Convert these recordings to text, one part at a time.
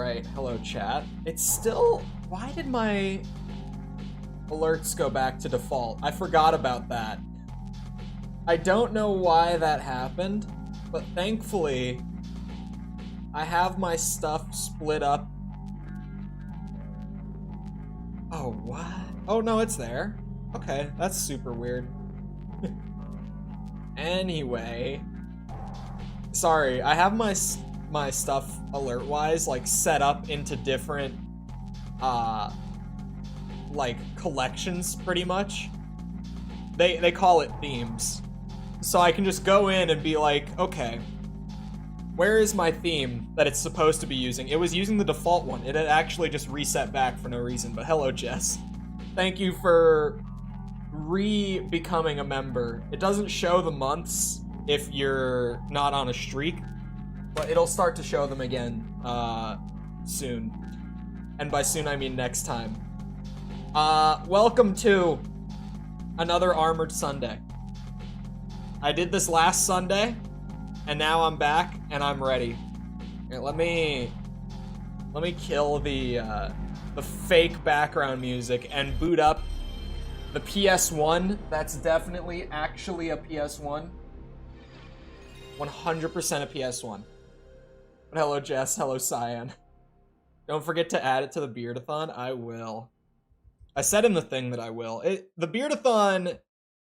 Alright, hello chat. It's still... Why did my alerts go back to default? I forgot about that. I don't know why that happened, but thankfully I have my stuff split up. Oh, what? Oh, no, it's there. Okay, that's super weird. Anyway. Sorry, I have my stuff alert-wise, like, set up into different, like, collections, pretty much. They call it themes. So I can just go in and be like, okay, where is my theme that it's supposed to be using? It was using the default one. It had actually just reset back for no reason, but hello, Jess. Thank you for becoming a member. It doesn't show the months if you're not on a streak, but it'll start to show them again soon. And by soon, I mean next time. Welcome to another Armored Sunday. I did this last Sunday, and now I'm back, and I'm ready. Here, let me kill the fake background music and boot up the PS1. That's definitely actually a PS1. 100% a PS1. But hello, Jess. Hello, Cyan. Don't forget to add it to the Beardathon. I will. I said in the thing that I will. The Beardathon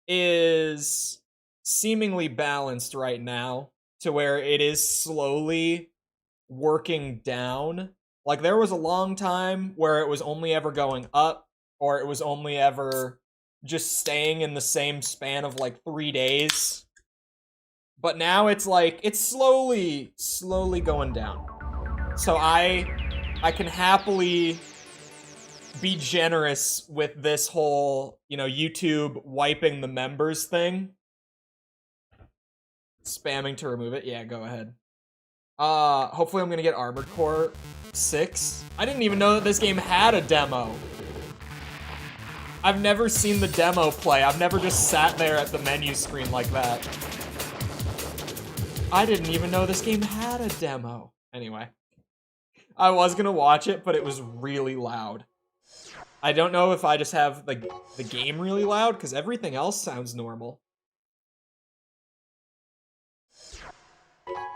is seemingly balanced right now to where it is slowly working down. Like, there was a long time where it was only ever going up, or it was only ever just staying in the same span of like 3 days. But now it's like, it's slowly going down. So I can happily be generous with this whole, you know, YouTube wiping the members thing. Spamming to remove it. Yeah, go ahead. Hopefully I'm gonna get Armored Core 6. I didn't even know that this game had a demo. I've never seen the demo play. I've never just sat there at the menu screen like that. I didn't even know this game had a demo. Anyway. I was gonna watch it, but it was really loud. I don't know if I just have the game really loud, because everything else sounds normal.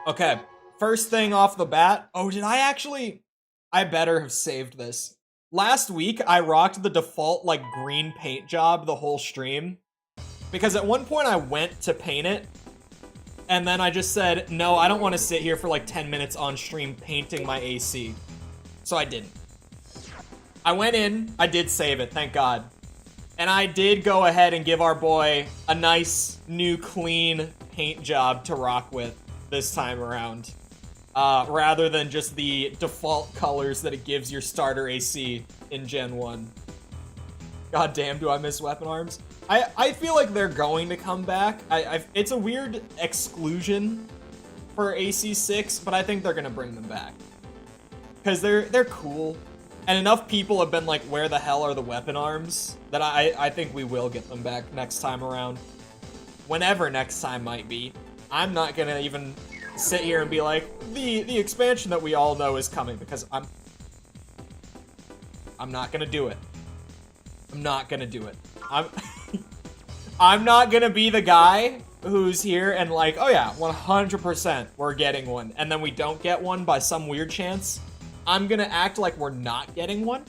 Okay, first thing off the bat. Oh, did I actually... I better have saved this. Last week, I rocked the default, like, green paint job the whole stream. Because at one point, I went to paint it. And then I just said, no, I don't want to sit here for, like, 10 minutes on stream painting my AC. So I didn't. I went in, I did save it, thank God. And I did go ahead and give our boy a nice, new, clean paint job to rock with this time around. Rather than just the default colors that it gives your starter AC in Gen 1. God damn, do I miss weapon arms? I feel like they're going to come back. It's a weird exclusion for AC6, but I think they're gonna bring them back. Because they're cool. And enough people have been like, where the hell are the weapon arms? That I think we will get them back next time around. Whenever next time might be. I'm not gonna even sit here and be like, the expansion that we all know is coming, because I'm not gonna do it. I'm not gonna do it. I'm not gonna be the guy who's here and like, oh yeah, 100% we're getting one, and then we don't get one by some weird chance. I'm gonna act like we're not getting one,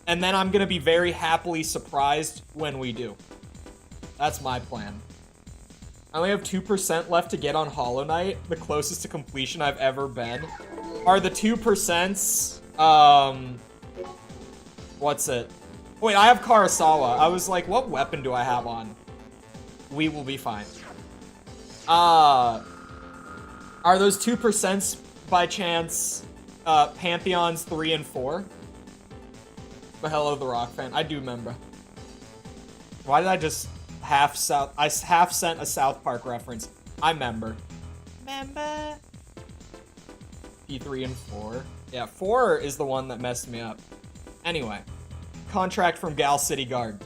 and then I'm gonna be very happily surprised when we do. That's my plan. I only have 2% left to get on Hollow Knight. The closest to completion I've ever been. Are the 2%s, what's it? Wait, I have Karasawa. I was like, what weapon do I have on? We will be fine. Are those 2%s by chance Pantheons 3 and 4? But hello, the Rock fan. I do remember. Why did I just I half sent a South Park reference? I remember. Remember? P3 and 4. Yeah, 4 is the one that messed me up. Anyway. Contract from Gal City Guard.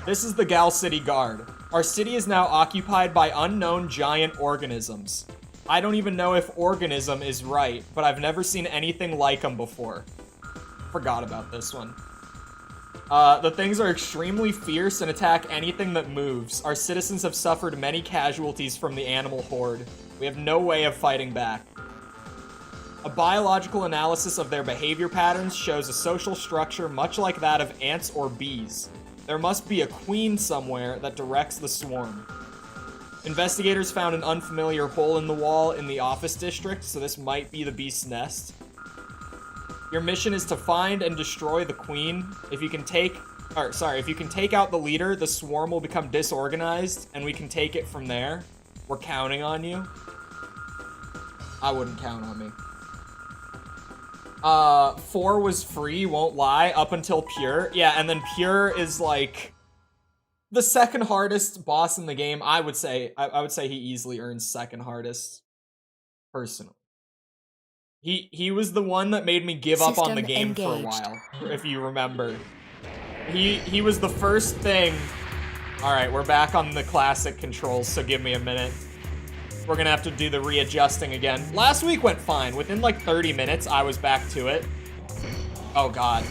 This is the Gal City Guard. Our city is now occupied by unknown giant organisms. I don't even know if organism is right, but I've never seen anything like them before. Forgot about this one. The things are extremely fierce and attack anything that moves. Our citizens have suffered many casualties from the animal horde. We have no way of fighting back. A biological analysis of their behavior patterns shows a social structure much like that of ants or bees. There must be a queen somewhere that directs the swarm. Investigators found an unfamiliar hole in the wall in the office district, so this might be the beast's nest. Your mission is to find and destroy the queen. If you can take out the leader, the swarm will become disorganized, and we can take it from there. We're counting on you. I wouldn't count on me. 4 was free, won't lie, up until Pure. Yeah, and then Pure is like the second hardest boss in the game. I would say he easily earns second hardest, personally. He was the one that made me give up on the game for a while, if you remember. He was the first thing. All right, we're back on the classic controls, so give me a minute. We're gonna have to do the readjusting again. Last week went fine. Within like 30 minutes, I was back to it. Oh God.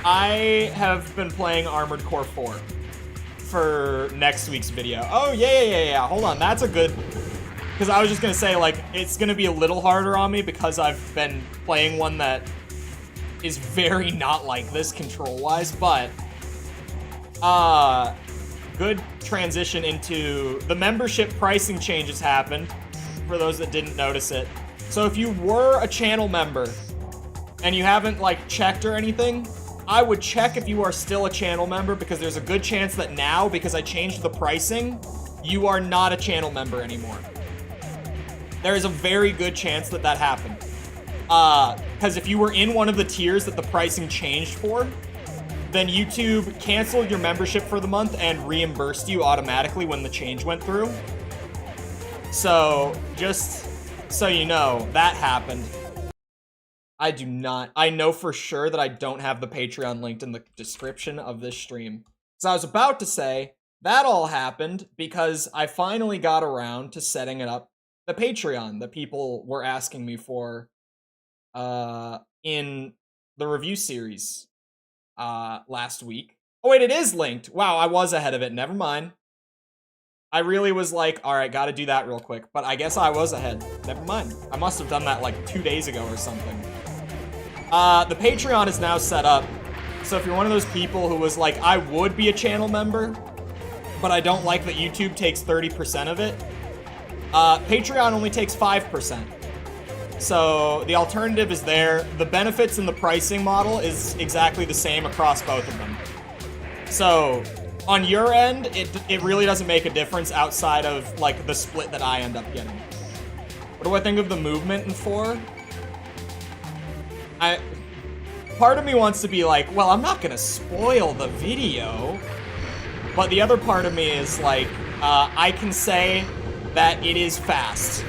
I have been playing Armored Core 4 for next week's video. Oh, yeah. Hold on, that's a good... Because I was just gonna say, like, it's gonna be a little harder on me because I've been playing one that is very not like this control-wise, but... good transition into the membership pricing changes happened, for those that didn't notice it. So if you were a channel member and you haven't like checked or anything, I would check if you are still a channel member, because there's a good chance that now, because I changed the pricing, you are not a channel member anymore. There is a very good chance that that happened. Because if you were in one of the tiers that the pricing changed for, then YouTube canceled your membership for the month and reimbursed you automatically when the change went through. So, just so you know, that happened. I know for sure that I don't have the Patreon linked in the description of this stream. So I was about to say, that all happened because I finally got around to setting it up, the Patreon that people were asking me for in the review series. Last week. Oh wait, it is linked. Wow, I was ahead of it. Never mind. I really was like, alright, gotta do that real quick. But I guess I was ahead. Never mind. I must have done that like 2 days ago or something. The Patreon is now set up. So if you're one of those people who was like, I would be a channel member, but I don't like that YouTube takes 30% of it, Patreon only takes 5%. So the alternative is there. The benefits and the pricing model is exactly the same across both of them. So on your end, it really doesn't make a difference outside of like the split that I end up getting. What do I think of the movement in 4? Part of me wants to be like, well, I'm not gonna spoil the video. But the other part of me is like, I can say that it is fast.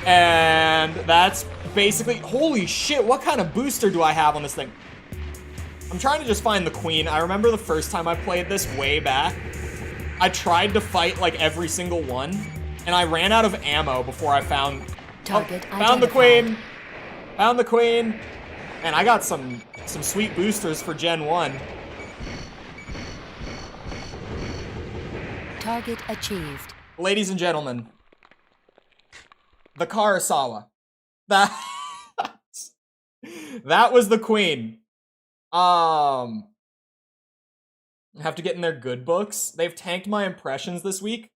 And that's basically... Holy shit, what kind of booster do I have on this thing? I'm trying to just find the queen. I remember the first time I played this way back, I tried to fight like every single one, and I ran out of ammo before I found... found the queen! Found the queen! And I got some sweet boosters for Gen 1. Target achieved. Ladies and gentlemen, the Karasawa. That was the queen. I have to get in their good books. They've tanked my impressions this week.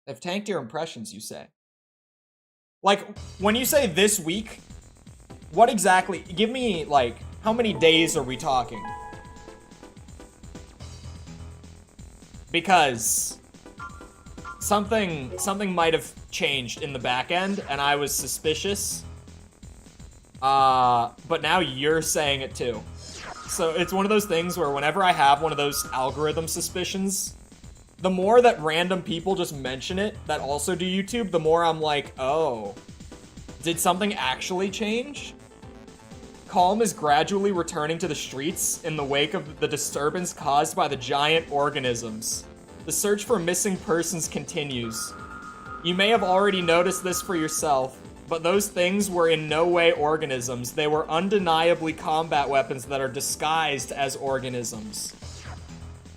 They've tanked your impressions, you say? Like, when you say this week, what exactly? Give me, like, how many days are we talking? Because something might have changed in the back end, and I was suspicious. But now you're saying it too. So it's one of those things where whenever I have one of those algorithm suspicions, the more that random people just mention it that also do YouTube, the more I'm like, oh, did something actually change? Calm is gradually returning to the streets in the wake of the disturbance caused by the giant organisms. The search for missing persons continues. You may have already noticed this for yourself, but those things were in no way organisms. They were undeniably combat weapons that are disguised as organisms.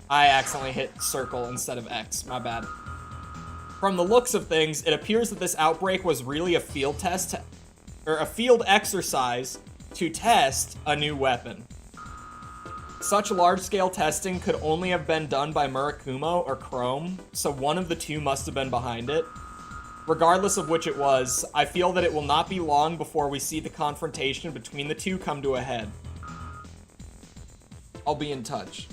I accidentally hit circle instead of X, my bad. From the looks of things, it appears that this outbreak was really a field test, or a field exercise to test a new weapon. Such large-scale testing could only have been done by Murakumo or Chrome, so one of the two must have been behind it. Regardless of which it was, I feel that it will not be long before we see the confrontation between the two come to a head. I'll be in touch.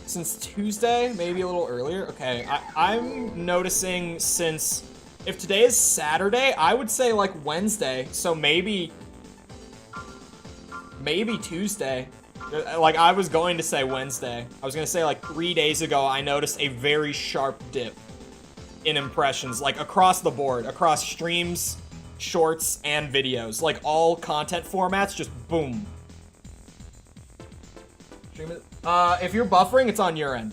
Since Tuesday, maybe a little earlier? Okay, I'm noticing since... If today is Saturday, I would say like Wednesday, so maybe Tuesday. Like, I was going to say Wednesday. I was going to say like 3 days ago, I noticed a very sharp dip in impressions, like across the board, across streams, shorts, and videos. Like, all content formats, just boom. If you're buffering, it's on your end.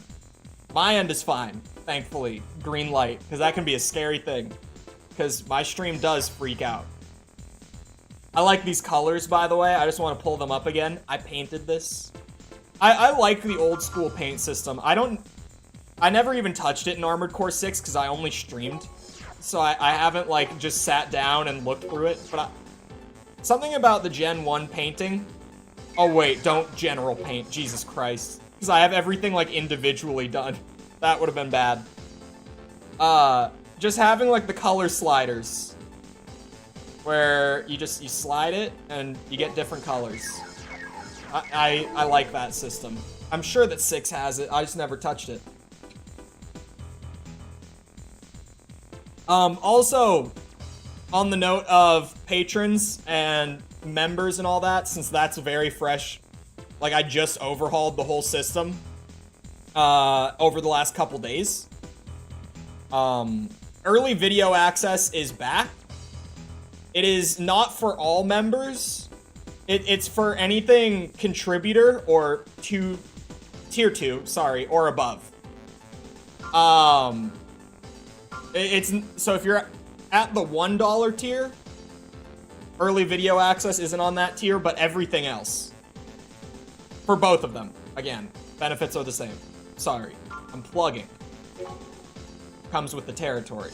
My end is fine, thankfully. Green light, because that can be a scary thing. Because my stream does freak out. I like these colors, by the way. I just want to pull them up again. I painted this. I like the old school paint system. I never even touched it in Armored Core 6 because I only streamed. So I haven't, like, just sat down and looked through it. But something about the Gen 1 painting... Oh, wait, don't general paint. Jesus Christ. Because I have everything, like, individually done. That would have been bad. Just having, like, the color sliders. Where you slide it, and you get different colors. I like that system. I'm sure that 6 has it. I just never touched it. Also, on the note of patrons and members and all that, since that's very fresh, like, I just overhauled the whole system over the last couple days. Early video access is back. It is not for all members. It's for anything contributor or tier 2, sorry, or above. So if you're at the $1 tier, early video access isn't on that tier, but everything else. For both of them. Again, benefits are the same. Sorry, I'm plugging. Comes with the territory.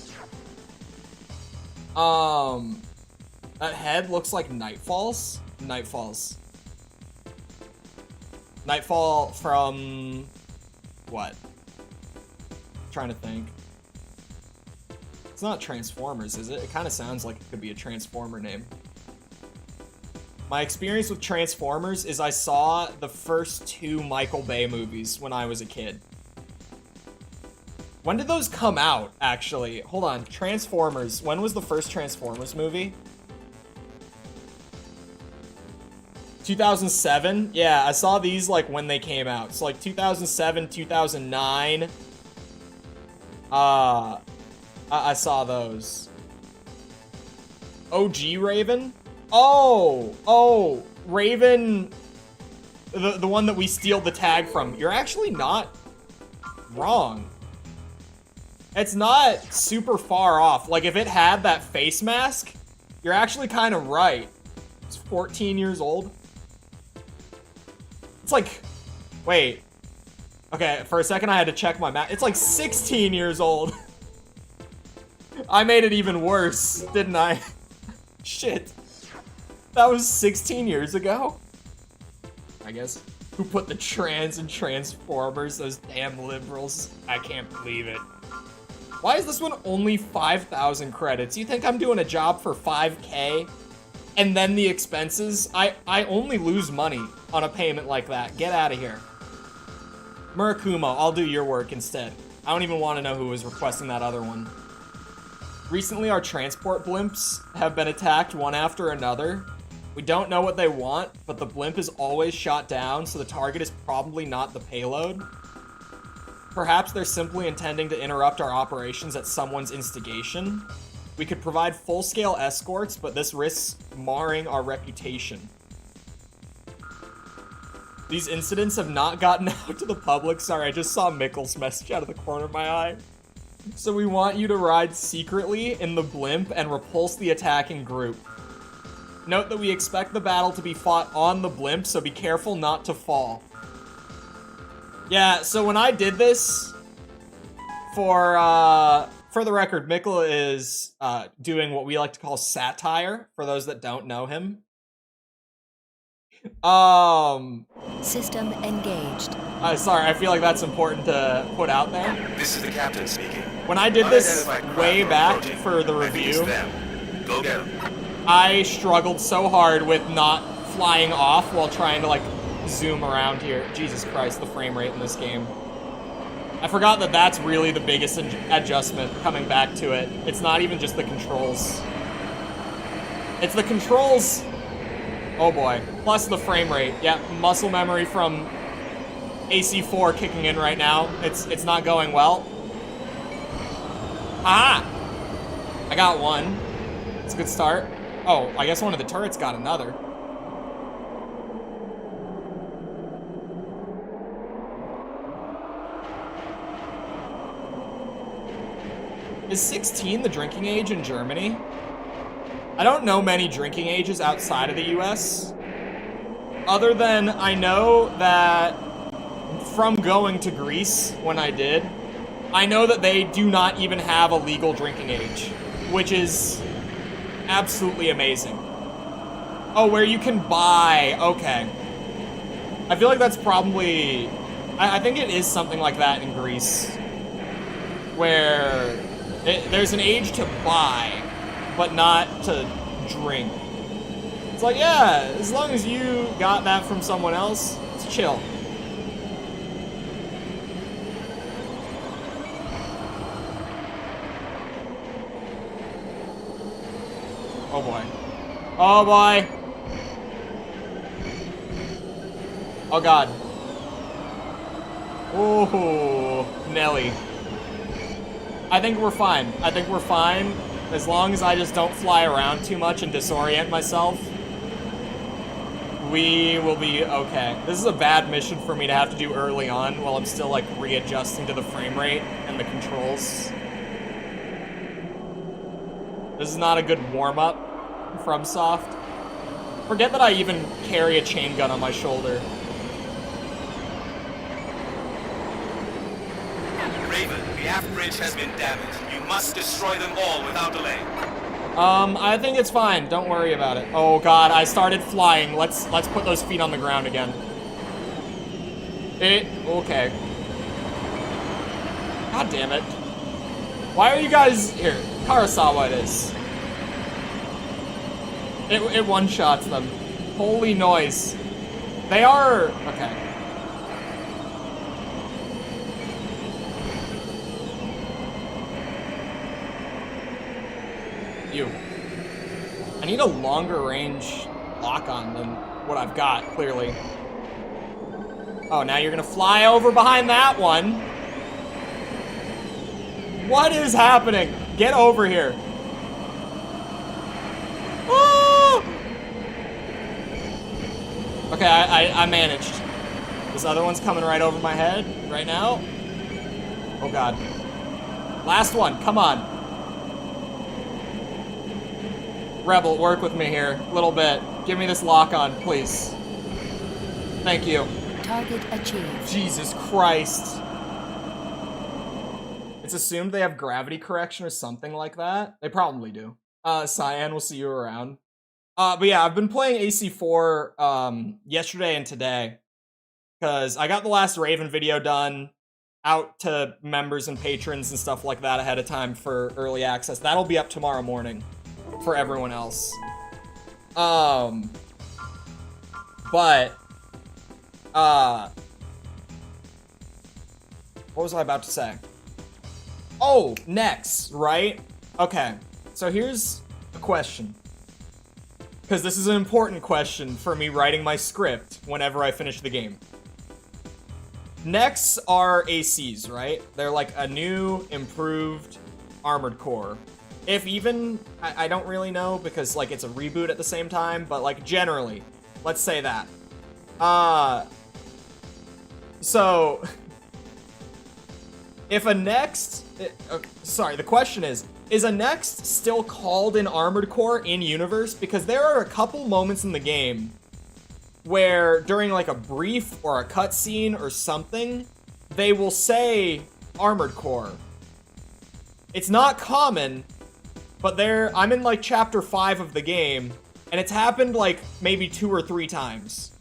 That head looks like Nightfall's. Nightfall from... what? I'm trying to think. It's not Transformers, is it? It kind of sounds like it could be a Transformer name. My experience with Transformers is I saw the first 2 Michael Bay movies when I was a kid. When did those come out, actually? Hold on, Transformers. When was the first Transformers movie? 2007? Yeah, I saw these, like, when they came out. So, like, 2007, 2009. I saw those. OG Raven? Oh, Raven, the one that we steal the tag from. You're actually not wrong. It's not super far off. Like, if it had that face mask, you're actually kind of right. It's 14 years old. It's like, wait. Okay, for a second I had to check my math. It's like 16 years old. I made it even worse, didn't I? Shit. That was 16 years ago? I guess. Who put the trans in Transformers? Those damn liberals. I can't believe it. Why is this one only 5,000 credits? You think I'm doing a job for 5K? And then the expenses? I only lose money on a payment like that. Get out of here. Murakumo, I'll do your work instead. I don't even want to know who was requesting that other one. Recently, our transport blimps have been attacked one after another. We don't know what they want, but the blimp is always shot down, so the target is probably not the payload. Perhaps they're simply intending to interrupt our operations at someone's instigation. We could provide full-scale escorts, but this risks marring our reputation. These incidents have not gotten out to the public. Sorry, I just saw Mickle's message out of the corner of my eye. So we want you to ride secretly in the blimp and repulse the attacking group. Note that we expect the battle to be fought on the blimp, so be careful not to fall. Yeah, so when I did this, for the record, Mickle is doing what we like to call satire, for those that don't know him. System engaged. Sorry, I feel like that's important to put out there. This is the captain speaking. When I did this way back for the review, Go get them. I struggled so hard with not flying off while trying to, like, zoom around here. Jesus Christ, the frame rate in this game. I forgot that that's really the biggest adjustment coming back to it. It's not even just the controls. It's the controls. Oh boy. Plus the frame rate. Yeah, muscle memory from AC4 kicking in right now. It's not going well. Ah! I got one. It's a good start. Oh, I guess one of the turrets got another. Is 16 the drinking age in Germany? I don't know many drinking ages outside of the US. Other than I know that from going to Greece when I did, I know that they do not even have a legal drinking age, which is absolutely amazing. Oh, where you can buy, okay. I feel like that's probably, I think it is something like that in Greece, where there's an age to buy, but not to drink. It's like, yeah, as long as you got that from someone else, it's chill. Oh boy. Oh boy. Oh god. Oh, Nelly. I think we're fine. I think we're fine. As long as I just don't fly around too much and disorient myself, we will be okay. This is a bad mission for me to have to do early on while I'm still, like, readjusting to the frame rate and the controls. This is not a good warm-up from Soft. Forget that I even carry a chain gun on my shoulder. Raven, the aft bridge has been damaged. You must destroy them all without delay. I think it's fine. Don't worry about it. Oh god, I started flying. Let's put those feet on the ground again. Okay. God damn it. Why are you guys here? Karasawa it is. It one-shots them. Holy noise. They are... Okay. You. I need a longer range lock-on than what I've got, clearly. Oh, now you're gonna fly over behind that one. What is happening? Get over here. Oh! Okay, I managed. This other one's coming right over my head right now. Oh god. Last one, come on. Rebel, work with me here a little bit. Give me this lock on, please. Thank you. Target achieved. Jesus Christ. It's assumed they have gravity correction or something like that. They probably do. Cyan, we'll see you around. But yeah, I've been playing AC4 yesterday and today because I got the last Raven video done out to members and patrons and stuff like that ahead of time for early access. That'll be up tomorrow morning for everyone else. But what was I about to say? Oh, next, right? Okay, so here's a question. Because this is an important question for me writing my script whenever I finish the game. Next are ACs, right? They're like a new, improved Armored Core. If even, I don't really know because like it's a reboot at the same time, but like generally, let's say that. So, if a next... sorry, the question is a next still called an Armored Core in-universe? Because there are a couple moments in the game where, during like a brief or a cutscene or something, they will say Armored Core. It's not common, but I'm in like chapter 5 of the game, and it's happened like maybe 2 or 3 times.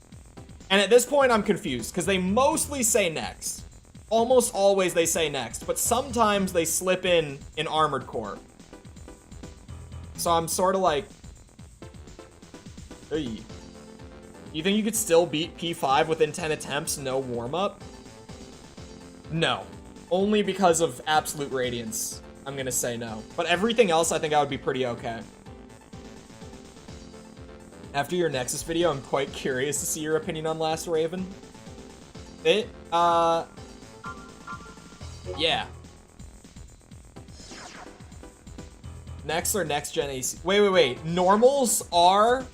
And at this point, I'm confused, because they mostly say next. Almost always they say next, but sometimes they slip in an Armored Core. So I'm sort of like... Hey. You think you could still beat P5 within 10 attempts, no warm-up? No. Only because of Absolute Radiance. I'm gonna say no. But everything else, I think I would be pretty okay. After your Nexus video, I'm quite curious to see your opinion on Last Raven. Yeah. Next or next gen AC? Wait. Normals are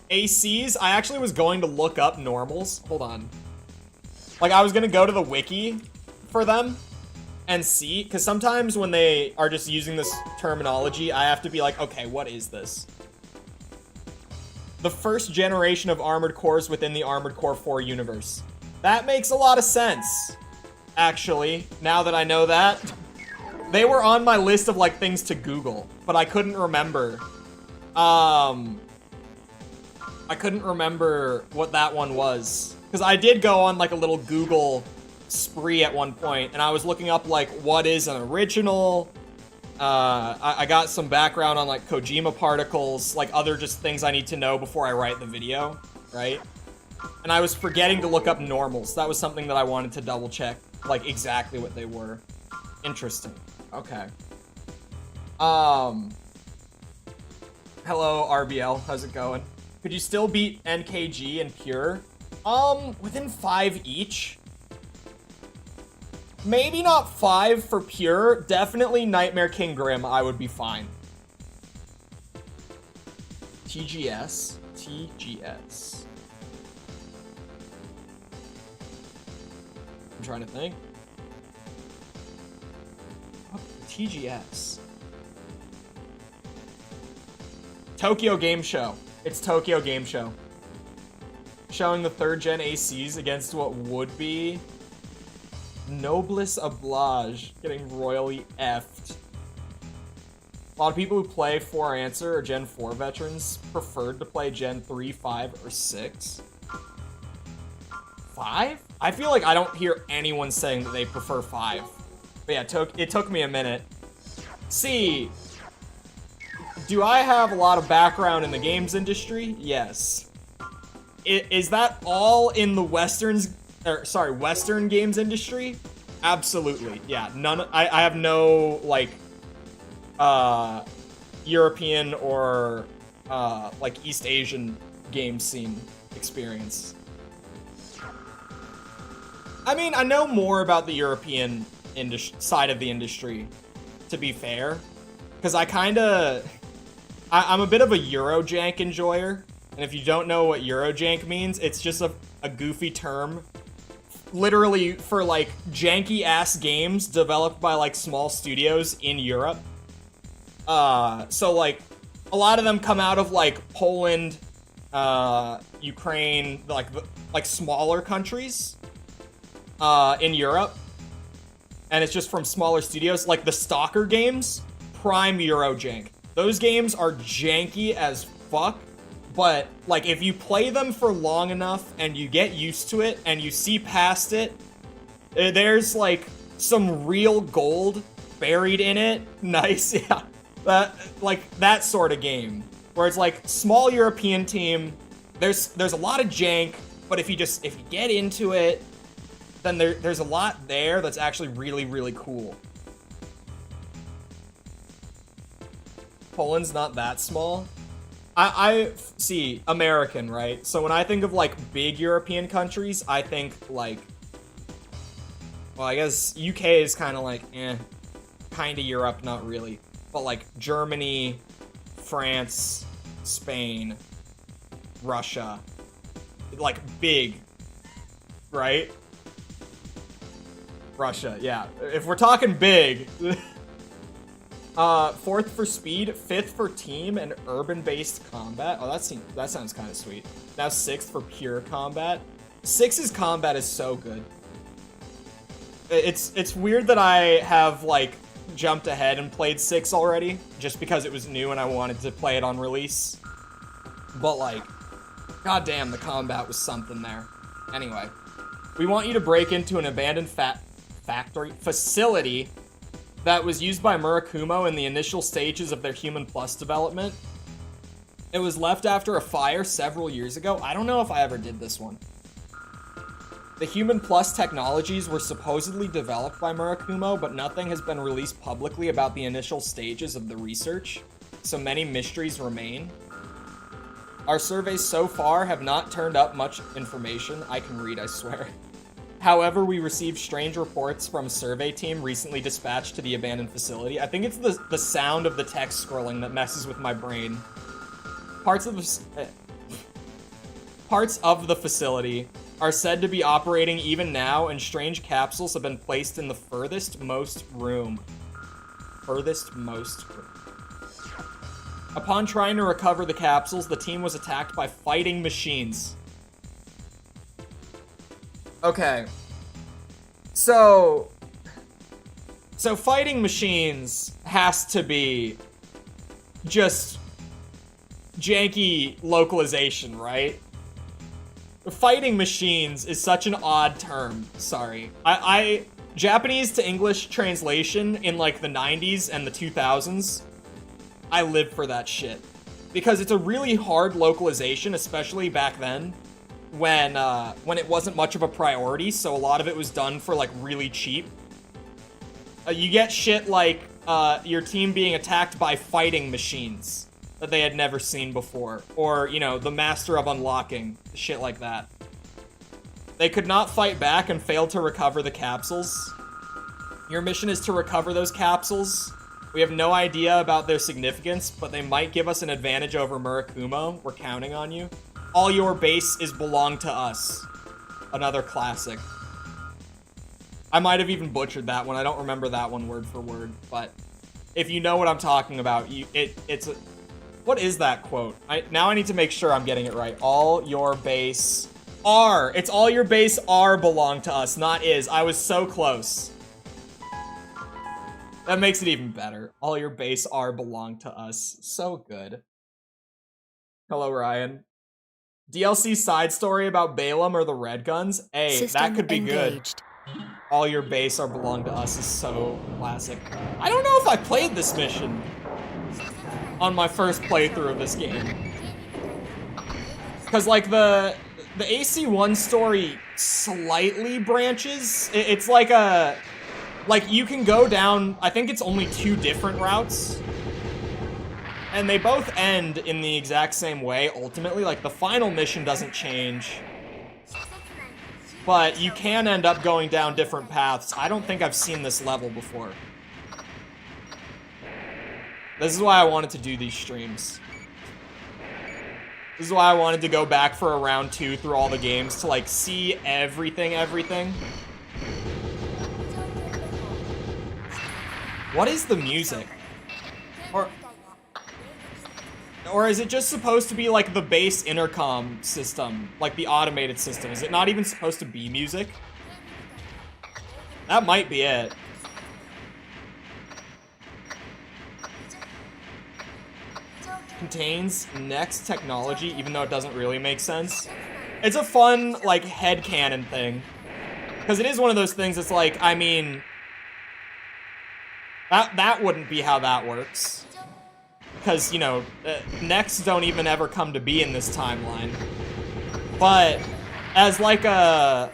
ACs? I actually was going to look up normals. Hold on. Like, I was gonna go to the wiki for them and see, because sometimes when they are just using this terminology, I have to be like, okay, what is this? The first generation of Armored Cores within the Armored Core 4 universe. That makes a lot of sense, actually, now that I know that. They were on my list of, like, things to Google, but I couldn't remember. I couldn't remember what that one was. Because I did go on, like, a little Google spree at one point, and I was looking up, like, what is an original? I got some background on, like, Kojima particles, like, other just things I need to know before I write the video, right? And I was forgetting to look up normals. That was something that I wanted to double check, like, exactly what they were. Interesting. Okay. Hello, RBL. How's it going? Could you still beat NKG and Pure? Within 5 each. Maybe not 5 for Pure. Definitely Nightmare King Grim, I would be fine. TGS. TGS. I'm trying to think. TGS. Tokyo Game Show. It's Tokyo Game Show. Showing the 3rd gen ACs against what would be Noblesse Oblige, getting royally effed. A lot of people who play 4 Answer or Gen 4 veterans preferred to play Gen 3, 5, or 6. 5? I feel like I don't hear anyone saying that they prefer 5. But yeah, it took me a minute. See, do I have a lot of background in the games industry? Yes. Is that all in the Western games industry? Absolutely. Yeah, I have no, like, European or, like, East Asian game scene experience. I mean, I know more about the European side of the industry, to be fair, because I'm a bit of a Eurojank enjoyer, and if you don't know what Eurojank means, it's just a goofy term, literally for, like, janky-ass games developed by, like, small studios in Europe. So, like, a lot of them come out of, like, Poland, Ukraine, like smaller countries, in Europe. And it's just from smaller studios, like the Stalker games, prime Eurojank. Those games are janky as fuck, but, like, if you play them for long enough and you get used to it and you see past it, there's, like, some real gold buried in it. Nice, yeah. That sort of game, where it's, like, small European team, there's a lot of jank, but if you get into it, then there's a lot there that's actually really, really cool. Poland's not that small. I see, American, right? So when I think of, like, big European countries, I think, like, well, I guess UK is kind of like, kind of Europe, not really. But, like, Germany, France, Spain, Russia, like, big, right? Russia, yeah. If we're talking big. 4th for speed, 5th for team and urban-based combat. Oh, that sounds kind of sweet. Now 6th for pure combat. 6's combat is so good. It's weird that I have, like, jumped ahead and played 6 already, just because it was new and I wanted to play it on release. But, like, goddamn, the combat was something there. Anyway, we want you to break into an abandoned facility that was used by Murakumo in the initial stages of their Human Plus development. It was left after a fire several years ago. I don't know if I ever did this one. The Human Plus technologies were supposedly developed by Murakumo, but nothing has been released publicly about the initial stages of the research, so many mysteries remain. Our surveys so far have not turned up much information. I can read, I swear. However, we received strange reports from a survey team recently dispatched to the abandoned facility. I think it's the sound of the text scrolling that messes with my brain. Parts of the facility are said to be operating even now, and strange capsules have been placed in the furthest most room. Upon trying to recover the capsules, the team was attacked by fighting machines. Okay. So fighting machines has to be just janky localization, right? Fighting machines is such an odd term. Sorry. I Japanese to English translation in like the 90s and the 2000s, I lived for that shit. Because it's a really hard localization, especially back then, when it wasn't much of a priority, so a lot of it was done for like really cheap. You get shit like your team being attacked by fighting machines that they had never seen before, or, you know, the master of unlocking, shit like that. They could not fight back and failed to recover the capsules. Your mission is to recover those capsules. We have no idea about their significance, but they might give us an advantage over Murakumo. We're counting on you. All your base is belong to us. Another classic. I might have even butchered that one. I don't remember that one word for word, but if you know what I'm talking about, what is that quote? Now I need to make sure I'm getting it right. All your base are. It's all your base are belong to us, not is. I was so close. That makes it even better. All your base are belong to us. So good. Hello, Ryan. DLC side story about Balaam or the Red Guns? Hey, System that could be engaged. good. All your base are belong to us is so classic. I don't know if I played this mission on my first playthrough of this game. Because, like, the AC1 story slightly branches. It's like a... Like, you can go down... I think it's only 2 different routes. And they both end in the exact same way, ultimately. Like, the final mission doesn't change. But you can end up going down different paths. I don't think I've seen this level before. This is why I wanted to do these streams. This is why I wanted to go back for a round 2 through all the games to, like, see everything. What is the music? Or is it just supposed to be, like, the base intercom system? Like, the automated system? Is it not even supposed to be music? That might be it. Contains next technology, even though it doesn't really make sense. It's a fun, like, headcanon thing. Because it is one of those things that's like, I mean... That wouldn't be how that works. Because, you know, next don't even ever come to be in this timeline. But, as like a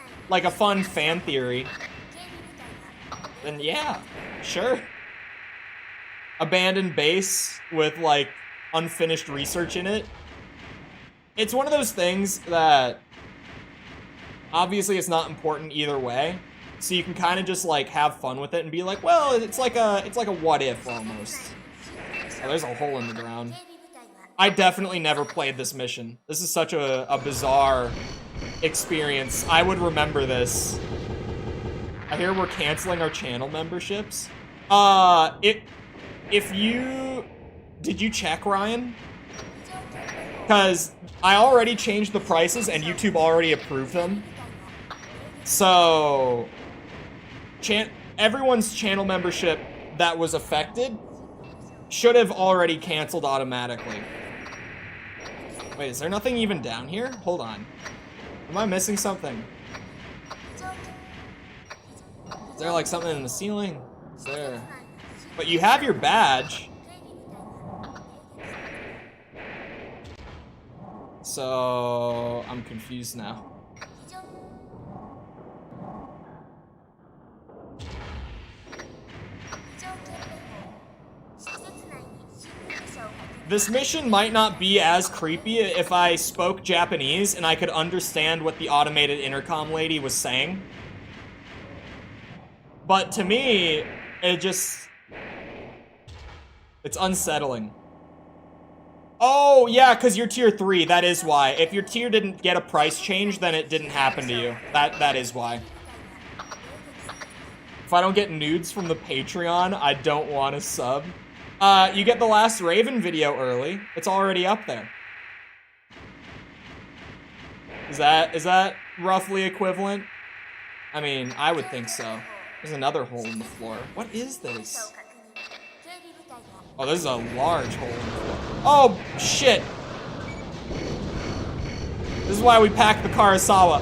fun fan theory, then yeah, sure. Abandoned base with, like, unfinished research in it. It's one of those things that obviously it's not important either way, so you can kind of just like have fun with it and be like, well, it's like a what if almost. Oh, there's a hole in the ground. I definitely never played this mission. This is such a bizarre experience. I would remember this. I hear we're canceling our channel memberships. If you... Did you check, Ryan? Because I already changed the prices and YouTube already approved them. So... everyone's channel membership that was affected should have already canceled automatically. Wait, is there nothing even down here? Hold on. Am I missing something? Is there like something in the ceiling? Is there? But you have your badge. So I'm confused now. This mission might not be as creepy if I spoke Japanese and I could understand what the automated intercom lady was saying. But to me, it's unsettling. Oh, yeah, because you're tier 3, that is why. If your tier didn't get a price change, then it didn't happen to you. That is why. If I don't get nudes from the Patreon, I don't want to sub. You get the last Raven video early. It's already up there. Is that roughly equivalent? I mean, I would think so. There's another hole in the floor. What is this? Oh, this is a large hole in the floor. Oh, shit! This is why we packed the Karasawa.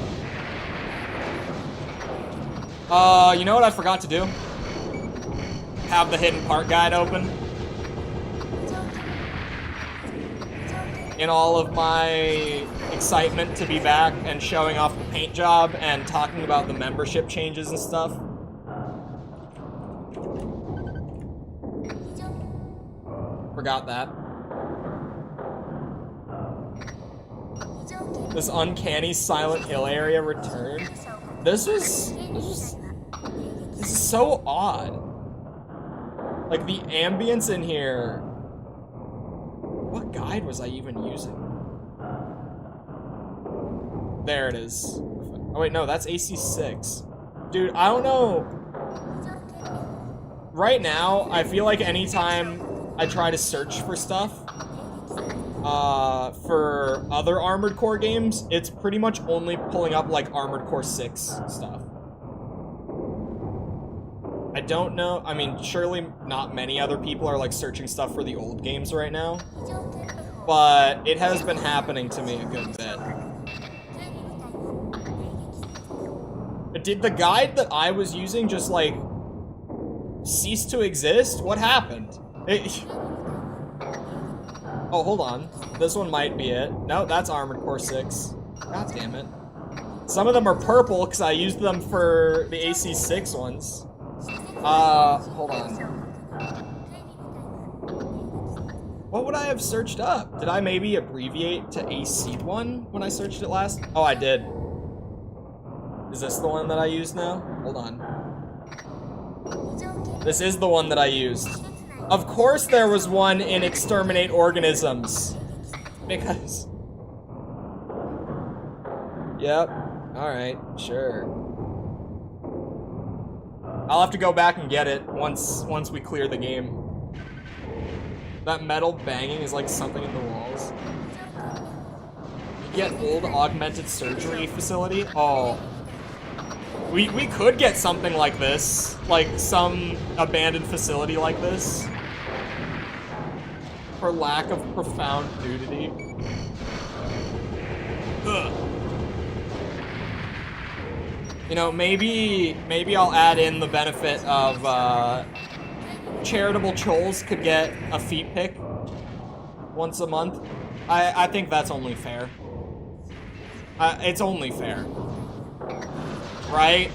You know what I forgot to do? Have the hidden part guide open. In all of my excitement to be back and showing off the paint job and talking about the membership changes and stuff. Forgot that. This uncanny Silent Hill area returned. This is so odd. Like the ambience in here. What guide was I even using? There it is. Oh wait, no, that's AC6. Dude, I don't know. Right now, I feel like anytime I try to search for stuff for other Armored Core games, it's pretty much only pulling up like Armored Core 6 stuff. I don't know, I mean, surely not many other people are like searching stuff for the old games right now, but it has been happening to me a good bit. Did the guide that I was using just like cease to exist? What happened? Oh, hold on. This one might be it. No, that's Armored Core 6. God damn it. Some of them are purple because I used them for the AC6 ones. Hold on. What would I have searched up? Did I maybe abbreviate to AC1 when I searched it last? Oh, I did. Is this the one that I used now? Hold on. This is the one that I used. Of course there was one in Exterminate Organisms. Because... Yep. Alright, sure. I'll have to go back and get it once we clear the game. That metal banging is like something in the walls. You get old augmented surgery facility? Oh. We could get something like this. Like some abandoned facility like this. For lack of profound nudity. Ugh. You know, maybe I'll add in the benefit of charitable choles could get a feet pick once a month. I think that's only fair. It's only fair. Right?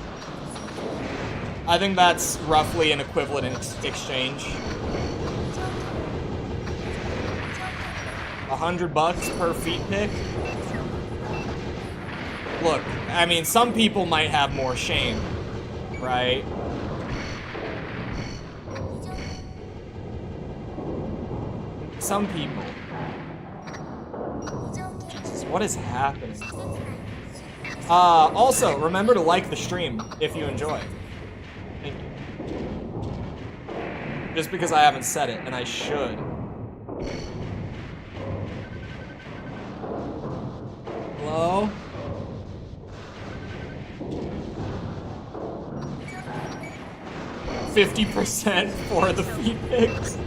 I think that's roughly an equivalent exchange. $100 per feet pick? Look, I mean, some people might have more shame, right? Some people. Jesus, what is happening? Also, remember to like the stream if you enjoy. Just because I haven't said it, and I should. Hello? $50% for the feed pics.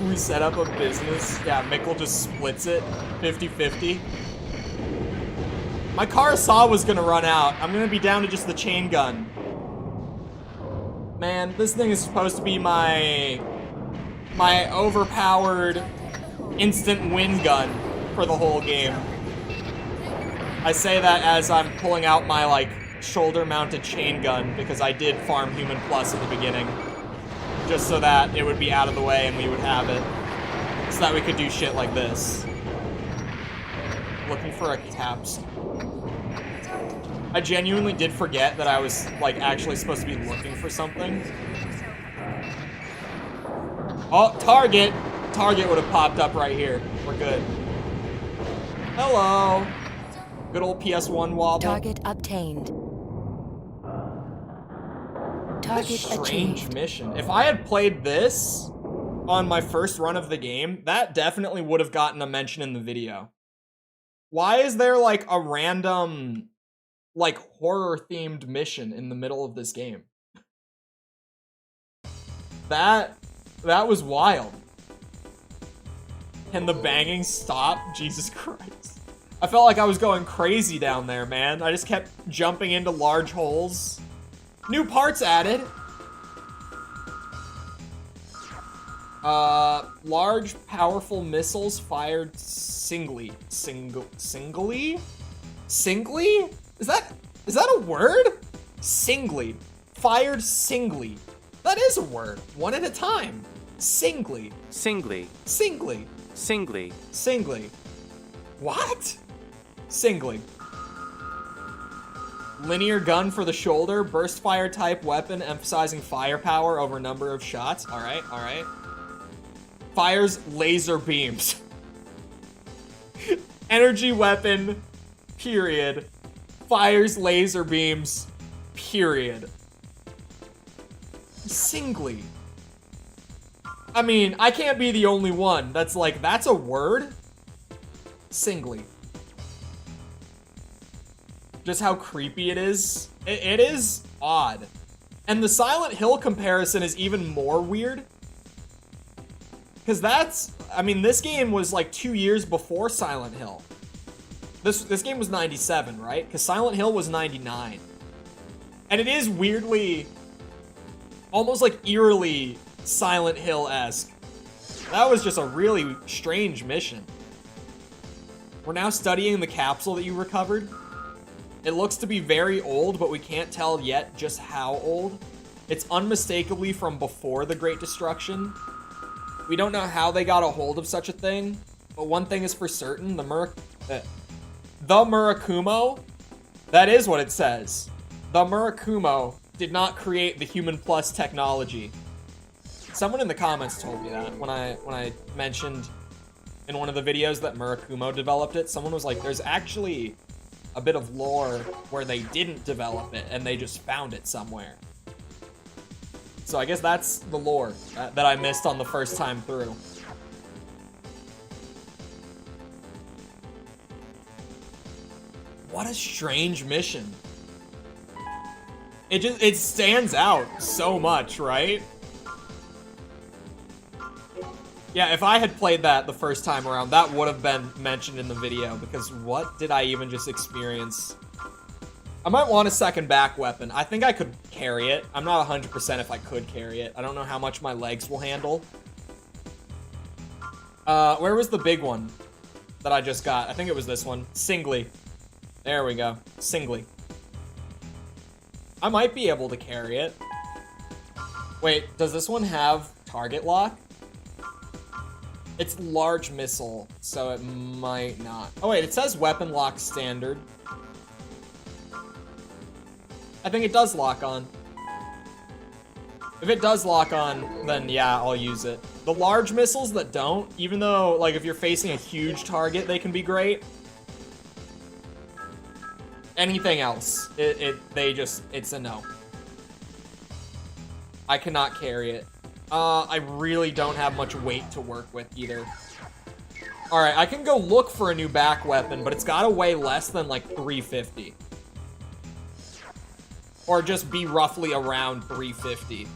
We set up a business. Yeah, Mikkel just splits it 50-50. My car saw was gonna run out. I'm gonna be down to just the chain gun. Man, this thing is supposed to be my overpowered instant win gun for the whole game. I say that as I'm pulling out my, like, shoulder-mounted chain gun because I did farm Human Plus at the beginning. Just so that it would be out of the way and we would have it. So that we could do shit like this. Looking for a caps. I genuinely did forget that I was, like, actually supposed to be looking for something. Oh, target! Target would have popped up right here. We're good. Hello! Good old PS1 wobble. Target obtained. Target Strange achieved. mission. If I had played this on my first run of the game, that definitely would have gotten a mention in the video. Why is there, like, a random, like, horror-themed mission in the middle of this game? That was wild. Can the banging stop? Jesus Christ. I felt like I was going crazy down there, man. I just kept jumping into large holes. New parts added. Large, powerful missiles fired singly. Singly? Is that a word? Singly. Fired singly. That is a word. One at a time. Singly. Singly. Singly. Singly. Singly. What? Singly. Linear gun for the shoulder, burst fire type weapon, emphasizing firepower over number of shots. Alright, alright. Fires laser beams. Energy weapon, period. Fires laser beams, period. Singly. I mean, I can't be the only one that's like, that's a word? Singly. Just how creepy it is. It is odd. And the Silent Hill comparison is even more weird. Because that's, I mean, this game was like 2 years before Silent Hill. This game was 97, right? Because Silent Hill was 99. And it is weirdly, almost like eerily Silent Hill-esque. That was just a really strange mission. We're now studying the capsule that you recovered. It looks to be very old, but we can't tell yet just how old. It's unmistakably from before the Great Destruction. We don't know how they got a hold of such a thing, but one thing is for certain, the Murakumo, that is what it says. The Murakumo did not create the Human Plus technology. Someone in the comments told me that when I mentioned in one of the videos that Murakumo developed it. Someone was like, there's actually a bit of lore where they didn't develop it and they just found it somewhere. So I guess that's the lore that I missed on the first time through. What a strange mission. It stands out so much, right? Yeah, if I had played that the first time around, that would have been mentioned in the video, because what did I even just experience? I might want a second back weapon. I think I could carry it. I'm not 100% if I could carry it. I don't know how much my legs will handle. Where was the big one that I just got? I think it was this one. Singly. There we go. Singly. I might be able to carry it. Wait, does this one have target lock? It's large missile, so it might not. Oh wait, it says weapon lock standard. I think it does lock on. If it does lock on, then yeah, I'll use it. The large missiles that don't, even though, like, if you're facing a huge target, they can be great. Anything else, it's a no. I cannot carry it. I really don't have much weight to work with either. Alright, I can go look for a new back weapon, but it's gotta weigh less than like 350. Or just be roughly around 350.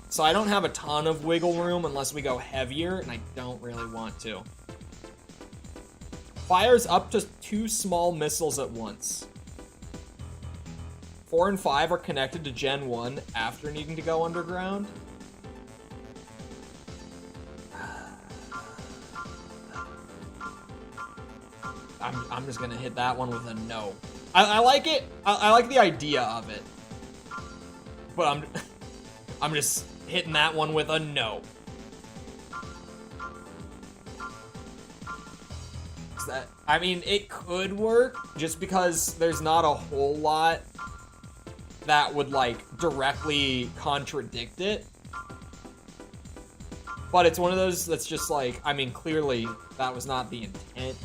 So I don't have a ton of wiggle room unless we go heavier, and I don't really want to. Fires up to 2 small missiles at once. 4 and 5 are connected to Gen 1 after needing to go underground. I'm just gonna hit that one with a no. I like it. I like the idea of it. But I'm just hitting that one with a no. I mean, it could work just because there's not a whole lot that would like directly contradict it. But it's one of those that's just like, I mean, clearly that was not the intent.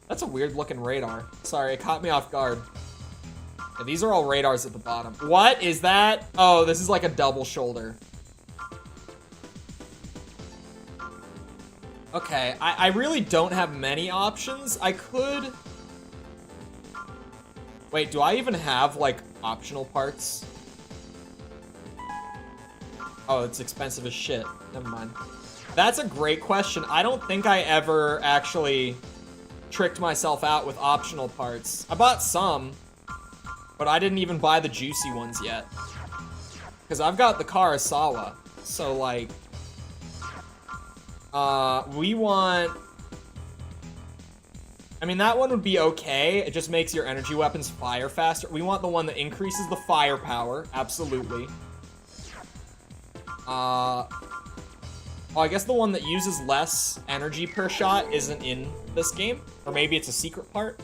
That's a weird looking radar. Sorry, it caught me off guard. Yeah, these are all radars at the bottom. What is that? Oh, this is like a double shoulder. Okay, I really don't have many options. I could... Wait, do I even have, like, optional parts? Oh, it's expensive as shit. Never mind. That's a great question. I don't think I ever actually tricked myself out with optional parts. I bought some, but I didn't even buy the juicy ones yet. Because I've got the Karasawa, so, like... we want... I mean, that one would be okay. It just makes your energy weapons fire faster. We want the one that increases the firepower. Absolutely. Oh, I guess the one that uses less energy per shot isn't in this game. Or maybe it's a secret part.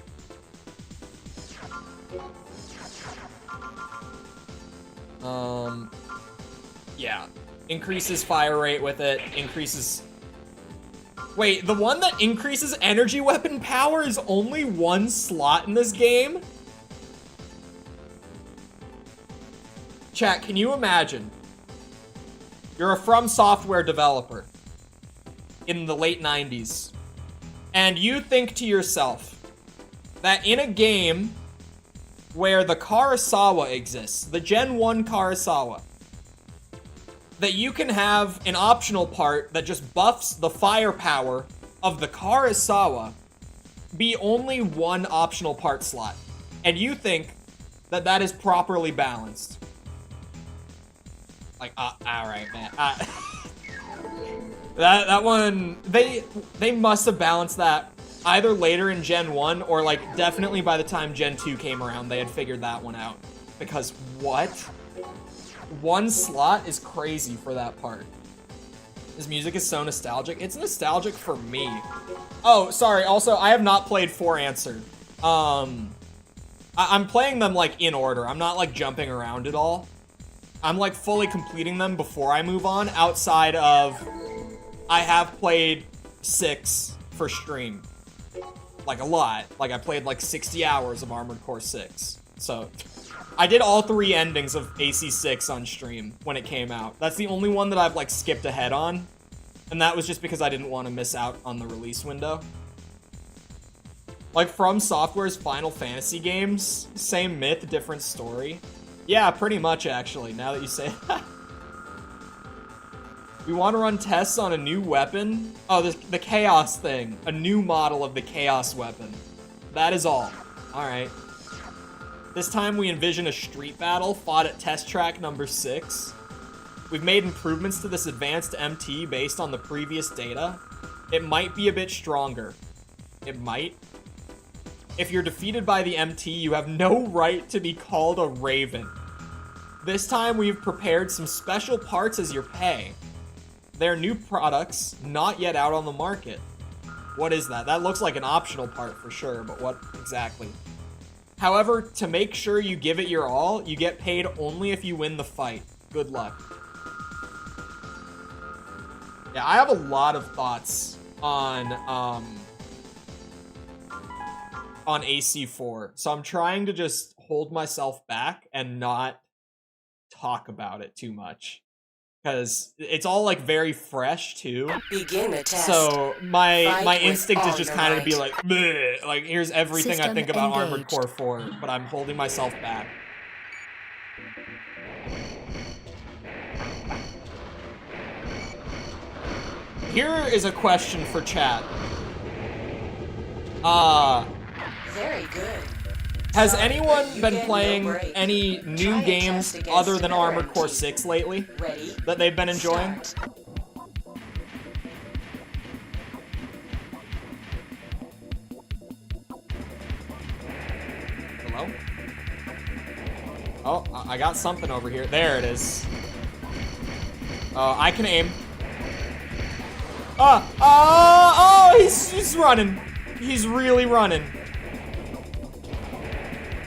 Yeah. Increases fire rate with it. Increases... Wait, the one that increases energy weapon power is only 1 slot in this game? Chat, can you imagine? You're a FromSoftware developer in the late 90s, and you think to yourself that in a game where the Karasawa exists, the Gen 1 Karasawa, that you can have an optional part that just buffs the firepower of the Karasawa be only 1 optional part slot. And you think that that is properly balanced. Like, alright, man. That one, they must have balanced that either later in Gen 1 or like definitely by the time Gen 2 came around, they had figured that one out. Because what? 1 slot is crazy for that part. This music is so nostalgic. It's nostalgic for me. Oh, sorry. Also, I have not played 4 Answered. I'm playing them like in order. I'm not like jumping around at all. I'm like fully completing them before I move on. Outside of, I have played 6 for stream. Like a lot. Like I played like 60 hours of Armored Core 6. So... I did all 3 endings of AC6 on stream when it came out. That's the only one that I've, like, skipped ahead on. And that was just because I didn't want to miss out on the release window. Like, From Software's Final Fantasy games, same myth, different story. Yeah, pretty much, actually, now that you say that. We want to run tests on a new weapon. Oh, the Chaos thing. A new model of the Chaos weapon. That is all. Alright. This time we envision a street battle fought at test track number 6. We've made improvements to this advanced MT based on the previous data. It might be a bit stronger. It might. If you're defeated by the MT, you have no right to be called a Raven. This time we've prepared some special parts as your pay. They're new products, not yet out on the market. What is that? That looks like an optional part for sure, but what exactly? However, to make sure you give it your all, you get paid only if you win the fight. Good luck. Yeah, I have a lot of thoughts on AC4, so I'm trying to just hold myself back and not talk about it too much. Because it's all like very fresh too. Begin the test. So my Fight with instinct is all just your kind of to be might. like, bleh, like here's everything I System think about Armored engaged. Core 4, but I'm holding myself back. Here is a question for chat. Very good. Has Sorry, anyone but you been get no playing break. any Try new a games test against other than the Armored Core current 6 lately Ready? that they've been enjoying? Start. Hello? Oh, I got something over here. There it is. I can aim. Oh, he's running. He's really running.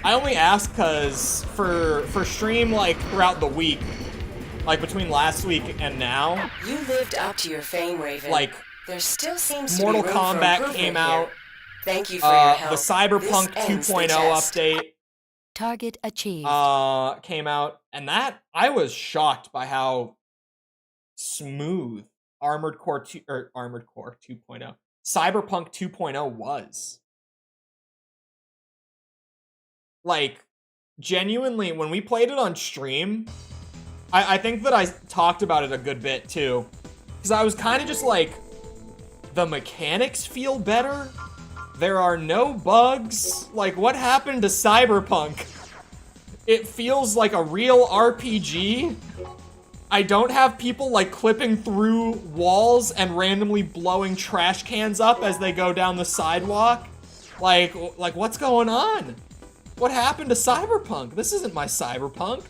I only ask because for stream like throughout the week, like between last week and now, You lived up to your fame, Raven. like there still seems to Mortal be room for Kombat improvement came here. out, Thank you for your help. the Cyberpunk This ends the 2.0 test. update Target achieved. came out, and that I was shocked by how smooth Armored Core 2.0 Cyberpunk 2.0 was. Like, genuinely, when we played it on stream, I think that I talked about it a good bit too, because I was kind of just like, the mechanics feel better. There are no bugs. Like, what happened to Cyberpunk? It feels like a real RPG. I don't have people like clipping through walls and randomly blowing trash cans up as they go down the sidewalk. Like what's going on? What happened to Cyberpunk? This isn't my Cyberpunk.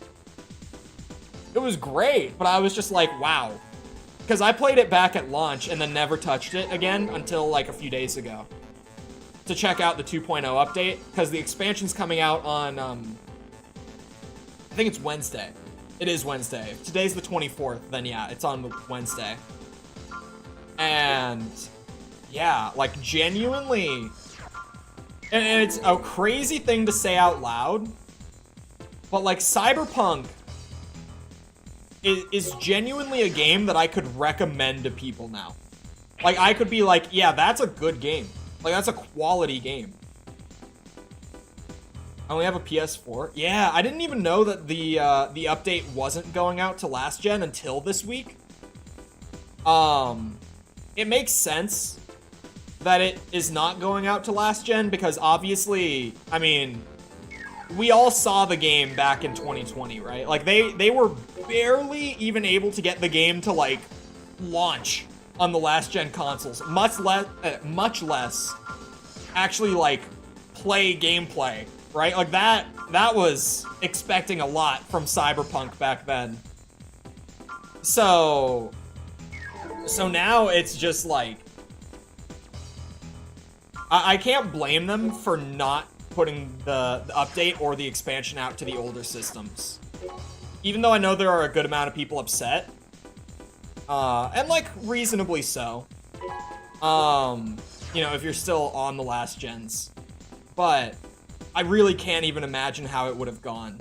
It was great, but I was just like, wow. Because I played it back at launch and then never touched it again until like a few days ago to check out the 2.0 update, because the expansion's coming out on, I think it's Wednesday. It is Wednesday. If today's the 24th, then yeah, it's on Wednesday. And yeah, like genuinely, and it's a crazy thing to say out loud, but like Cyberpunk is genuinely a game that I could recommend to people now. Like I could be like, yeah, that's a good game. Like that's a quality game. I only have a PS4. Yeah, I didn't even know that the update wasn't going out to last gen until this week. It makes sense that it is not going out to last gen because obviously, I mean, we all saw the game back in 2020, right? Like they were barely even able to get the game to like launch on the last gen consoles, much less actually like play gameplay. Right? Like that was expecting a lot from Cyberpunk back then. So now it's just like, I can't blame them for not putting the update or the expansion out to the older systems. Even though I know there are a good amount of people upset. And like reasonably so. You know, if you're still on the last gens. But I really can't even imagine how it would have gone.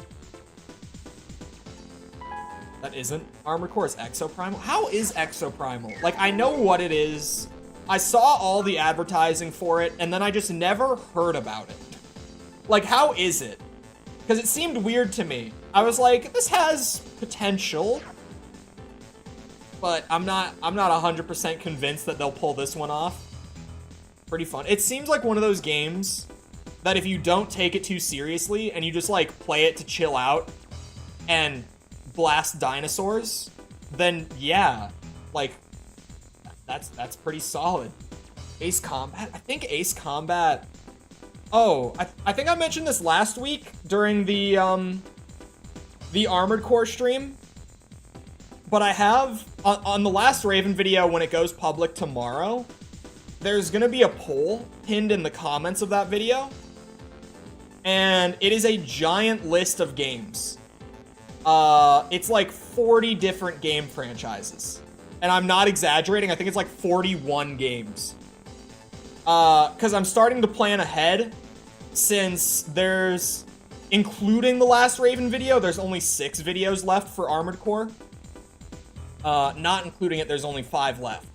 That isn't Armored Core, is Exoprimal? How is Exoprimal? Like, I know what it is. I saw all the advertising for it, and then I just never heard about it. Like, how is it? Because it seemed weird to me. I was like, this has potential, but I'm not 100% convinced that they'll pull this one off. Pretty fun. It seems like one of those games that if you don't take it too seriously and you just like play it to chill out and blast dinosaurs, then yeah, like that's pretty solid. Ace Combat? I think Ace Combat. Oh, I think I mentioned this last week during the Armored Core stream, but I have on the last Raven video when it goes public tomorrow, there's gonna be a poll pinned in the comments of that video. And it is a giant list of games. It's like 40 different game franchises. And I'm not exaggerating, I think it's like 41 games. Because I'm starting to plan ahead, since there's including the last Raven video, there's only 6 videos left for Armored Core. Not including it, there's only 5 left.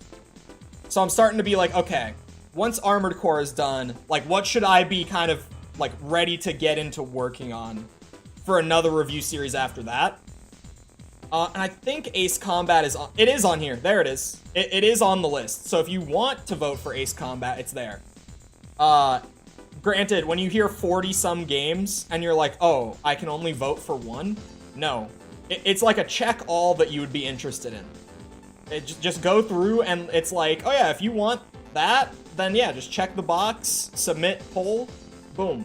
So I'm starting to be like, okay, once Armored Core is done, like, what should I be kind of, like, ready to get into working on for another review series after that? And I think Ace Combat is on. It is on here. There it is. It is on the list. So if you want to vote for Ace Combat, it's there. Granted, when you hear 40-some games and you're like, oh, I can only vote for one? No. It's like a check all that you would be interested in. Just go through and it's like, oh yeah, if you want that, then yeah, just check the box, submit poll, boom.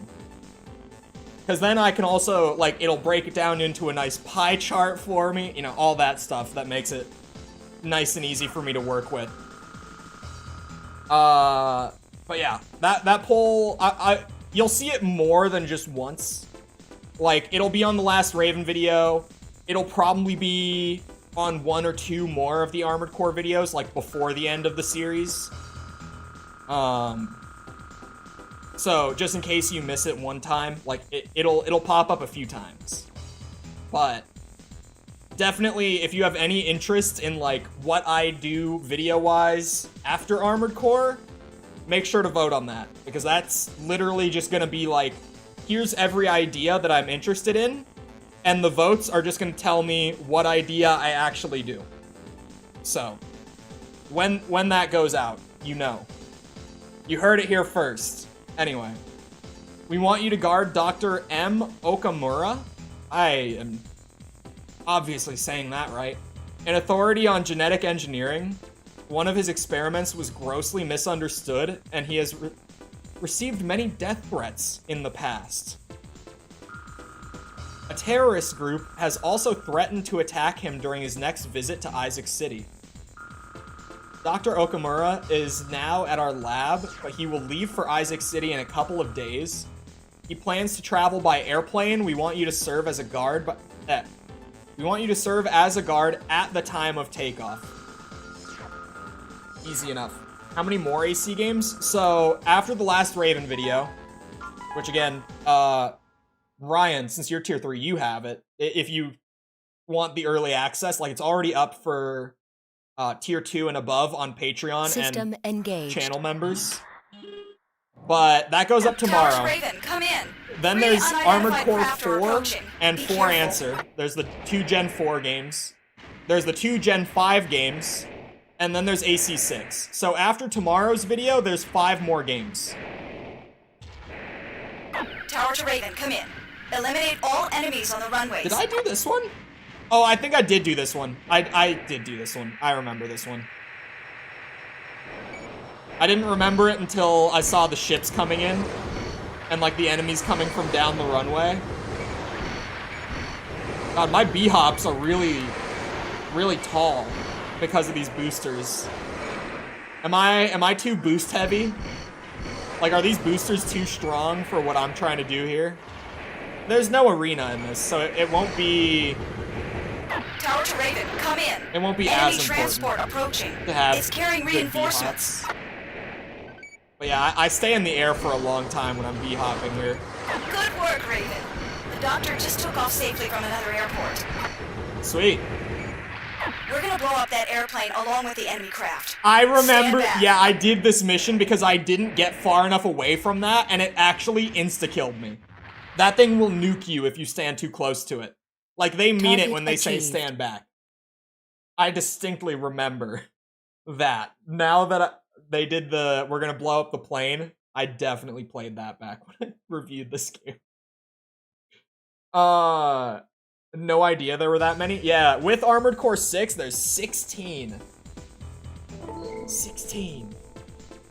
Because then I can also, like, it'll break it down into a nice pie chart for me, you know, all that stuff that makes it nice and easy for me to work with. But yeah, that poll, you'll see it more than just once. Like, it'll be on the last Raven video. It'll probably be on 1 or 2 more of the Armored Core videos, like, before the end of the series. So, just in case you miss it one time, like, it'll pop up a few times. But, definitely, if you have any interest in, like, what I do video-wise after Armored Core, make sure to vote on that. Because that's literally just gonna be, like, here's every idea that I'm interested in, and the votes are just gonna tell me what idea I actually do. So, when that goes out, you know. You heard it here first. Anyway, we want you to guard Dr. M. Okamura. I am obviously saying that right. An authority on genetic engineering. One of his experiments was grossly misunderstood, and he has received many death threats in the past. A terrorist group has also threatened to attack him during his next visit to Isaac City. Dr. Okamura is now at our lab, but he will leave for Isaac City in a couple of days. He plans to travel by airplane. We want you to serve as a guard, we want you to serve as a guard at the time of takeoff. Easy enough. How many more AC games? So, after the last Raven video, which again, Ryan, since you're tier 3, you have it. If you want the early access, like, it's already up for tier 2 and above on Patreon System and engaged. channel members. But that goes up tomorrow. Raven, come in. Then there's Armored Core 4 and 4 Answer. There's the 2 Gen 4 games. There's the 2 Gen 5 games. And then there's AC6. So after tomorrow's video, there's 5 more games. Tower to Raven, come in. Eliminate all enemies on the runways. Did I do this one? Oh, I think I did do this one. I did do this one. I remember this one. I didn't remember it until I saw the ships coming in. And, like, the enemies coming from down the runway. God, my B-hops are really, really tall because of these boosters. Am I too boost heavy? Like, are these boosters too strong for what I'm trying to do here? There's no arena in this, so it won't be... Tower to Raven, come in. It won't be Enemy as transport important approaching. to have It's carrying good reinforcements. B-hops. But yeah, I stay in the air for a long time when I'm B-hopping here. Good work, Raven. The doctor just took off safely from another airport. Sweet. We're gonna blow up that airplane along with the enemy craft. I remember, Stand back. yeah, I did this mission because I didn't get far enough away from that, and it actually insta-killed me. That thing will nuke you if you stand too close to it. Like, they mean it when they say stand back. I distinctly remember that. Now that they did the, we're gonna blow up the plane, I definitely played that back when I reviewed this game. No idea there were that many. Yeah, with Armored Core 6, there's 16. 16.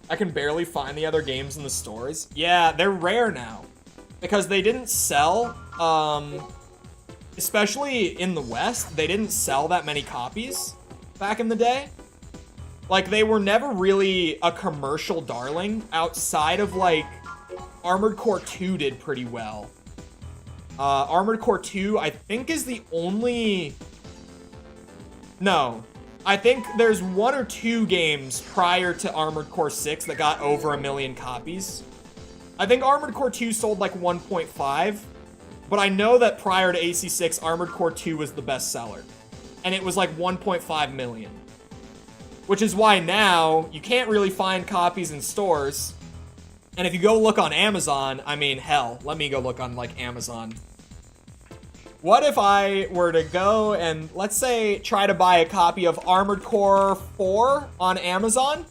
I can barely find the other games in the stores. Yeah, they're rare now. Because they didn't sell, especially in the West, they didn't sell that many copies back in the day. Like, they were never really a commercial darling outside of, like, Armored Core 2 did pretty well. Armored Core 2, I think, is the only... No. I think there's 1 or 2 games prior to Armored Core 6 that got over 1 million copies. I think Armored Core 2 sold like 1.5, but I know that prior to AC6, Armored Core 2 was the best seller. And it was like 1.5 million. Which is why now you can't really find copies in stores. And if you go look on Amazon, I mean, hell, let me go look on like Amazon. What if I were to go and, let's say, try to buy a copy of Armored Core 4 on Amazon?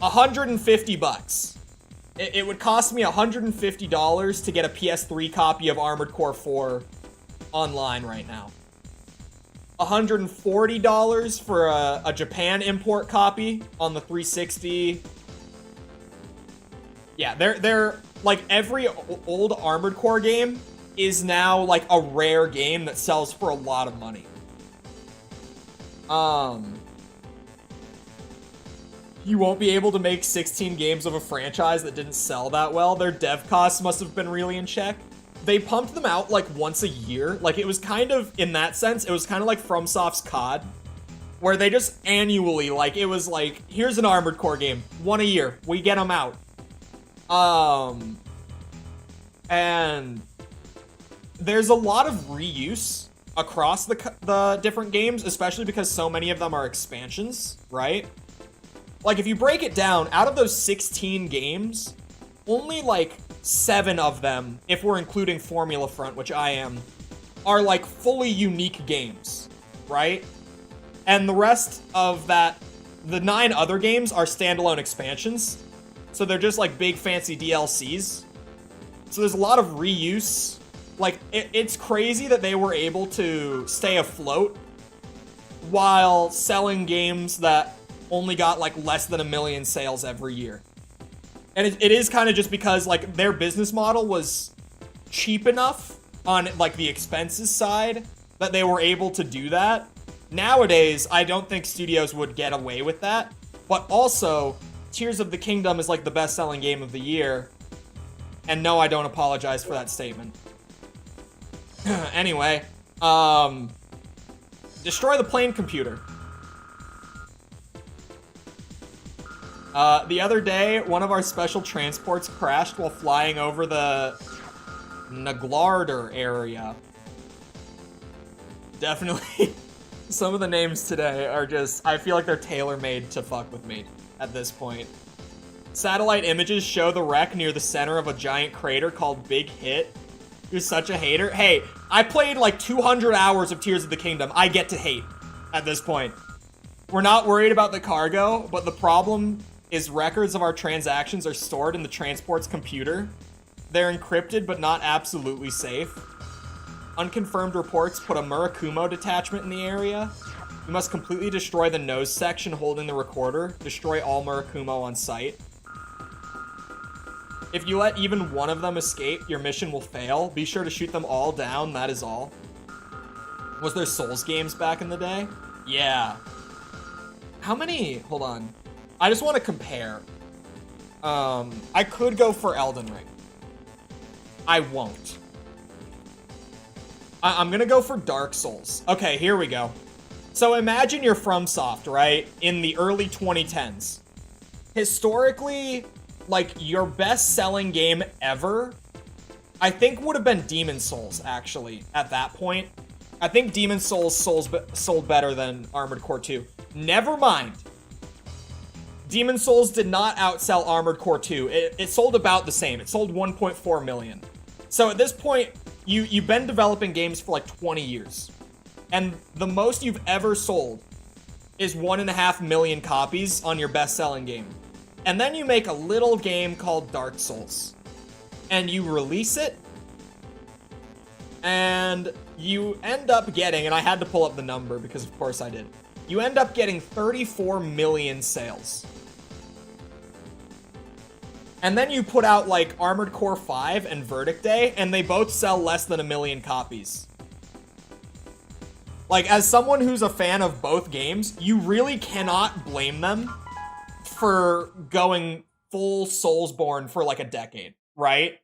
$150. It would cost me $150 to get a PS3 copy of Armored Core 4 online right now. $140 for a Japan import copy on the 360. Yeah, they're like every old Armored Core game is now like a rare game that sells for a lot of money. You won't be able to make 16 games of a franchise that didn't sell that well. Their dev costs must have been really in check. They pumped them out like once a year. Like it was kind of, in that sense, it was kind of like FromSoft's COD, where they just annually, like it was like, here's an Armored Core game, one a year, we get them out. And there's a lot of reuse across the different games, especially because so many of them are expansions, right? Like, if you break it down, out of those 16 games, only, like, 7 of them, if we're including Formula Front, which I am, are, like, fully unique games, right? And the rest of that, the 9 other games are standalone expansions. So they're just, like, big, fancy DLCs. So there's a lot of reuse. Like, it's crazy that they were able to stay afloat while selling games that only got like less than 1 million sales every year. And it is kind of just because like their business model was cheap enough on like the expenses side that they were able to do that. Nowadays, I don't think studios would get away with that. But also, Tears of the Kingdom is like the best-selling game of the year. And no, I don't apologize for that statement. Anyway, destroy the plane computer. The other day, one of our special transports crashed while flying over the Naglarder area. Definitely, some of the names today are just, I feel like they're tailor-made to fuck with me at this point. Satellite images show the wreck near the center of a giant crater called Big Hit. You're such a hater. Hey, I played like 200 hours of Tears of the Kingdom. I get to hate at this point. We're not worried about the cargo, but the problem is records of our transactions are stored in the transport's computer. They're encrypted, but not absolutely safe. Unconfirmed reports put a Murakumo detachment in the area. We must completely destroy the nose section holding the recorder. Destroy all Murakumo on site. If you let even one of them escape, your mission will fail. Be sure to shoot them all down, that is all. Was there Souls games back in the day? Yeah. How many? Hold on. I just want to compare. I could go for Elden Ring. I won't. I'm gonna go for Dark Souls. Okay, here we go. So imagine you're FromSoft, right? In the early 2010s. Historically, like, your best-selling game ever, I think would have been Demon's Souls, actually, at that point. I think Demon's Souls sold better than Armored Core 2. Never mind. Demon's Souls did not outsell Armored Core 2. It sold about the same. It sold 1.4 million. So at this point, you've been developing games for like 20 years. And the most you've ever sold is 1.5 million copies on your best-selling game. And then you make a little game called Dark Souls. And you release it. And you end up getting, and I had to pull up the number because of course I did. You end up getting 34 million sales. And then you put out like Armored Core 5 and Verdict Day, and they both sell less than 1 million copies. Like, as someone who's a fan of both games, you really cannot blame them for going full Soulsborne for like a decade, right?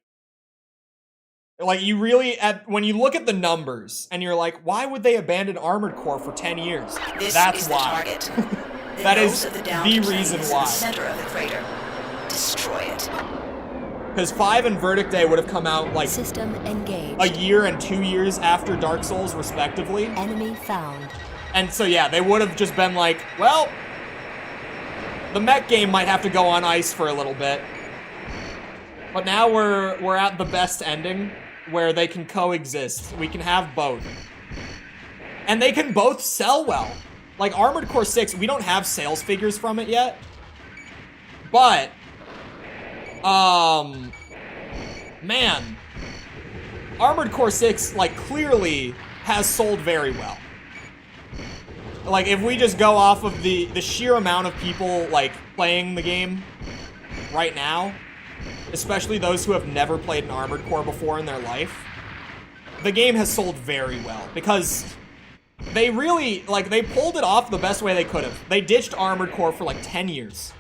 Like, you really, when you look at the numbers, and you're like, why would they abandon Armored Core for 10 years? That's why. Target. That is the reason why. Center of the crater. Destroy it. Because 5 and Verdict Day would have come out like System engaged. a year and 2 years after Dark Souls, respectively. Enemy found. And so yeah, they would have just been like, well, the mech game might have to go on ice for a little bit. But now we're at the best ending where they can coexist. We can have both. And they can both sell well. Like Armored Core 6, we don't have sales figures from it yet. But man, Armored Core 6 like clearly has sold very well. Like if we just go off of the sheer amount of people like playing the game right now, especially those who have never played an Armored Core before in their life, the game has sold very well because they really, like, they pulled it off the best way they could have. They ditched Armored Core for like 10 years.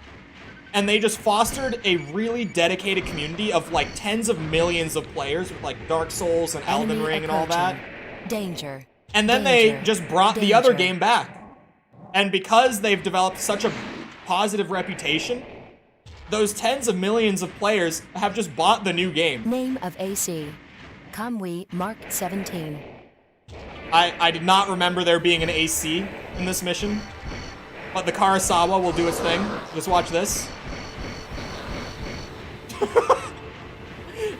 And they just fostered a really dedicated community of like tens of millions of players with like Dark Souls and Elden Enemy Ring and all that. approaching. Danger. And then Danger. they just brought the other Danger. game back. And because they've developed such a positive reputation, those tens of millions of players have just bought the new game. Name of AC. Kamui Mark 17. I did not remember there being an AC in this mission, but the Karasawa will do its thing. Just watch this.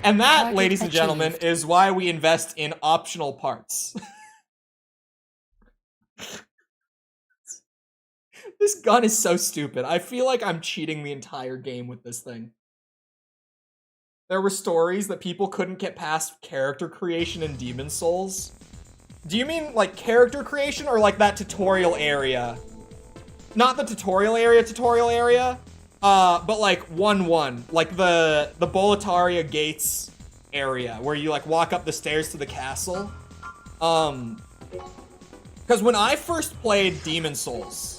And that, Target ladies and gentlemen, achieved. is why we invest in optional parts. This gun is so stupid. I feel like I'm cheating the entire game with this thing. There were stories that people couldn't get past character creation in Demon's Souls. Do you mean like character creation or like that tutorial area? Not the tutorial area, but like 1-1, like the Boletaria Gates area where you like walk up the stairs to the castle. Because when I first played Demon's Souls,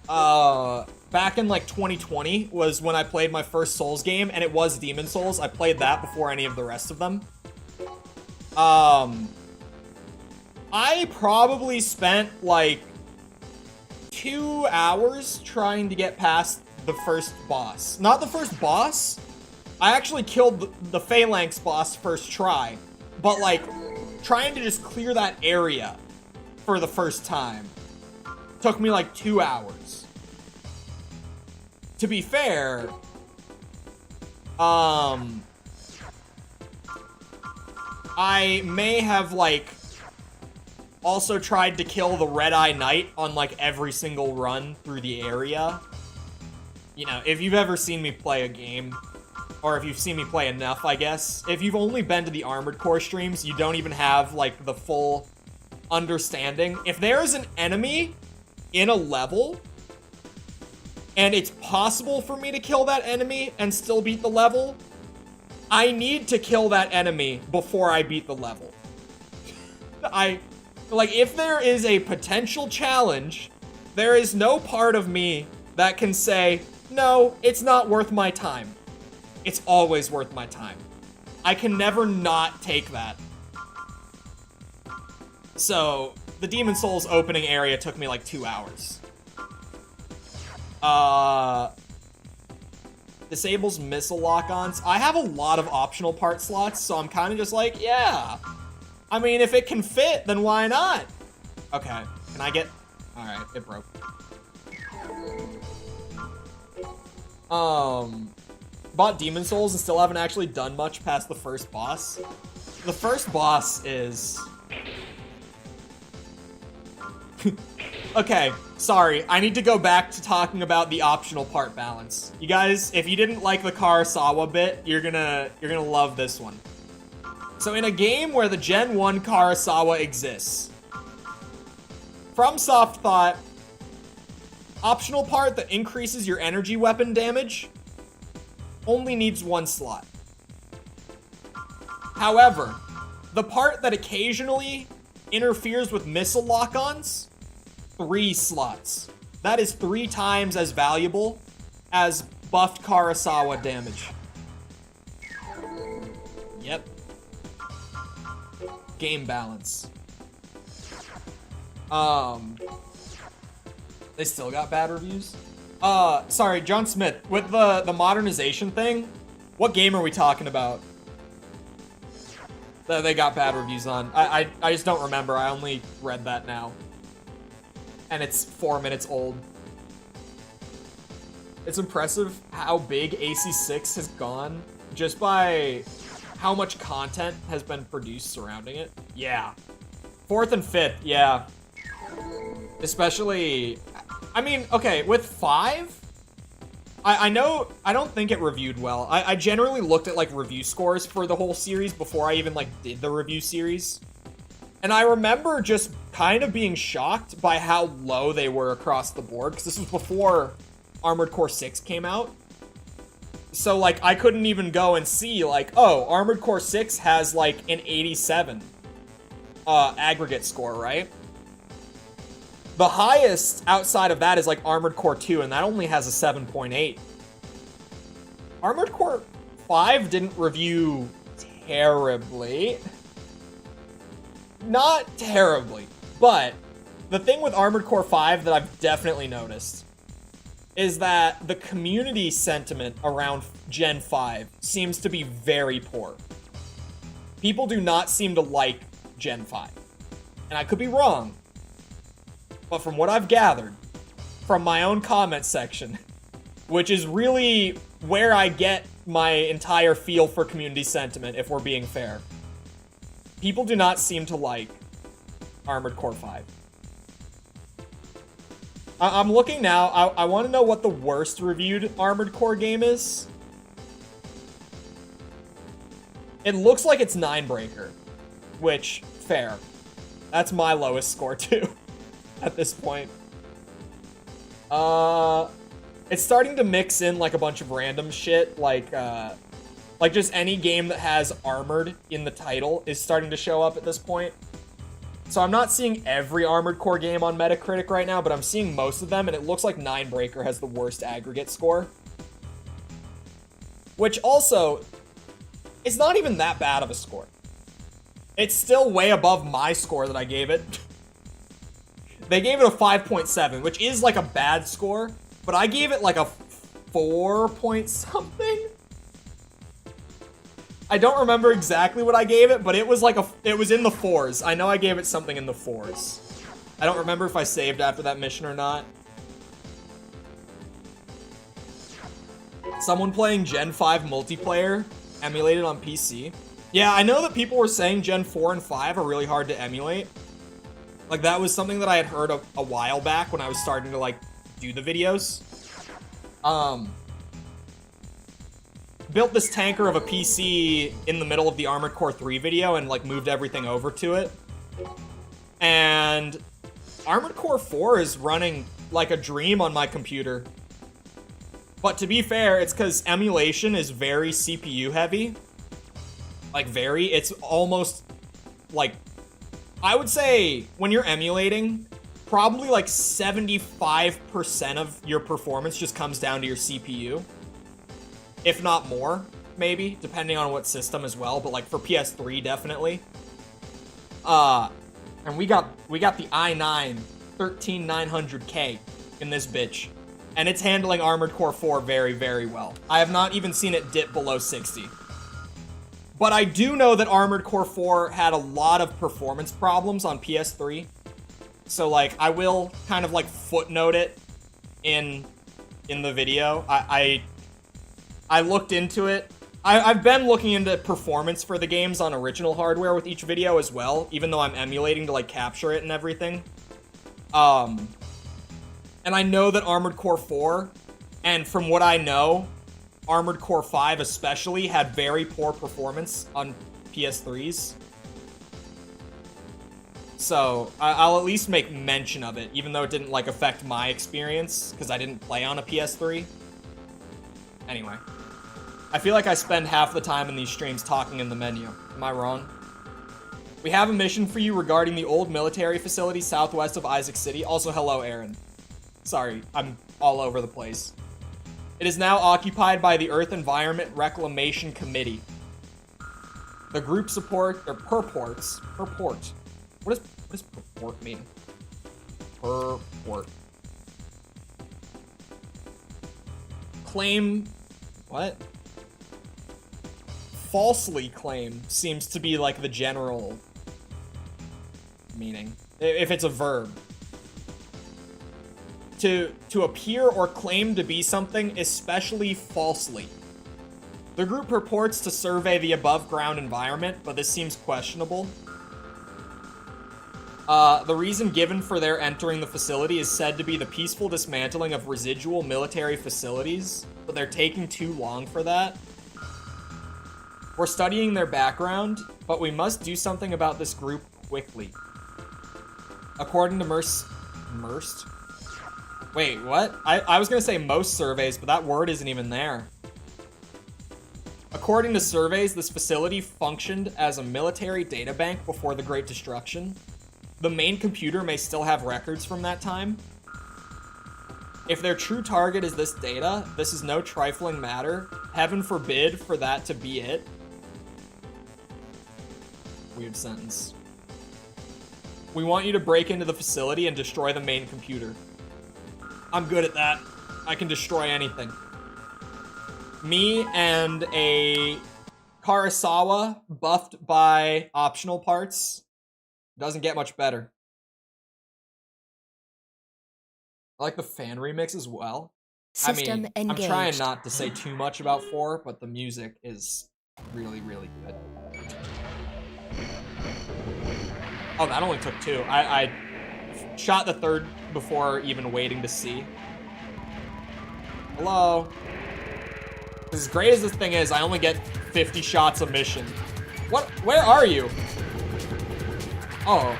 back in like 2020 was when I played my first Souls game, and it was Demon's Souls. I played that before any of the rest of them. I probably spent like 2 hours trying to get past the first boss. Not the first boss. I actually killed the Phalanx boss first try, but like trying to just clear that area for the first time took me like 2 hours. To be fair, I may have like also tried to kill the Red Eye Knight on like every single run through the area. You know, if you've ever seen me play a game, or if you've seen me play enough, I guess. If you've only been to the Armored Core streams, you don't even have like the full understanding. If there is an enemy in a level, and it's possible for me to kill that enemy and still beat the level, I need to kill that enemy before I beat the level. Like, if there is a potential challenge, there is no part of me that can say, no, it's not worth my time. It's always worth my time. I can never not take that. So, the Demon's Souls opening area took me like 2 hours. Disables missile lock-ons. I have a lot of optional part slots, so I'm kind of just like, yeah. I mean, if it can fit, then why not? Okay, can I get... Alright, it broke. Bought Demon's Souls and still haven't actually done much past the first boss. The first boss is... Okay, sorry. I need to go back to talking about the optional part balance. You guys, if you didn't like the Karasawa bit, you're gonna love this one. So in a game where the Gen 1 Karasawa exists, FromSoft thought, optional part that increases your energy weapon damage only needs 1 slot. However, the part that occasionally interferes with missile lock-ons, 3 slots. That is 3 times as valuable as buffed Karasawa damage. Yep. Game balance. They still got bad reviews? Sorry, John Smith, with the modernization thing, What game are we talking about that they got bad reviews on? I just don't remember. I only read that now. And it's 4 minutes old. It's impressive how big AC6 has gone just by how much content has been produced surrounding it. Yeah. 4th and 5th, yeah. Especially, I mean, okay, with 5, I know, I don't think it reviewed well. I generally looked at, like, review scores for the whole series before I even, like, did the review series. And I remember just kind of being shocked by how low they were across the board, because this was before Armored Core 6 came out. So, like, I couldn't even go and see, like, oh, Armored Core 6 has, like, an 87 aggregate score, right? The highest outside of that is, like, Armored Core 2, and that only has a 7.8. Armored Core 5 didn't review terribly. Not terribly, but the thing with Armored Core 5 that I've definitely noticed is that the community sentiment around Gen 5 seems to be very poor. People do not seem to like Gen 5. And I could be wrong, but from what I've gathered from my own comment section, which is really where I get my entire feel for community sentiment, if we're being fair, people do not seem to like Armored Core 5. I'm looking now. I want to know what the worst reviewed Armored Core game is. It looks like it's Ninebreaker, which, fair. That's my lowest score, too, at this point. It's starting to mix in, like, a bunch of random shit, like just any game that has Armored in the title is starting to show up at this point. So I'm not seeing every Armored Core game on Metacritic right now, but I'm seeing most of them, and it looks like Ninebreaker has the worst aggregate score. Which also, it's not even that bad of a score. It's still way above my score that I gave it. They gave it a 5.7, which is like a bad score, but I gave it like a 4 point something. I don't remember exactly what I gave it, but it was like it was in the 4s. I know I gave it something in the 4s. I don't remember if I saved after that mission or not. Someone playing Gen 5 multiplayer emulated on PC. Yeah, I know that people were saying Gen 4 and 5 are really hard to emulate. Like, that was something that I had heard a while back when I was starting to, like, do the videos. Built this tanker of a PC in the middle of the Armored Core 3 video and, like, moved everything over to it. And Armored Core 4 is running like a dream on my computer. But to be fair, it's because emulation is very CPU heavy. Like, very. It's almost, like, I would say when you're emulating, probably like 75% of your performance just comes down to your CPU. If not more, maybe, depending on what system as well, but like for PS3, definitely. And we got the i9 13900K in this bitch, and it's handling Armored Core 4 very, very well. I have not even seen it dip below 60. But I do know that Armored Core 4 had a lot of performance problems on PS3. So, like, I will kind of, like, footnote it in the video. I looked into it. I've been looking into performance for the games on original hardware with each video as well, even though I'm emulating to, like, capture it and everything. And I know that Armored Core 4, and from what I know, Armored Core 5 especially, had very poor performance on PS3s. So, I'll at least make mention of it, even though it didn't, like, affect my experience, because I didn't play on a PS3. Anyway. I feel like I spend half the time in these streams talking in the menu. Am I wrong? We have a mission for you regarding the old military facility southwest of Isaac City. Also, hello, Aaron. Sorry, I'm all over the place. It is now occupied by the Earth Environment Reclamation Committee. The group purports. What does purport mean? Purport. Claim. What? falsely claim seems to be like the general meaning, if it's a verb. To appear or claim to be something, especially falsely. The group purports to survey the above-ground environment, but this seems questionable. The reason given for their entering the facility is said to be the peaceful dismantling of residual military facilities, but they're taking too long for that. We're studying their background, but we must do something about this group quickly. According to Merst? Wait, what? I was gonna say most surveys, but that word isn't even there. According to surveys, this facility functioned as a military databank before the Great Destruction. The main computer may still have records from that time. If their true target is this data, this is no trifling matter. Heaven forbid for that to be it. Weird sentence. We want you to break into the facility and destroy the main computer. I'm good at that. I can destroy anything. Me and a Karasawa buffed by optional parts. Doesn't get much better. I like the fan remix as well. System I'm engaged. trying not to say too much about 4, but the music is really, really good. Oh, that only took 2. I shot the 3rd before even waiting to see. Hello? As great as this thing is, I only get 50 shots a mission. What? Where are you? Oh.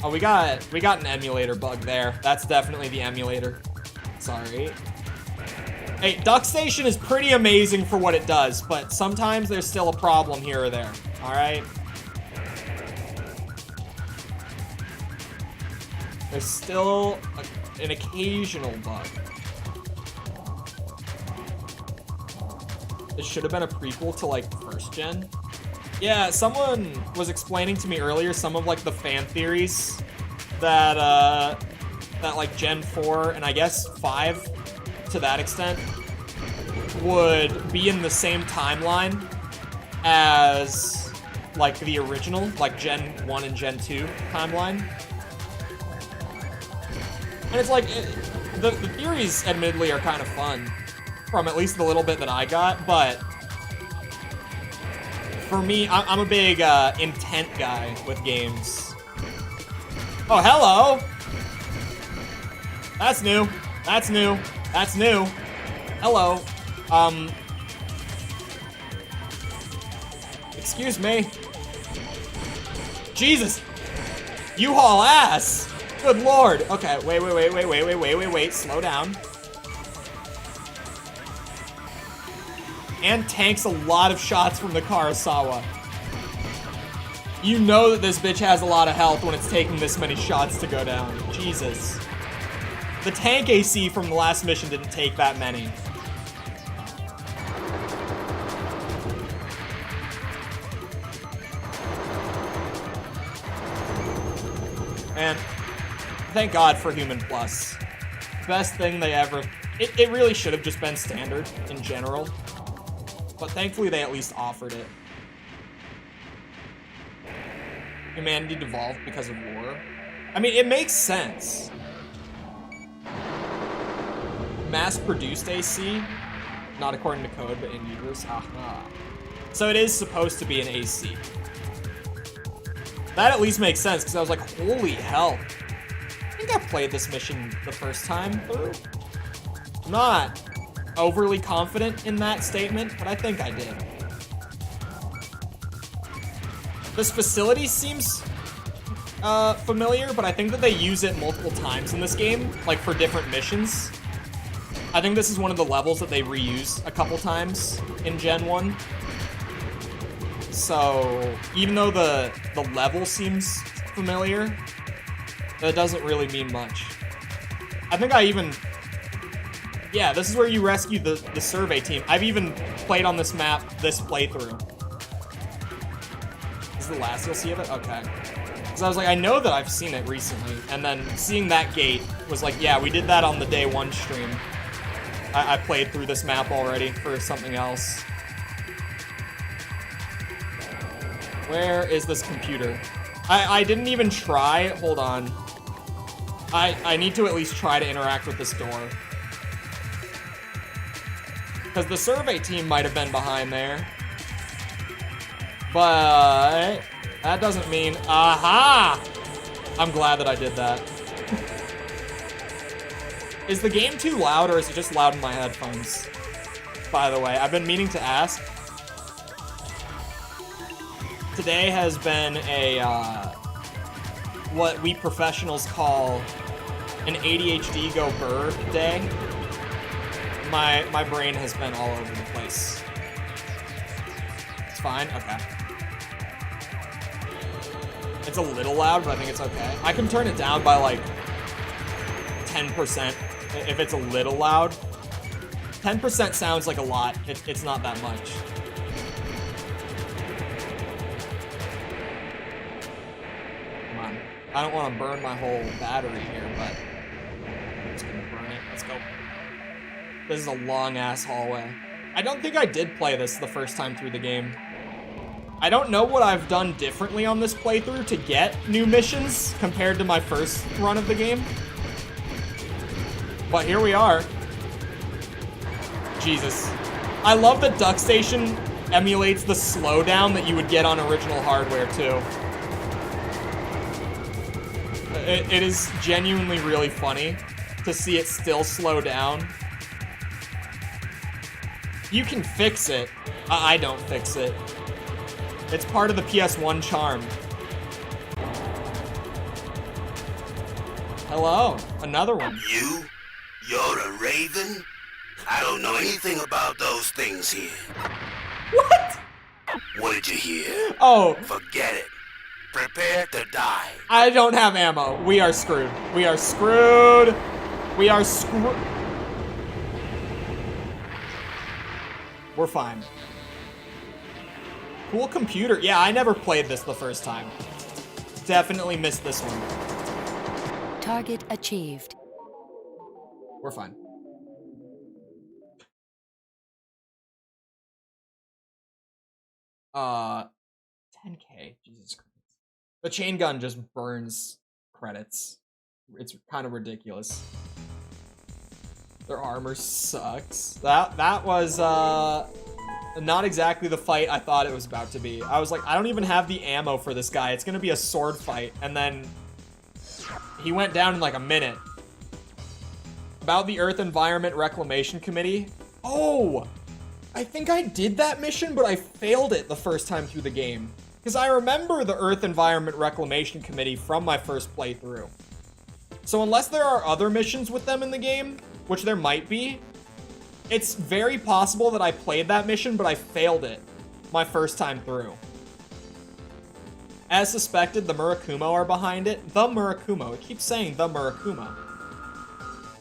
Oh, we got an emulator bug there. That's definitely the emulator. Sorry. Hey, Duck Station is pretty amazing for what it does, but sometimes there's still a problem here or there. Alright? There's still an occasional bug. This should have been a prequel to, like, first gen. Yeah, someone was explaining to me earlier some of, like, the fan theories that, like, Gen 4 and I guess 5, to that extent, would be in the same timeline as, like, the original, like, Gen 1 and Gen 2 timeline. And it's like, the theories, admittedly, are kind of fun, from at least the little bit that I got, but for me, I'm a big intent guy with games. Oh, hello! That's new. That's new. That's new. Hello. Excuse me. Jesus! You haul ass! Good lord. Okay, wait. Slow down. And tanks a lot of shots from the Karasawa. You know that this bitch has a lot of health when it's taking this many shots to go down. Jesus. The tank AC from the last mission didn't take that many. And thank God for Human Plus. Best thing they ever... It really should have just been standard in general. But thankfully they at least offered it. Humanity devolved because of war. I mean, it makes sense. Mass-produced AC, not according to code, but in utero. Aha. So it is supposed to be an AC. That at least makes sense, because I was like, holy hell. I think I played this mission the first time through. I'm not overly confident in that statement, but I think I did. This facility seems familiar, but I think that they use it multiple times in this game, like for different missions. I think this is one of the levels that they reuse a couple times in Gen 1. So, even though the level seems familiar, that doesn't really mean much. I think I even... Yeah, this is where you rescue the survey team. I've even played on this map this playthrough. This is the last you'll see of it? Okay. Because I was like, I know that I've seen it recently, and then seeing that gate was like, yeah, we did that on the day 1 stream. I played through this map already for something else. Where is this computer? I didn't even try. Hold on. I need to at least try to interact with this door. Because the survey team might have been behind there. But that doesn't mean... Aha! I'm glad that I did that. Is the game too loud, or is it just loud in my headphones? By the way, I've been meaning to ask. Today has been a, what we professionals call an ADHD go burr day. My brain has been all over the place. It's fine? Okay. It's a little loud, but I think it's okay. I can turn it down by like 10% if it's a little loud. 10% sounds like a lot. It's not that much. Come on. I don't want to burn my whole battery here, but I'm just gonna burn it. Let's go. This is a long-ass hallway. I don't think I did play this the first time through the game. I don't know what I've done differently on this playthrough to get new missions compared to my first run of the game. But here we are. Jesus. I love that Duck Station emulates the slowdown that you would get on original hardware, too. It is genuinely really funny to see it still slow down. You can fix it. I don't fix it. It's part of the PS1 charm. Hello, another one. You're a raven? I don't know anything about those things here. What? What did you hear? Oh. Forget it. Prepare to die. I don't have ammo. We are screwed. We are screwed. We are screwed. We're fine. Cool computer. Yeah, I never played this the first time. Definitely missed this one. Target achieved. We're fine. Uh, 10K. Jesus Christ. The chain gun just burns credits. It's kind of ridiculous. Their armor sucks. That was not exactly the fight I thought it was about to be. I was like, I don't even have the ammo for this guy. It's gonna be a sword fight. And then he went down in like a minute. About the Earth Environment Reclamation Committee. Oh, I think I did that mission, but I failed it the first time through the game. Because I remember the Earth Environment Reclamation Committee from my first playthrough. So unless there are other missions with them in the game, which there might be, it's very possible that I played that mission, but I failed it my first time through. As suspected, the Murakumo are behind it. The Murakumo. It keeps saying the Murakumo.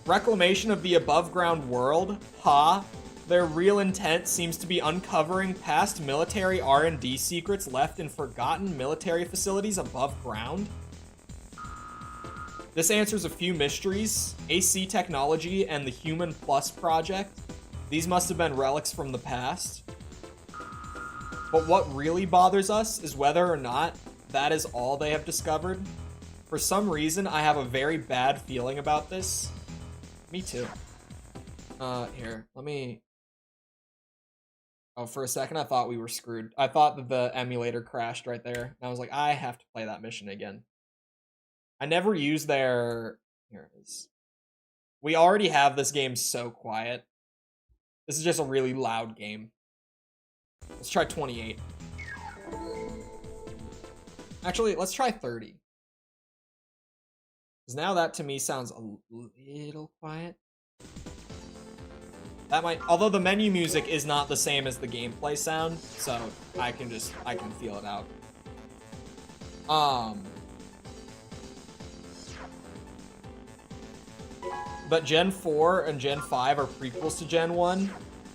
Reclamation of the above-ground world. Ha. Their real intent seems to be uncovering past military R&D secrets left in forgotten military facilities above ground. This answers a few mysteries. AC technology and the Human Plus project. These must have been relics from the past. But what really bothers us is whether or not that is all they have discovered. For some reason, I have a very bad feeling about this. Me too. Here, let me... Oh, for a second, I thought we were screwed. I thought that the emulator crashed right there. And I was like, I have to play that mission again. I never use their... Here it is. We already have this game so quiet. This is just a really loud game. Let's try 28. Actually, let's try 30. Because now that to me sounds a little quiet. That might, although the menu music is not the same as the gameplay sound, so I can feel it out. But Gen 4 and Gen 5 are prequels to Gen 1,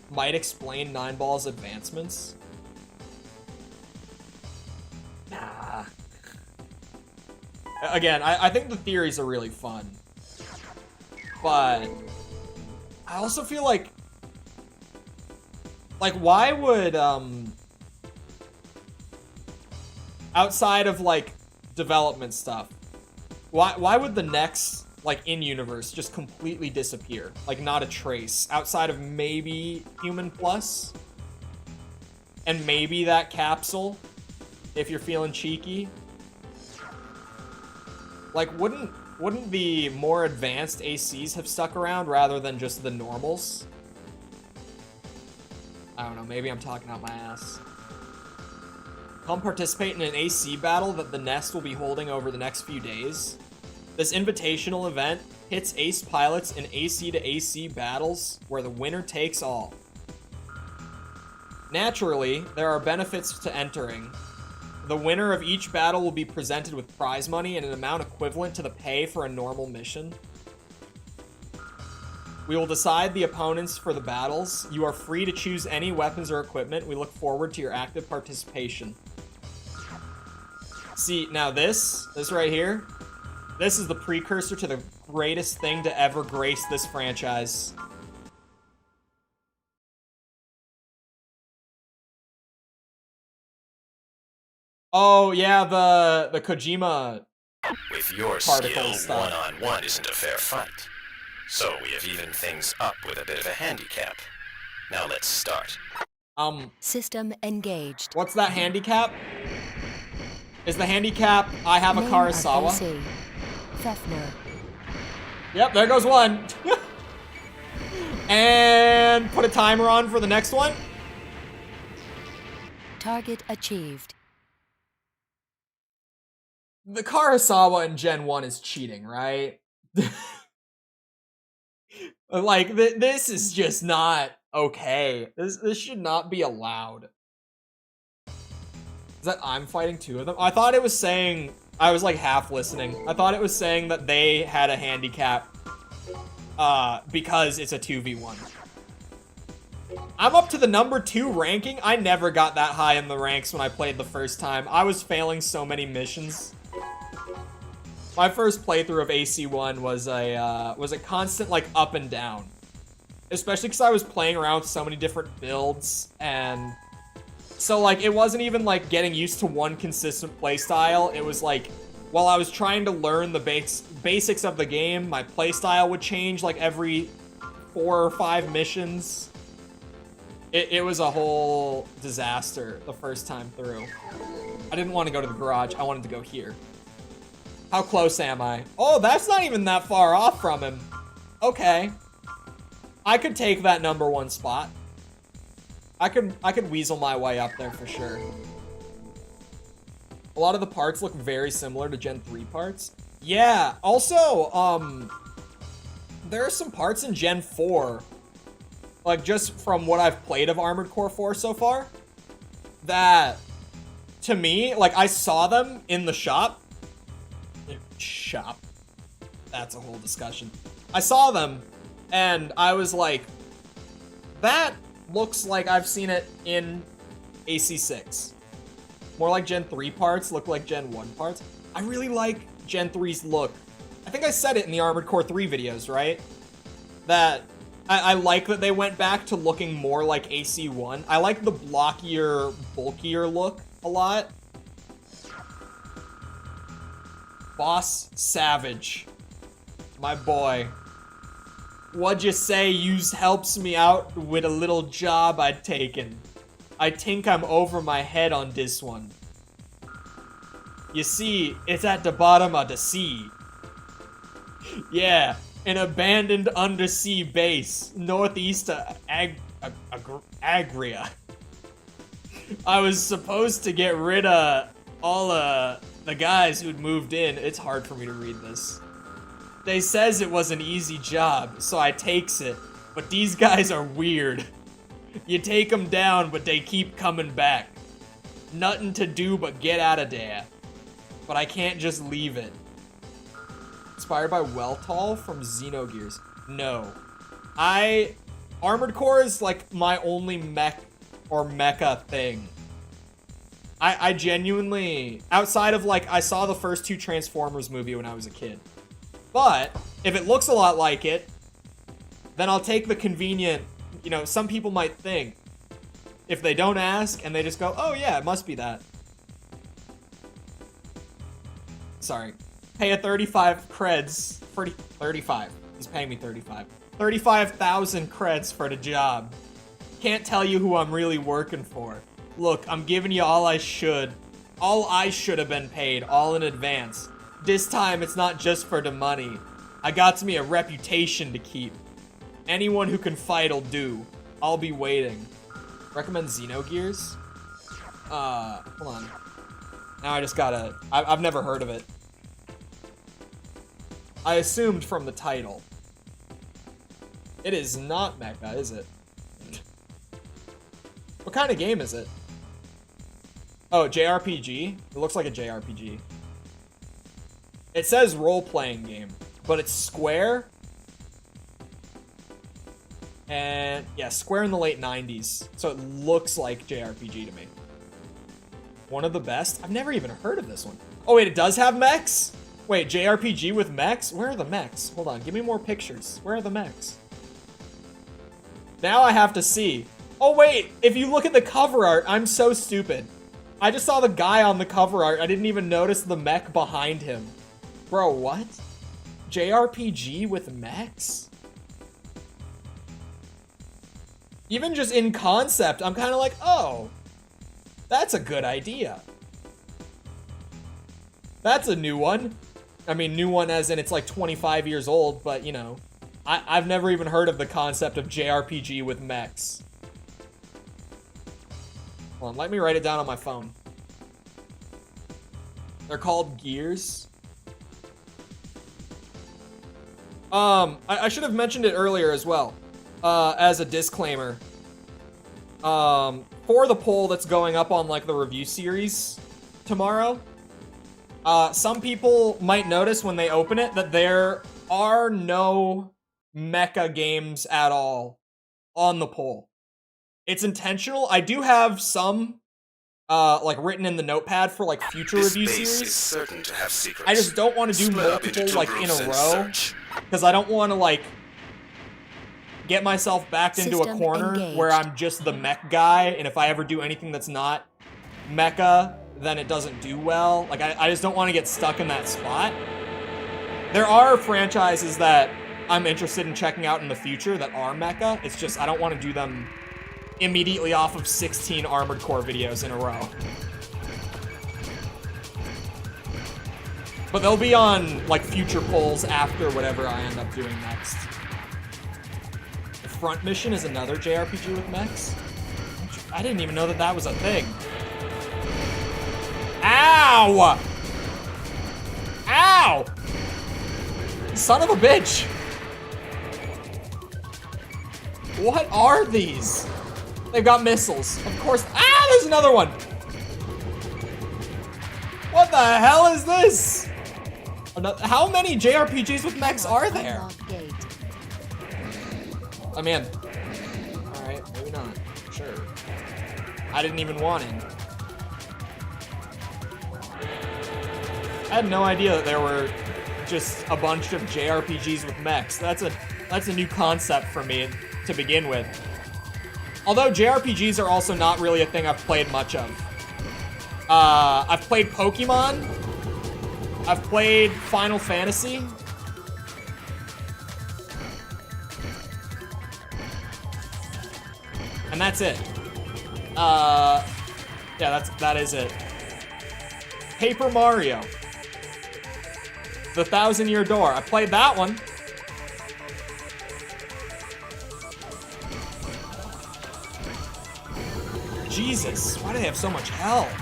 might explain Nine Ball's advancements. Nah. Again, I think the theories are really fun. But I also feel like why would outside of, like, development stuff, why would the next, like, in-universe just completely disappear? Like, not a trace. Outside of maybe Human Plus? And maybe that capsule, if you're feeling cheeky. Like, wouldn't the more advanced ACs have stuck around rather than just the normals? I don't know, maybe I'm talking out my ass. Come participate in an AC battle that the Nest will be holding over the next few days. This invitational event hits ace pilots in AC to AC battles where the winner takes all. Naturally, there are benefits to entering. The winner of each battle will be presented with prize money in an amount equivalent to the pay for a normal mission. We will decide the opponents for the battles. You are free to choose any weapons or equipment. We look forward to your active participation. See, now this right here, this is the precursor to the greatest thing to ever grace this franchise. Oh, yeah, the Kojima With your particle skill, stuff. one-on-one isn't a fair fight. So we have evened things up with a bit of a handicap. Now let's start. System engaged. What's that handicap? Is the handicap I have a Name Karasawa? of AC. Fefner. Yep, there goes one. And put a timer on for the next one. Target achieved. The Karasawa in Gen 1 is cheating, right? Like, this is just not okay. This should not be allowed. Is that I'm fighting two of them? I thought it was saying... I was, like, half listening. I thought it was saying that they had a handicap because it's a 2v1. I'm up to the number 2 ranking. I never got that high in the ranks when I played the first time. I was failing so many missions. My first playthrough of AC1 was a constant, like, up and down. Especially because I was playing around with so many different builds, and... So, like, it wasn't even, like, getting used to one consistent playstyle. It was, like, while I was trying to learn the basics of the game, my playstyle would change, like, every 4 or 5 missions. It was a whole disaster the first time through. I didn't want to go to the garage. I wanted to go here. How close am I? Oh, that's not even that far off from him. Okay. I could take that number 1 spot. I could weasel my way up there for sure. A lot of the parts look very similar to Gen 3 parts. Yeah, also, there are some parts in Gen 4, like just from what I've played of Armored Core 4 so far, that, to me, like I saw them in the shop. That's a whole discussion. I saw them, and I was like, that looks like I've seen it in AC6. More like Gen 3 parts, look like Gen 1 parts. I really like Gen 3's look. I think I said it in the Armored Core 3 videos, right? That I like that they went back to looking more like AC1. I like the blockier, bulkier look a lot. Boss Savage. My boy. What'd you say? Yous helps me out with a little job I'd taken. I think I'm over my head on this one. You see, it's at the bottom of the sea. Yeah, an abandoned undersea base northeast of Agria. I was supposed to get rid of all the guys who'd moved in. It's hard for me to read this. They says it was an easy job, so I takes it. But these guys are weird. You take them down, but they keep coming back. Nothing to do but get out of there. But I can't just leave it. Inspired by Weltall from Xenogears. No. Armored Core is like my only mech or mecha thing. I genuinely, outside of like, I saw the first 2 Transformers movie when I was a kid. But, if it looks a lot like it, then I'll take the convenient, you know, some people might think. If they don't ask, and they just go, oh yeah, it must be that. sorry. Pay a 35 creds for 35. He's paying me 35. 35,000 creds for the job. Can't tell you who I'm really working for. Look, I'm giving you all I should. All I should have been paid, all in advance. This time, it's not just for the money. I got me a reputation to keep. Anyone who can fight'll do. I'll be waiting. Recommend Xenogears? Hold on. Now I just gotta... I've never heard of it. I assumed from the title. It is not mecha, is it? What kind of game is it? Oh, JRPG? It looks like a JRPG. It says role-playing game, but it's Square. And yeah, Square in the late 90s. So it looks like JRPG to me. One of the best? I've never even heard of this one. Oh wait, it does have mechs? Wait, JRPG with mechs? Where are the mechs? Hold on, give me more pictures. Where are the mechs? Now I have to see. Oh wait, if you look at the cover art, I'm so stupid. I just saw the guy on the cover art. I didn't even notice the mech behind him. Bro, what? JRPG with mechs? Even just in concept, I'm kind of like, oh, that's a good idea. That's a new one. I mean, new one as in it's like 25 years old, but you know, I've never even heard of the concept of JRPG with mechs. Hold on, let me write it down on my phone. They're called Gears. I should have mentioned it earlier as well, as a disclaimer. For the poll that's going up on like the review series tomorrow, some people might notice when they open it that there are no mecha games at all on the poll. It's intentional. I do have some like written in the notepad for like future review series. Is certain to have secrets. I just don't want to do multiple like in a row because I don't want to like get myself backed into a System corner engaged. where I'm just the mech guy, and if I ever do anything that's not mecha, then it doesn't do well. Like I just don't want to get stuck in that spot. There are franchises that I'm interested in checking out in the future that are mecha. It's just I don't want to do them immediately off of 16 Armored Core videos in a row. But they'll be on like future polls after whatever I end up doing next. The Front Mission is another JRPG with mechs? I didn't even know that that was a thing. Ow! Ow! Son of a bitch! What are these? They've got missiles. Of course. Ah, there's another one! What the hell is this? How many JRPGs with mechs are there? Unlock gate. I'm in. Alright, maybe not. Sure. I didn't even want in. I had no idea that there were just a bunch of JRPGs with mechs. That's a new concept for me to begin with. Although JRPGs are also not really a thing I've played much of. I've played Pokemon. I've played Final Fantasy. And that's it. Yeah, that is it. Paper Mario. The Thousand Year Door. I played that one. Jesus, why do they have so much health?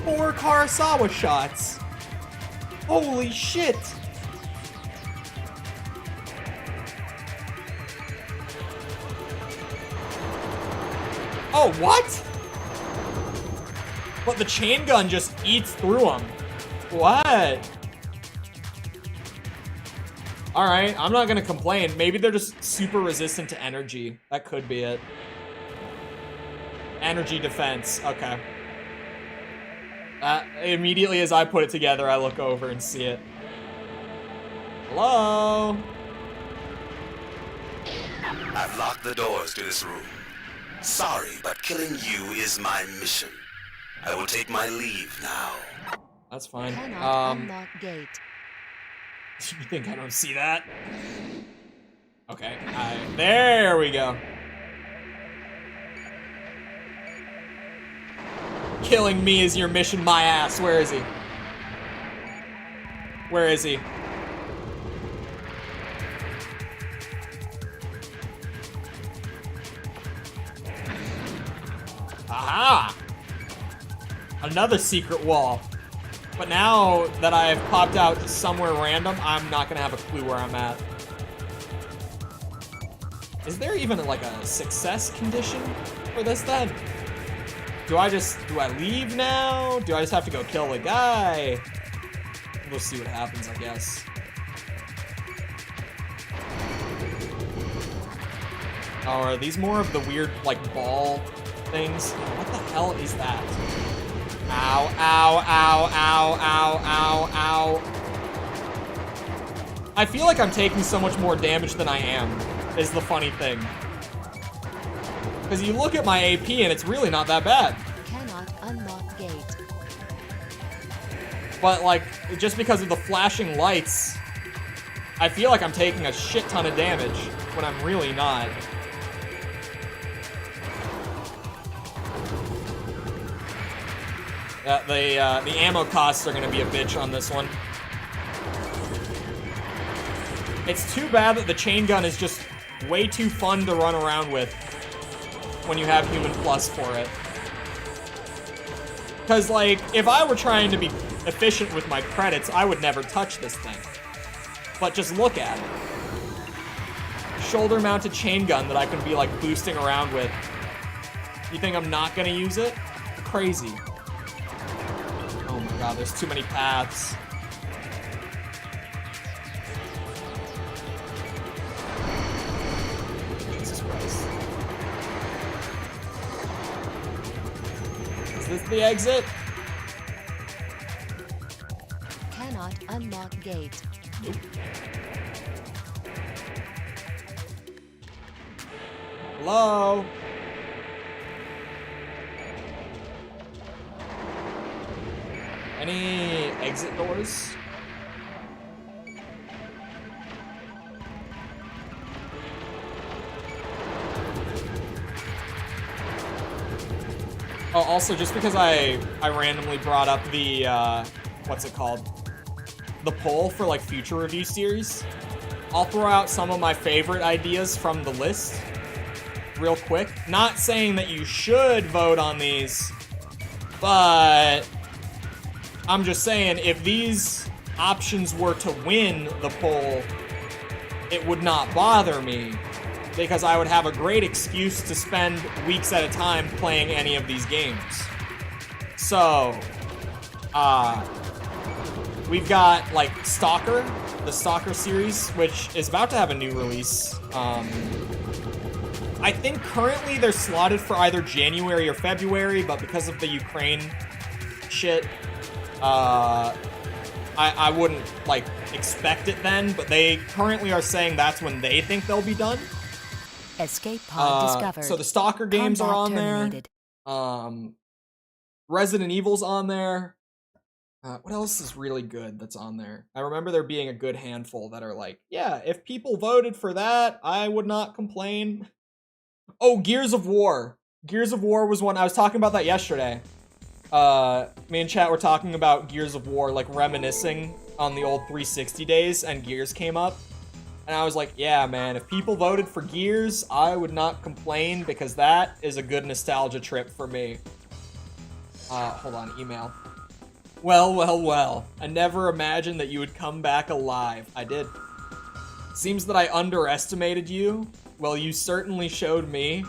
Four Karasawa shots. Holy shit. Oh, what? But the chain gun just eats through them. What? Alright, I'm not gonna complain. Maybe they're just super resistant to energy. That could be it. Energy defense, okay. Immediately as I put it together, I look over and see it. Hello? I've locked the doors to this room. Sorry, but killing you is my mission. I will take my leave now. That's fine. Cannot unlock gate. You think I don't see that? Okay, there we go. Killing me is your mission, my ass. Where is he? Where is he? Aha! Another secret wall. But now that I've popped out somewhere random, I'm not gonna have a clue where I'm at. Is there even like a success condition for this then? Do I leave now? Do I just have to go kill the guy? We'll see what happens, I guess. Oh, are these more of the weird, like, ball things? What the hell is that? Ow, ow, ow, ow, ow, ow, ow. I feel like I'm taking so much more damage than I am, is the funny thing. Because you look at my AP and it's really not that bad. Cannot unlock gate. But, like, just because of the flashing lights, I feel like I'm taking a shit ton of damage when I'm really not. The ammo costs are gonna be a bitch on this one. It's too bad that the chain gun is just way too fun to run around with when you have Human Plus for it. Because, like, if I were trying to be efficient with my credits, I would never touch this thing. But just look at it. Shoulder-mounted chain gun that I can be, like, boosting around with. You think I'm not gonna use it? Crazy. Oh my god, there's too many paths. Jesus Christ. Is this the exit? Cannot unlock gate. Nope. Hello? Any exit doors? Oh, also, just because I randomly brought up the, what's it called? The poll for, like, future review series, I'll throw out some of my favorite ideas from the list real quick. Not saying that you should vote on these, but I'm just saying if these options were to win the poll, it would not bother me because I would have a great excuse to spend weeks at a time playing any of these games. So, we've got, like, Stalker, the Stalker series, which is about to have a new release. I think currently they're slotted for either January or February, but because of the Ukraine shit, I wouldn't, like, expect it then, but they currently are saying that's when they think they'll be done. Escape pod discovered. So the Stalker games Combat are on terminated. there. Resident Evil's on there. What else is really good that's on there? I remember there being a good handful that are like, yeah, if people voted for that, I would not complain. Oh, Gears of War. Gears of War was one. I was talking about that yesterday. Me and chat were talking about Gears of War, like reminiscing on the old 360 days, and Gears came up. And I was like, yeah, man, if people voted for Gears, I would not complain because that is a good nostalgia trip for me. Hold on, email. Well, well, well. I never imagined that you would come back alive. I did. Seems that I underestimated you. Well, you certainly showed me.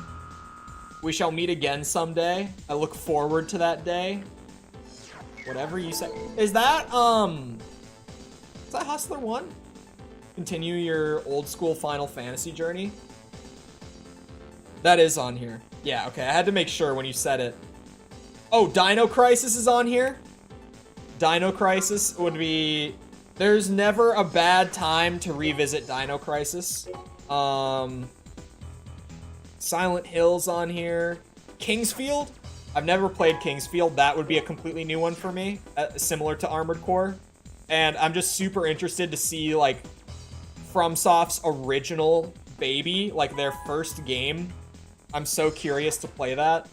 We shall meet again someday. I look forward to that day. Whatever you say. Is that Hustler 1? Continue your old school Final Fantasy journey? That is on here. Yeah, okay, I had to make sure when you said it. Oh, Dino Crisis is on here? Dino Crisis would be... There's never a bad time to revisit Dino Crisis. Silent Hill's on here. Kingsfield? I've never played Kingsfield. That would be a completely new one for me, similar to Armored Core. And I'm just super interested to see, like, FromSoft's original baby, like their first game. I'm so curious to play that.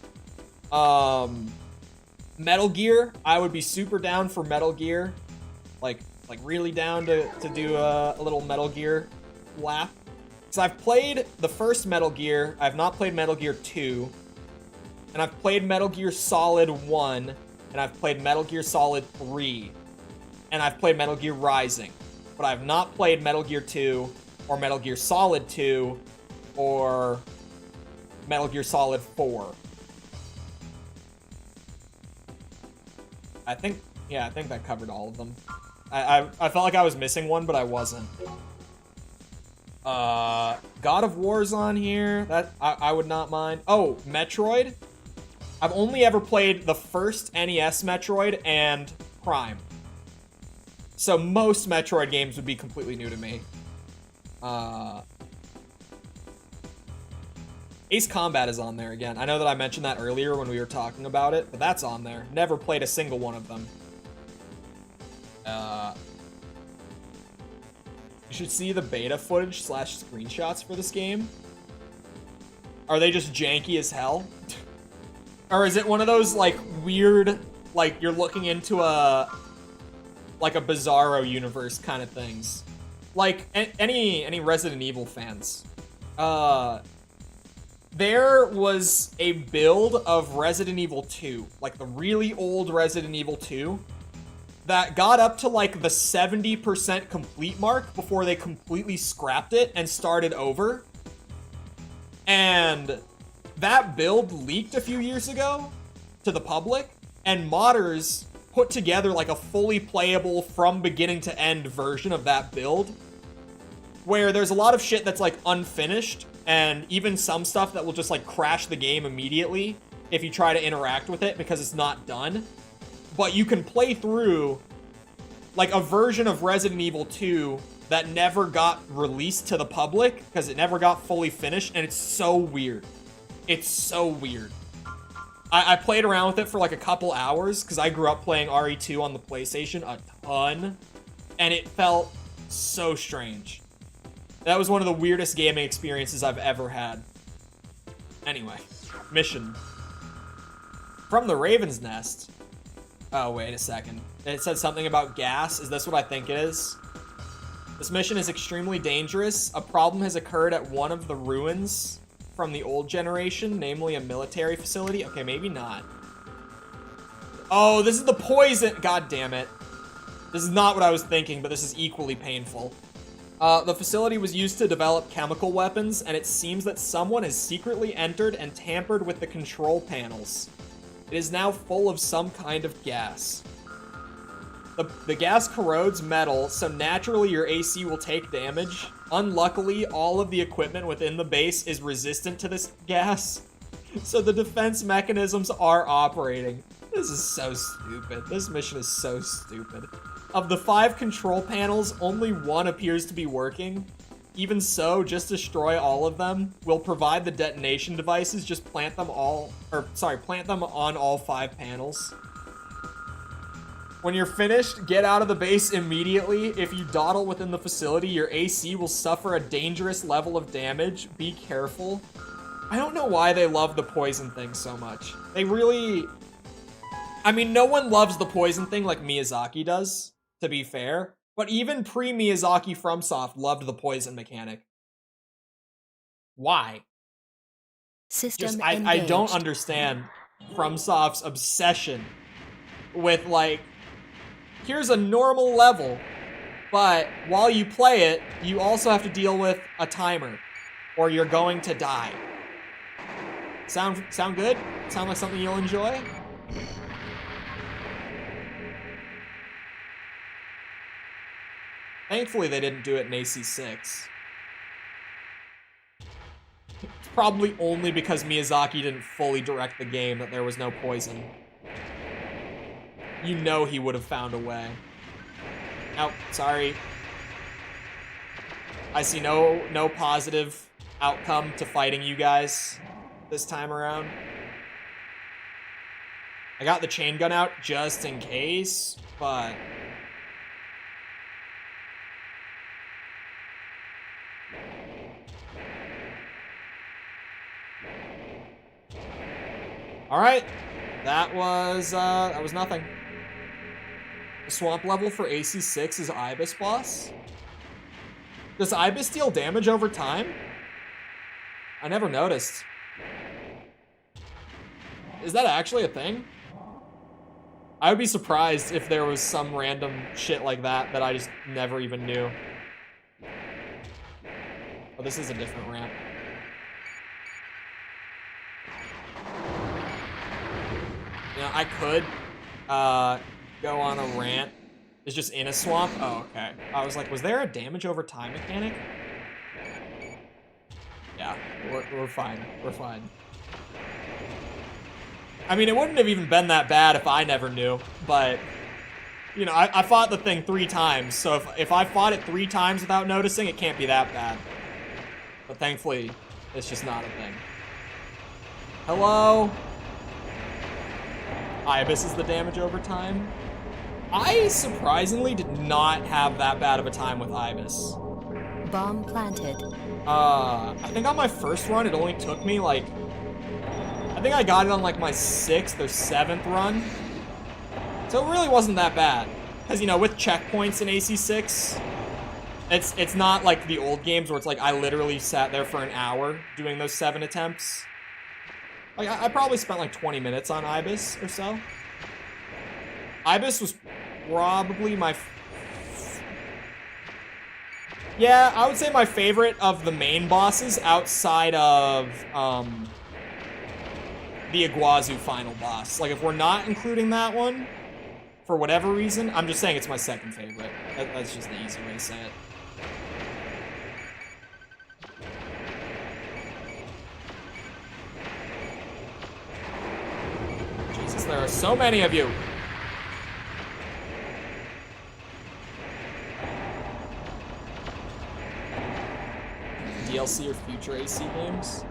Metal Gear, I would be super down for Metal Gear. Like really down to do a little Metal Gear lap. So I've played the first Metal Gear. I've not played Metal Gear 2. And I've played Metal Gear Solid 1. And I've played Metal Gear Solid 3. And I've played Metal Gear Rising. But I've not played Metal Gear 2 or Metal Gear Solid 2 or Metal Gear Solid 4. I think that covered all of them. I felt like I was missing one, but I wasn't. God of War's on here. That I would not mind. Oh, Metroid. I've only ever played the first NES Metroid and Prime. So most Metroid games would be completely new to me. Ace Combat is on there again. I know that I mentioned that earlier when we were talking about it, but that's on there. Never played a single one of them. You should see the beta footage / screenshots for this game. Are they just janky as hell? Or is it one of those, like, weird, like, you're looking into a Bizarro universe kind of things? Like, any Resident Evil fans. There was a build of Resident Evil 2, like the really old Resident Evil 2, that got up to like the 70% complete mark before they completely scrapped it and started over. And that build leaked a few years ago to the public, and modders put together like a fully playable from beginning to end version of that build, where there's a lot of shit that's like unfinished, and even some stuff that will just like crash the game immediately if you try to interact with it because it's not done. But you can play through like a version of Resident Evil 2 that never got released to the public because it never got fully finished, and it's so weird. It's so weird. I played around with it for like a couple hours because I grew up playing RE2 on the PlayStation a ton, and it felt so strange. That was one of the weirdest gaming experiences I've ever had. Anyway, mission. From the Raven's Nest. Oh, wait a second. It said something about gas. Is this what I think it is? This mission is extremely dangerous. A problem has occurred at one of the ruins from the old generation, namely a military facility. Okay, maybe not. Oh, this is the poison. God damn it. This is not what I was thinking, but this is equally painful. The facility was used to develop chemical weapons, and it seems that someone has secretly entered and tampered with the control panels. It is now full of some kind of gas. The gas corrodes metal, so naturally your AC will take damage. Unluckily, all of the equipment within the base is resistant to this gas, so the defense mechanisms are operating. This is so stupid. This mission is so stupid. Of the 5 control panels, only one appears to be working. Even so, just destroy all of them. We'll provide the detonation devices, just plant them on all 5 panels. When you're finished, get out of the base immediately. If you dawdle within the facility, your AC will suffer a dangerous level of damage. Be careful. I don't know why they love the poison thing so much. They really... I mean, no one loves the poison thing like Miyazaki does, to be fair. But even pre-Miyazaki FromSoft loved the poison mechanic. Why? System I don't engaged. understand FromSoft's obsession with, like, here's a normal level, but while you play it, you also have to deal with a timer, or you're going to die. Sound good? Sound like something you'll enjoy? Thankfully, they didn't do it in AC6. It's probably only because Miyazaki didn't fully direct the game that there was no poison. You know he would have found a way. Oh, sorry. I see no positive outcome to fighting you guys this time around. I got the chain gun out just in case, but... Alright, that was nothing. The swamp level for AC6 is Ibis boss. Does Ibis deal damage over time? I never noticed. Is that actually a thing? I would be surprised if there was some random shit like that I just never even knew. Oh, this is a different ramp. You know, I could go on a rant. It's just in a swamp? Oh, okay. I was like, was there a damage over time mechanic? Yeah, we're fine. We're fine. I mean, it wouldn't have even been that bad if I never knew, but... You know, I fought the thing 3 times, so if I fought it 3 times without noticing, it can't be that bad. But thankfully, it's just not a thing. Hello? Ibis is the damage over time. I surprisingly did not have that bad of a time with Ibis. Bomb planted. I think on my first run, it only took me like... I think I got it on like my 6th or 7th run. So it really wasn't that bad. Because, you know, with checkpoints in AC6, it's not like the old games where it's like I literally sat there for an hour doing those 7 attempts. Like, I probably spent like 20 minutes on Ibis or so. Ibis was probably my... Yeah, I would say my favorite of the main bosses outside of the Iguazu final boss. Like, if we're not including that one, for whatever reason, I'm just saying it's my second favorite. That's just the easy way to say it. Jesus, there are so many of you. DLC or future AC games?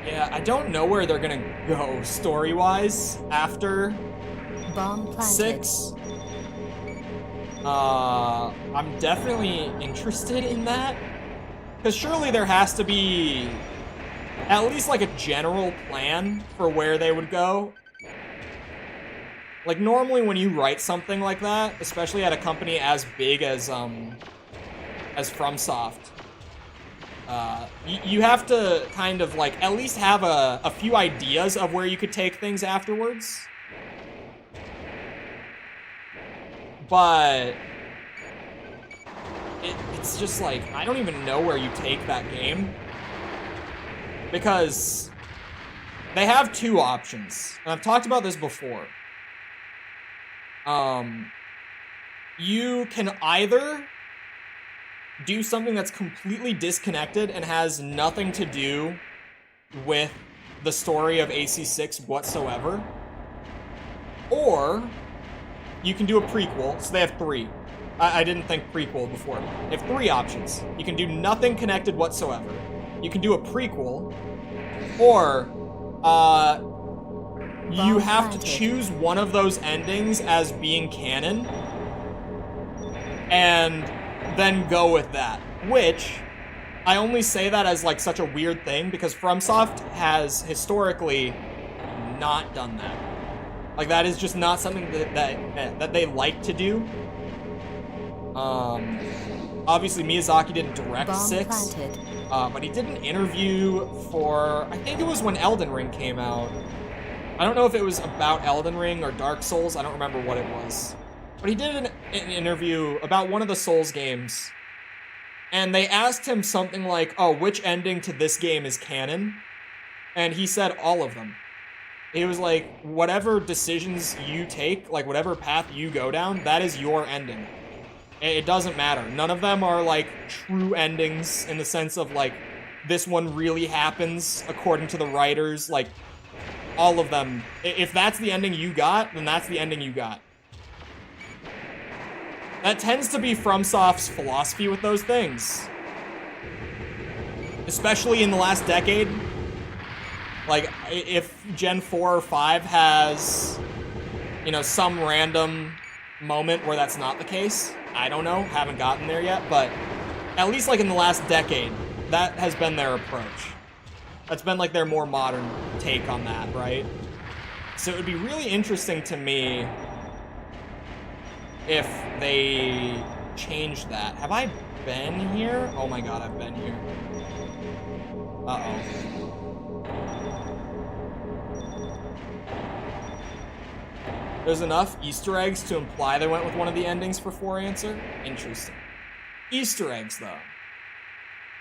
Yeah, I don't know where they're gonna go story-wise after Bomb planted. 6. I'm definitely interested in that. Because surely there has to be at least like a general plan for where they would go. Like normally when you write something like that, especially at a company as big as FromSoft, you have to kind of like at least have a few ideas of where you could take things afterwards. But it's just like, I don't even know where you take that game. Because they have 2 options. And I've talked about this before. You can either do something that's completely disconnected and has nothing to do with the story of AC6 whatsoever. Or you can do a prequel, so they have 3. I didn't think prequel before. They have 3 options. You can do nothing connected whatsoever. You can do a prequel, or you have to choose one of those endings as being canon, and then go with that. Which, I only say that as like such a weird thing, because FromSoft has historically not done that. Like, that is just not something that they like to do. Obviously, Miyazaki didn't direct Bomb 6, planted. but he did an interview for, I think it was when Elden Ring came out. I don't know if it was about Elden Ring or Dark Souls, I don't remember what it was. But he did an interview about one of the Souls games, and they asked him something like, oh, which ending to this game is canon? And he said all of them. He was like, whatever decisions you take, like whatever path you go down, that is your ending. It doesn't matter. None of them are like true endings in the sense of like, this one really happens according to the writers. Like, all of them. If that's the ending you got, then that's the ending you got. That tends to be FromSoft's philosophy with those things. especially in the last decade. Like, if Gen 4 or 5 has, you know, some random moment where that's not the case, I don't know, haven't gotten there yet, but at least, like, in the last decade, that has been their approach. That's been, like, their more modern take on that, right? So it would be really interesting to me if they changed that. Have I been here? Oh my god, I've been here. Uh-oh. There's enough Easter eggs to imply they went with one of the endings for 4 answer? Interesting. Easter eggs, though.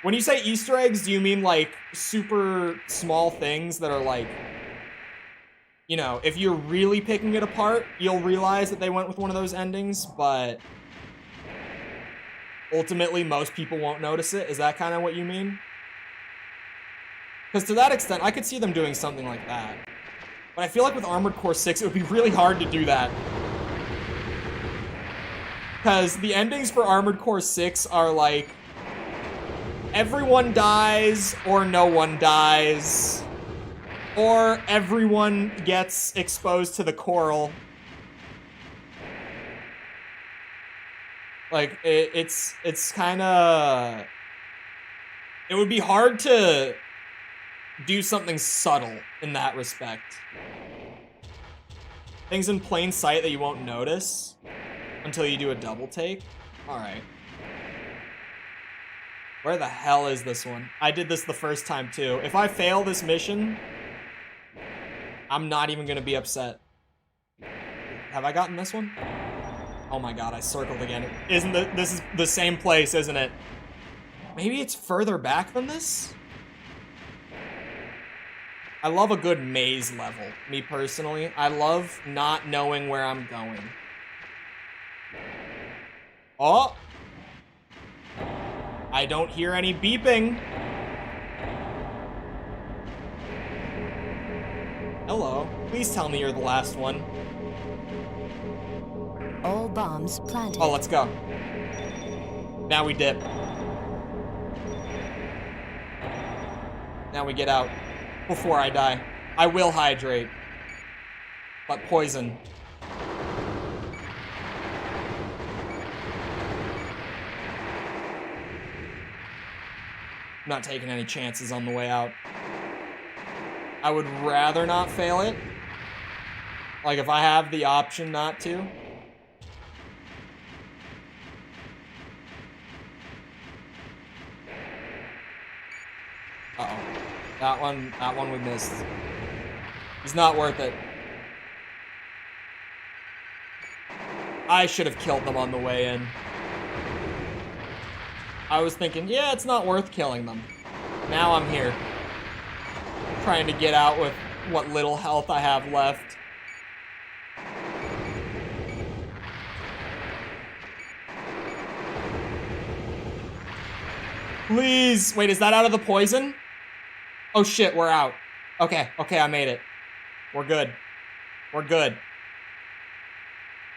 When you say Easter eggs, do you mean, like, super small things that are, like, you know, if you're really picking it apart, you'll realize that they went with one of those endings, but ultimately most people won't notice it? Is that kind of what you mean? Because to that extent, I could see them doing something like that. But I feel like with Armored Core 6, it would be really hard to do that. Because the endings for Armored Core 6 are like, everyone dies, or no one dies, or everyone gets exposed to the coral. Like, it's kind of... It would be hard to do something subtle in that respect. Things in plain sight that you won't notice until you do a double take. Alright. Where the hell is this one? I did this the first time too. If I fail this mission, I'm not even gonna be upset. Have I gotten this one? Oh my god, I circled again. This is the same place, isn't it? Maybe it's further back than this? I love a good maze level, me personally. I love not knowing where I'm going. Oh! I don't hear any beeping. Hello. Please tell me you're the last one. All bombs planted. Oh, let's go. Now we dip. Now we get out. Before I die. I will hydrate. But poison. I'm not taking any chances on the way out. I would rather not fail it. Like, if I have the option not to. Uh-oh. That one we missed. He's not worth it. I should have killed them on the way in. I was thinking, yeah, it's not worth killing them. Now I'm here. Trying to get out with what little health I have left. Please! Wait, is that out of the poison? Oh shit, we're out. Okay, I made it. We're good. We're good.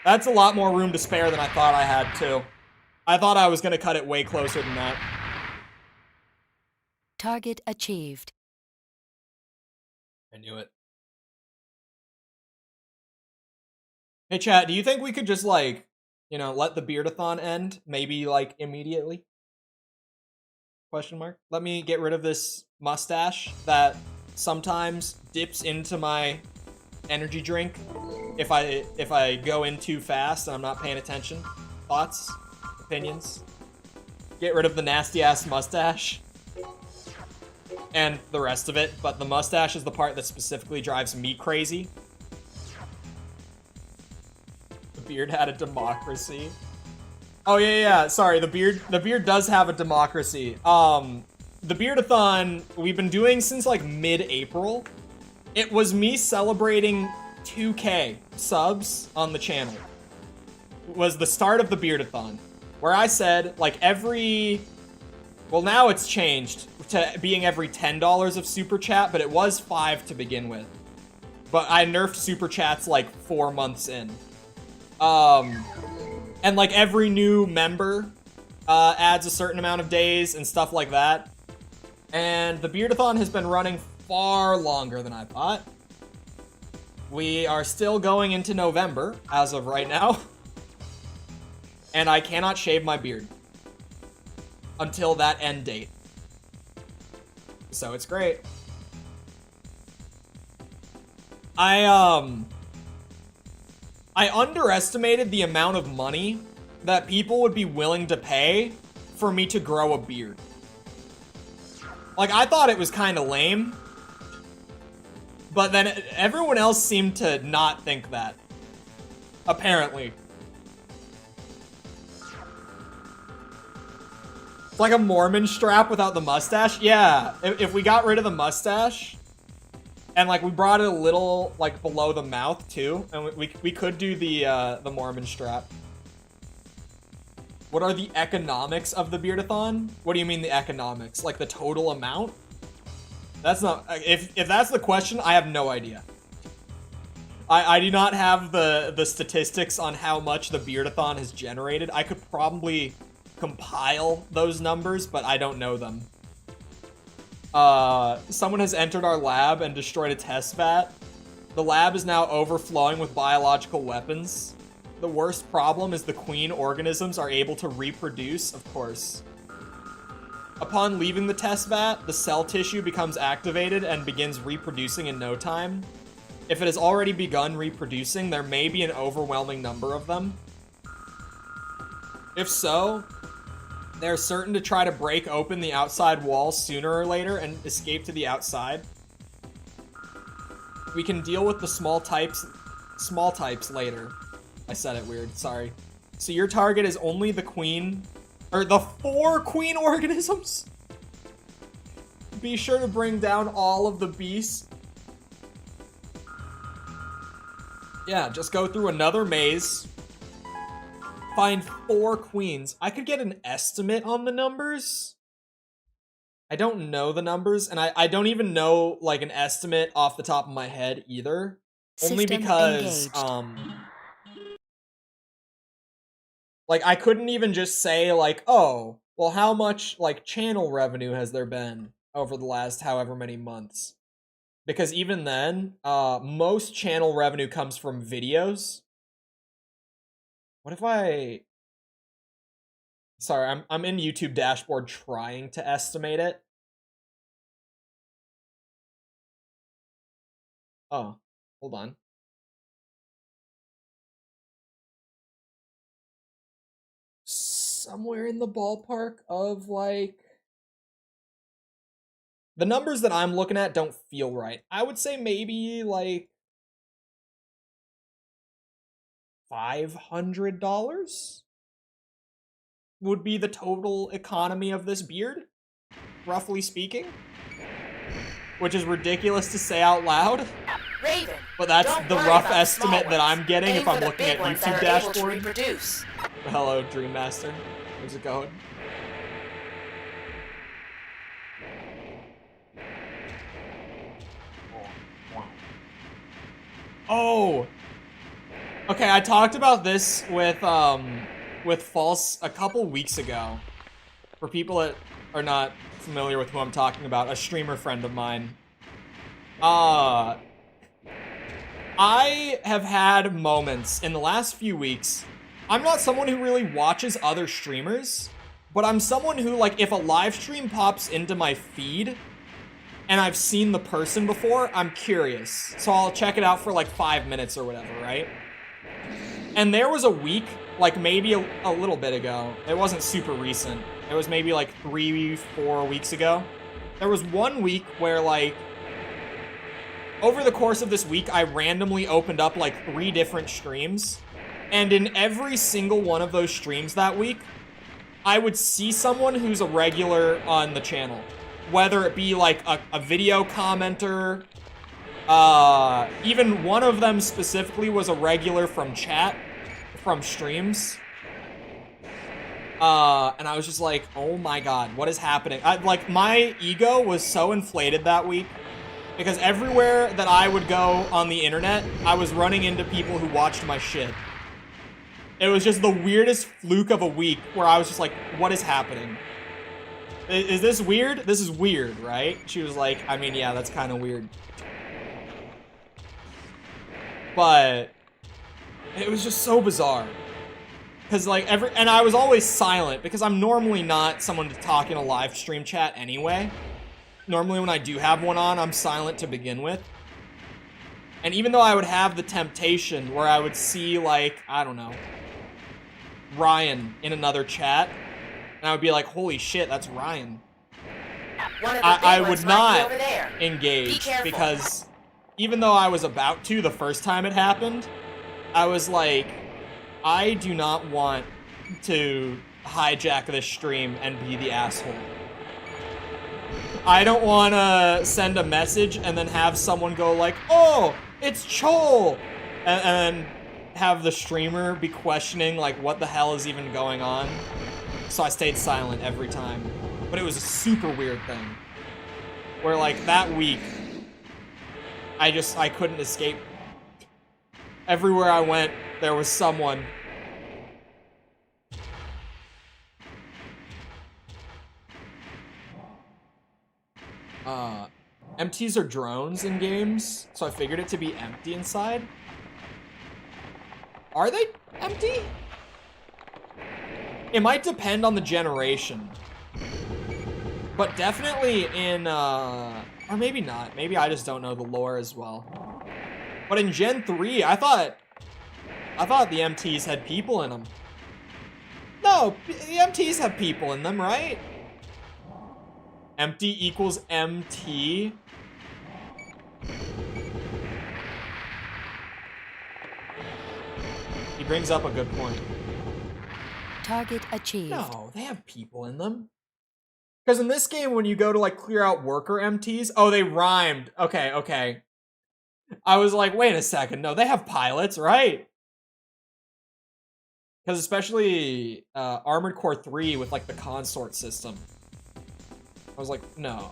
That's a lot more room to spare than I thought I had, too. I thought I was gonna cut it way closer than that. Target achieved. I knew it. Hey, chat, do you think we could just, like, you know, let the Beardathon end? Maybe, like, immediately? Question mark. Let me get rid of this mustache that sometimes dips into my energy drink if I go in too fast and I'm not paying attention. Thoughts? Opinions? Get rid of the nasty ass mustache and the rest of it, but the mustache is the part that specifically drives me crazy. The beard had a democracy. Oh yeah, sorry, the beard does have a democracy. The Beardathon we've been doing since like mid-April. It was me celebrating 2K subs on the channel. It was the start of the Beardathon, where I said like well now it's changed to being every $10 of super chat, but it was 5 to begin with. But I nerfed super chats like 4 months in. And like every new member adds a certain amount of days and stuff like that. And the Beardathon has been running far longer than I thought. We are still going into November, as of right now. And I cannot shave my beard until that end date. So it's great. I underestimated the amount of money that people would be willing to pay for me to grow a beard. Like, I thought it was kind of lame. But then everyone else seemed to not think that. Apparently. It's like a Mormon strap without the mustache. Yeah, if we got rid of the mustache and like we brought it a little like below the mouth too, and we could do the Mormon strap. What are the economics of the Beardathon? What do you mean the economics? Like the total amount? That's not, if that's the question, I have no idea. I do not have the statistics on how much the Beardathon has generated. I could probably compile those numbers, but I don't know them. Someone has entered our lab and destroyed a test vat. The lab is now overflowing with biological weapons. The worst problem is the queen organisms are able to reproduce, of course. Upon leaving the test vat, the cell tissue becomes activated and begins reproducing in no time. If it has already begun reproducing, there may be an overwhelming number of them. If so, they're certain to try to break open the outside wall sooner or later and escape to the outside. We can deal with the small types later. I said it weird, sorry. So your target is only the queen, or the 4 queen organisms? Be sure to bring down all of the beasts. Yeah, just go through another maze. Find 4 queens. I could get an estimate on the numbers. I don't know the numbers, and I don't even know, like, an estimate off the top of my head either. Only System because, engaged. like, I couldn't even just say, like, oh, well, how much, like, channel revenue has there been over the last however many months? Because even then, most channel revenue comes from videos. What if I... Sorry, I'm in YouTube dashboard trying to estimate it. Oh, hold on. Somewhere in the ballpark of, like... The numbers that I'm looking at don't feel right. I would say maybe, like... $500 would be the total economy of this beard, roughly speaking. Which is ridiculous to say out loud. Raven, But that's don't the worry rough about the small estimate that ones. I'm getting Aim if for I'm the looking big at ones YouTube that are able to dashboard. reproduce. Hello, Dream Master. How's it going? Oh! Okay, I talked about this with False a couple weeks ago. For people that are not familiar with who I'm talking about, a streamer friend of mine. I have had moments in the last few weeks. I'm not someone who really watches other streamers, but I'm someone who, like, if a live stream pops into my feed and I've seen the person before, I'm curious. So I'll check it out for like 5 minutes or whatever, right? And there was a week, like maybe a little bit ago. It wasn't super recent. It was maybe like 3-4 weeks ago. There was one week where, like, over the course of this week, I randomly opened up like 3 different streams. And in every single one of those streams that week, I would see someone who's a regular on the channel. Whether it be like a video commenter, even one of them specifically was a regular from chat, from streams. And I was just like, oh my god, what is happening? Like, my ego was so inflated that week. Because everywhere that I would go on the internet, I was running into people who watched my shit. It was just the weirdest fluke of a week where I was just like, what is happening? Is this weird? This is weird, right? She was like, I mean, yeah, that's kind of weird. But it was just so bizarre. Because, like, and I was always silent because I'm normally not someone to talk in a live stream chat anyway. Normally when I do have one on, I'm silent to begin with. And even though I would have the temptation where I would see, like, I don't know, Ryan in another chat, and I would be like, holy shit, that's Ryan. I would not engage because even though I was about to the first time it happened, I was like, I do not want to hijack this stream and be the asshole. I don't want to send a message and then have someone go like, oh, it's Chole, and have the streamer be questioning like what the hell is even going on. So I stayed silent every time. But it was a super weird thing. Where like that week, I couldn't escape. Everywhere I went, there was someone. Empties are drones in games, so I figured it to be empty inside. Are they empty? It might depend on the generation. But definitely in, or maybe not. Maybe I just don't know the lore as well. But in Gen 3, I thought the MTs had people in them. No, the MTs have people in them, right? Empty equals MT. He brings up a good point. Target achieved. No, they have people in them. Because in this game, when you go to, like, clear out worker MTs... Oh, they rhymed. Okay, okay. I was like, wait a second. No, they have pilots, right? Because especially Armored Core 3 with, like, the consort system. I was like, no.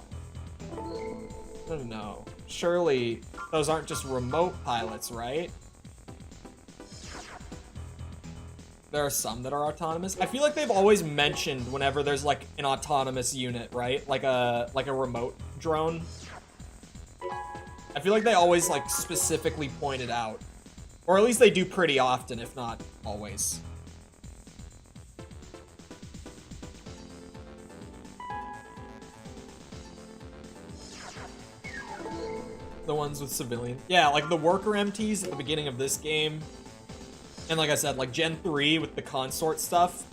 No. Surely those aren't just remote pilots, right? There are some that are autonomous. I feel like they've always mentioned whenever there's like an autonomous unit, right? Like a remote drone. I feel like they always like specifically point it out. Or at least they do pretty often, if not always. The ones with civilian. Yeah, like the worker MTs at the beginning of this game. And like I said, like Gen 3 with the consort stuff.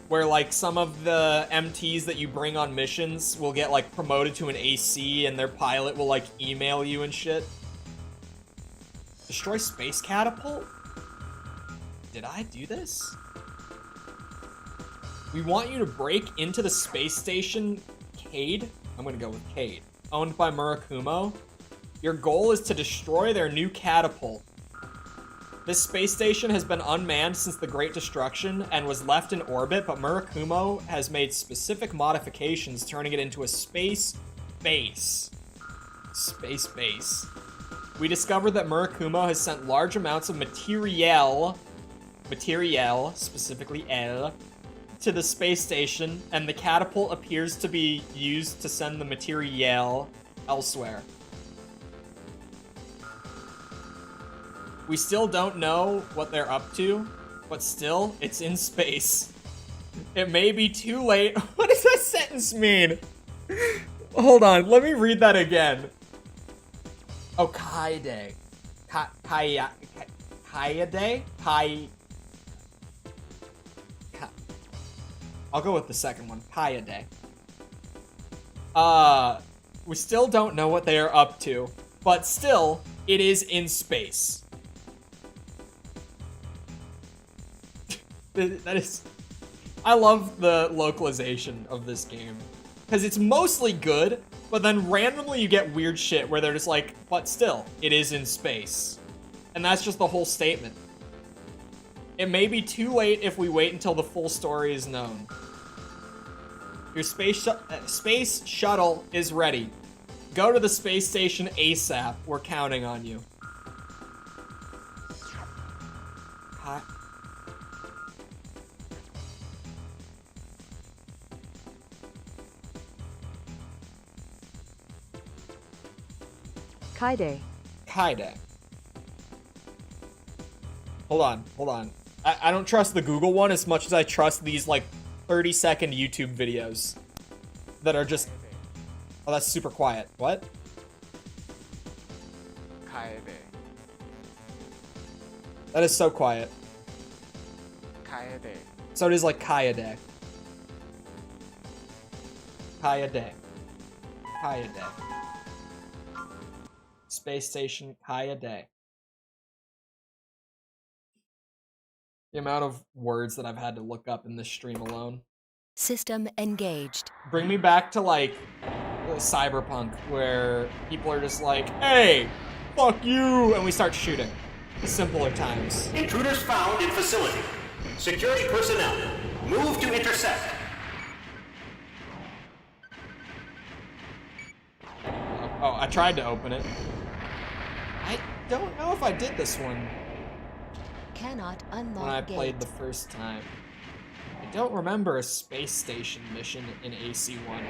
Where like some of the MTs that you bring on missions will get like promoted to an AC and their pilot will like email you and shit. Destroy space catapult? Did I do this? We want you to break into the space station Cade. I'm gonna go with Cade. Owned by Murakumo. Your goal is to destroy their new catapult. This space station has been unmanned since the Great Destruction and was left in orbit, but Murakumo has made specific modifications, turning it into a space base. Space base. We discovered that Murakumo has sent large amounts of materiel, specifically L, to the space station, and the catapult appears to be used to send the materiel elsewhere. We still don't know what they're up to, but still, it's in space. It may be too late. What does that sentence mean? Hold on, let me read that again. Oh, Kaide. Kaide? I'll go with the second one. Kaide. We still don't know what they are up to, but still, it is in space. That is... I love the localization of this game. Because it's mostly good, but then randomly you get weird shit where they're just like, but still, it is in space. And that's just the whole statement. It may be too late if we wait until the full story is known. Your space shuttle is ready. Go to the space station ASAP. We're counting on you. Hi. Kaide. Kaide. Hold on. I don't trust the Google one as much as I trust these, like, 30-second YouTube videos that are just... Oh, that's super quiet. What? Kaede. That is so quiet. Kaede. So it is like Kaede. Kaede. Kaede. Space Station Kaede. The amount of words that I've had to look up in this stream alone. System engaged. Bring me back to, like, Cyberpunk, where people are just like, hey, fuck you, and we start shooting. Simpler times. Intruders found in facility. Security personnel, move to intercept. Oh, I tried to open it. I don't know if I did this one Cannot unlock when I gate. played the first time. I don't remember a space station mission in AC1.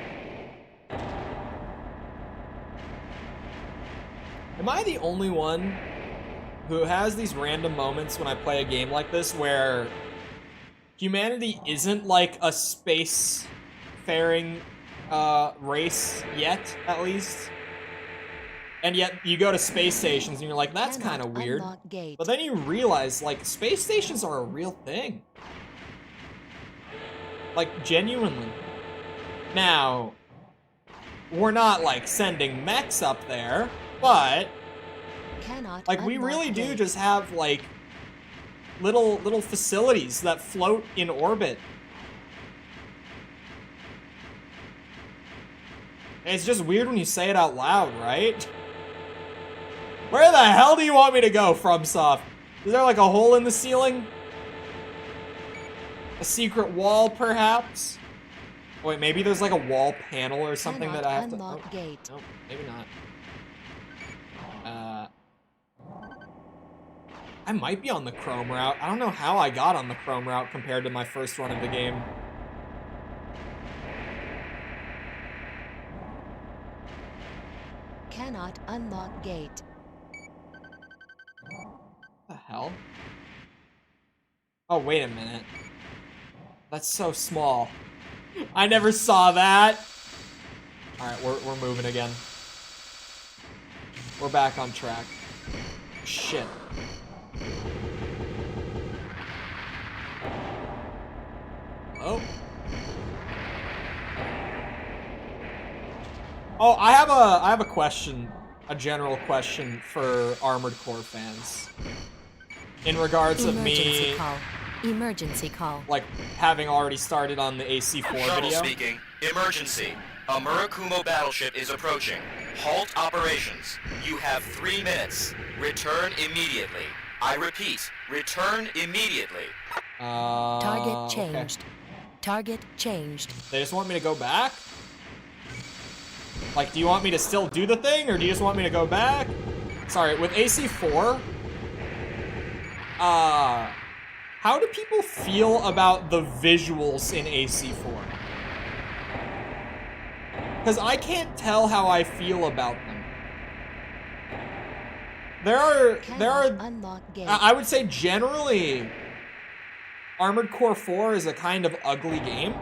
Am I the only one who has these random moments when I play a game like this where humanity isn't like a space-faring race yet, at least? And yet you go to space stations and you're like, that's kind of weird. But then you realize, like, space stations are a real thing. Like, genuinely. Now, we're not, like, sending mechs up there, but, like, we really do just have, like, little facilities that float in orbit. And it's just weird when you say it out loud, right? Where the hell do you want me to go, FromSoft? Is there, like, a hole in the ceiling? A secret wall, perhaps? Oh, wait, maybe there's, like, a wall panel or something that I have to... Oh, gate. no, maybe not. I might be on the Chrome route. I don't know how I got on the Chrome route compared to my first run of the game. Cannot unlock gate. What the hell? Oh, wait a minute. That's so small. I never saw that. Alright, we're moving again. We're back on track. Shit. Oh. Oh, I have a question, a general question for Armored Core fans. In regards of me, Emergency call. like, having already started on the AC4 Shuttle video. speaking. Emergency. A Murakumo battleship is approaching. Halt operations. You have 3 minutes. Return immediately. I repeat, return immediately. Target Okay. changed. Target changed. They just want me to go back? Like, do you want me to still do the thing, or do you just want me to go back? Sorry, with AC4, how do people feel about the visuals in AC4? Because I can't tell how I feel about them. There are unlock gate. I would say generally Armored Core 4 is a kind of ugly game.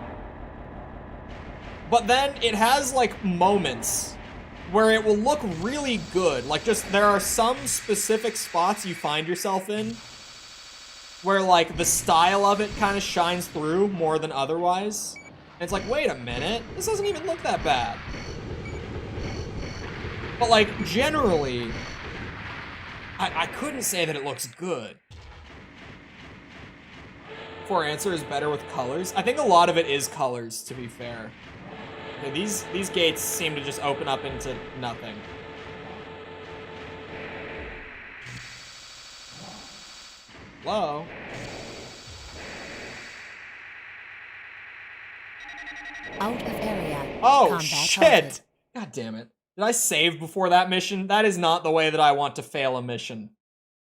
But then it has, like, moments where it will look really good. Like, just, there are some specific spots you find yourself in where, like, the style of it kind of shines through more than otherwise. And it's like, wait a minute, this doesn't even look that bad. But, like, generally, I couldn't say that it looks good. For answer is better with colors. I think a lot of it is colors, to be fair. Okay, these gates seem to just open up into nothing. Hello? Out of area. Oh, Combat shit! halted. God damn it. Did I save before that mission? That is not the way that I want to fail a mission.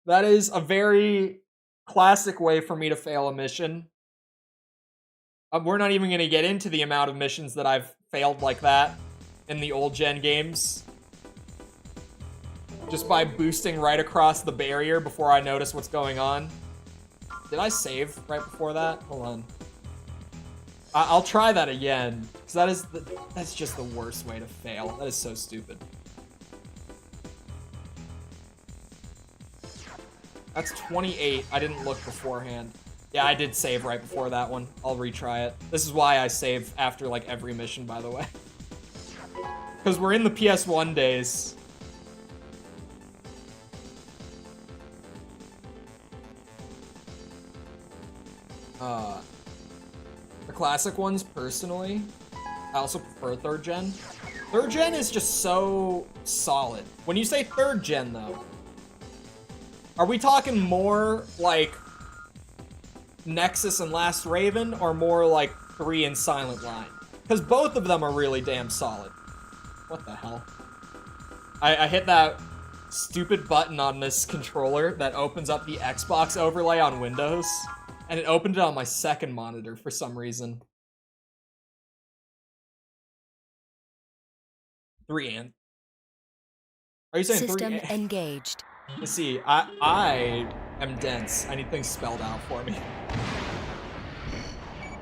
That is a very classic way for me to fail a mission. We're not even going to get into the amount of missions that I've failed like that in the old gen games. just by boosting right across the barrier before I notice what's going on. Did I save right before that? Hold on. I'll try that again, because that's just the worst way to fail. That is so stupid. That's 28. I didn't look beforehand. Yeah, I did save right before that one. I'll retry it. This is why I save after, like, every mission, by the way. Because we're in the PS1 days. The classic ones, personally, I also prefer 3rd gen. 3rd gen is just so solid. When you say 3rd gen, though, are we talking more like Nexus and Last Raven, or more like 3 and Silent Line? Because both of them are really damn solid. What the hell? I hit that stupid button on this controller that opens up the Xbox overlay on Windows, and it opened it on my second monitor for some reason. 3 and. Are you saying System 3 and? engaged. Let's see, I am dense. I need things spelled out for me.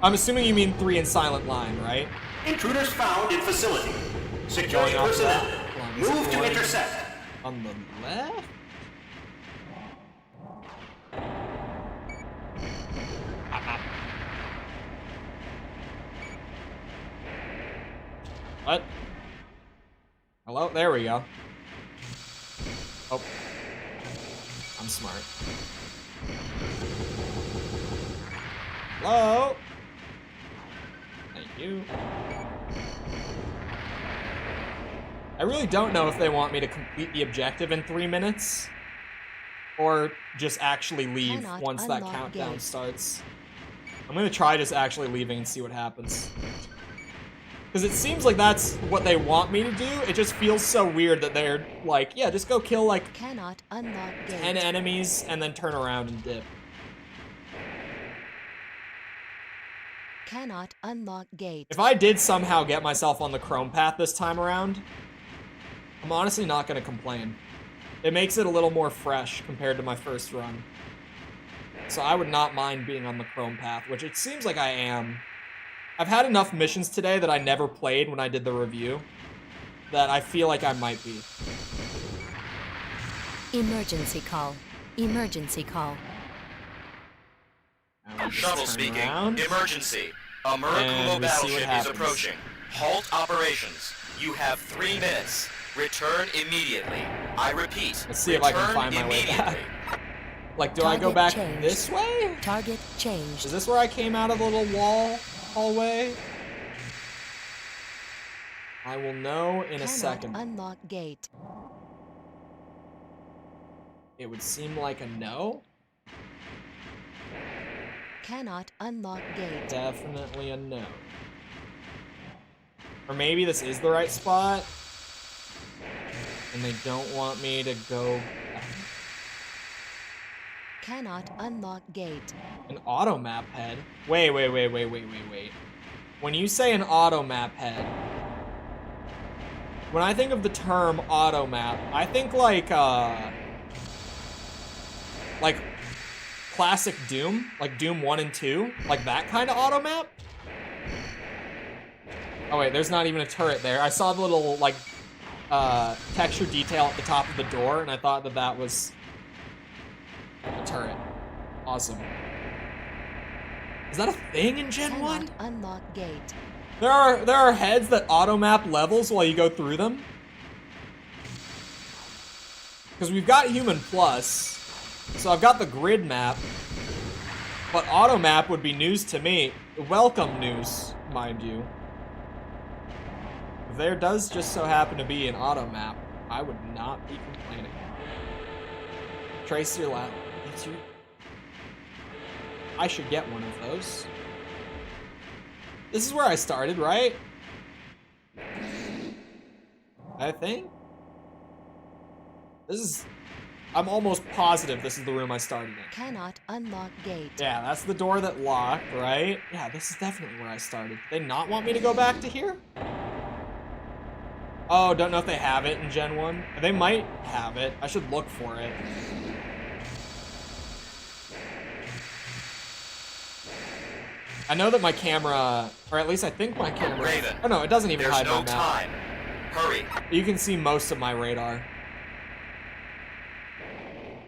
I'm assuming you mean 3 in Silent Line, right? Intruders found in facility. Security Going off personnel, that. Hold on, is it move to one intercept. on the left? What? Hello? There we go. Oh. I'm smart. Hello? Thank you. I really don't know if they want me to complete the objective in 3 minutes, or just actually leave Cannot once that unlock countdown gate. starts. I'm gonna try just actually leaving and see what happens. Because it seems like that's what they want me to do. It just feels so weird that they're like, yeah, just go kill like Cannot unlock gate. 10 enemies and then turn around and dip. Cannot unlock gate. If I did somehow get myself on the Chrome path this time around, I'm honestly not going to complain. It makes it a little more fresh compared to my first run. So I would not mind being on the Chrome path, which it seems like I am. I've had enough missions today that I never played when I did the review that I feel like I might be. Emergency call. Emergency call. Now we just Shuttle turn speaking. around. Emergency. A And Murakumo we see what battleship is happens. approaching. Halt operations. You have 3 minutes. Return immediately. I repeat. Let's see if I can return find my way back. immediately. Like, do I go Target back changed. this way? Target changed. Is this where I came out of the little wall hallway? I will know in a Cannot second. unlock gate. It would seem like a no. Cannot unlock gate. Definitely a no. Or maybe this is the right spot, and they don't want me to go back. Cannot unlock gate. An auto map head? Wait. When you say an auto map head, when I think of the term auto map, I think like classic Doom, like Doom 1 and 2, like that kind of auto map. Oh wait, there's not even a turret there. I saw the little like texture detail at the top of the door, and I thought that that was a turret. Awesome. Is that a thing in Gen 1? Cannot unlock gate. There are heads that auto map levels while you go through them. Because we've got Human Plus, so I've got the grid map, but auto map would be news to me. Welcome news, mind you. If there does just so happen to be an auto map, I would not be complaining. Trace your lap. I should get one of those. This is where I started, right? I think. This is... I'm almost positive this is the room I started in. Cannot unlock gate. Yeah, that's the door that locked, right? Yeah, this is definitely where I started. Did they not want me to go back to here? Oh, don't know if they have it in Gen 1. They might have it. I should look for it. I know that my camera, or at least I think my camera. Raven, Oh no, it doesn't even there's hide no my map. time. Hurry. You can see most of my radar.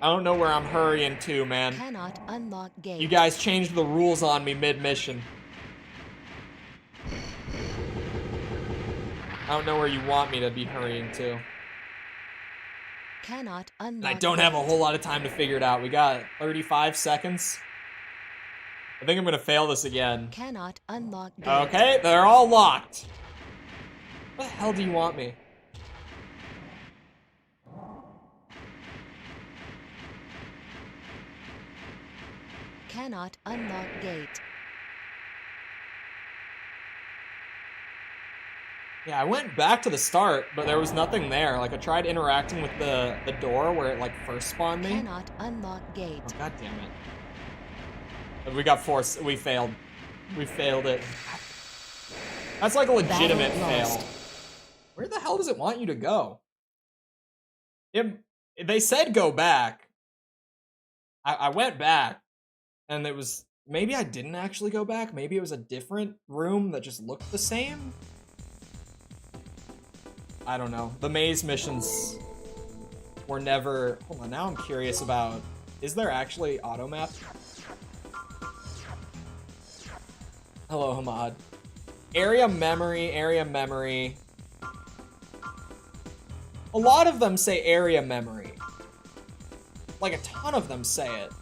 I don't know where I'm hurrying to, man. Cannot unlock gate. You guys changed the rules on me mid-mission. I don't know where you want me to be hurrying to. Cannot And unlock I don't have a gate. whole lot of time to figure it out. We got 35 seconds. I think I'm gonna fail this again. Cannot unlock gate. Okay, they're all locked. Where the hell do you want me? Cannot unlock gate. Yeah, I went back to the start, but there was nothing there. Like, I tried interacting with the door where it, like, first spawned me. Cannot unlock gate. Oh, god damn it. But we got forced. We failed. We failed it. That's like a legitimate Battle fail. lost. Where the hell does it want you to go? They said go back. I went back. And it was... Maybe I didn't actually go back. Maybe it was a different room that just looked the same. I don't know. The maze missions were never... Hold on, now I'm curious about... Is there actually auto map? Hello, Hamad. Area memory, area memory. A lot of them say area memory. Like, a ton of them say it.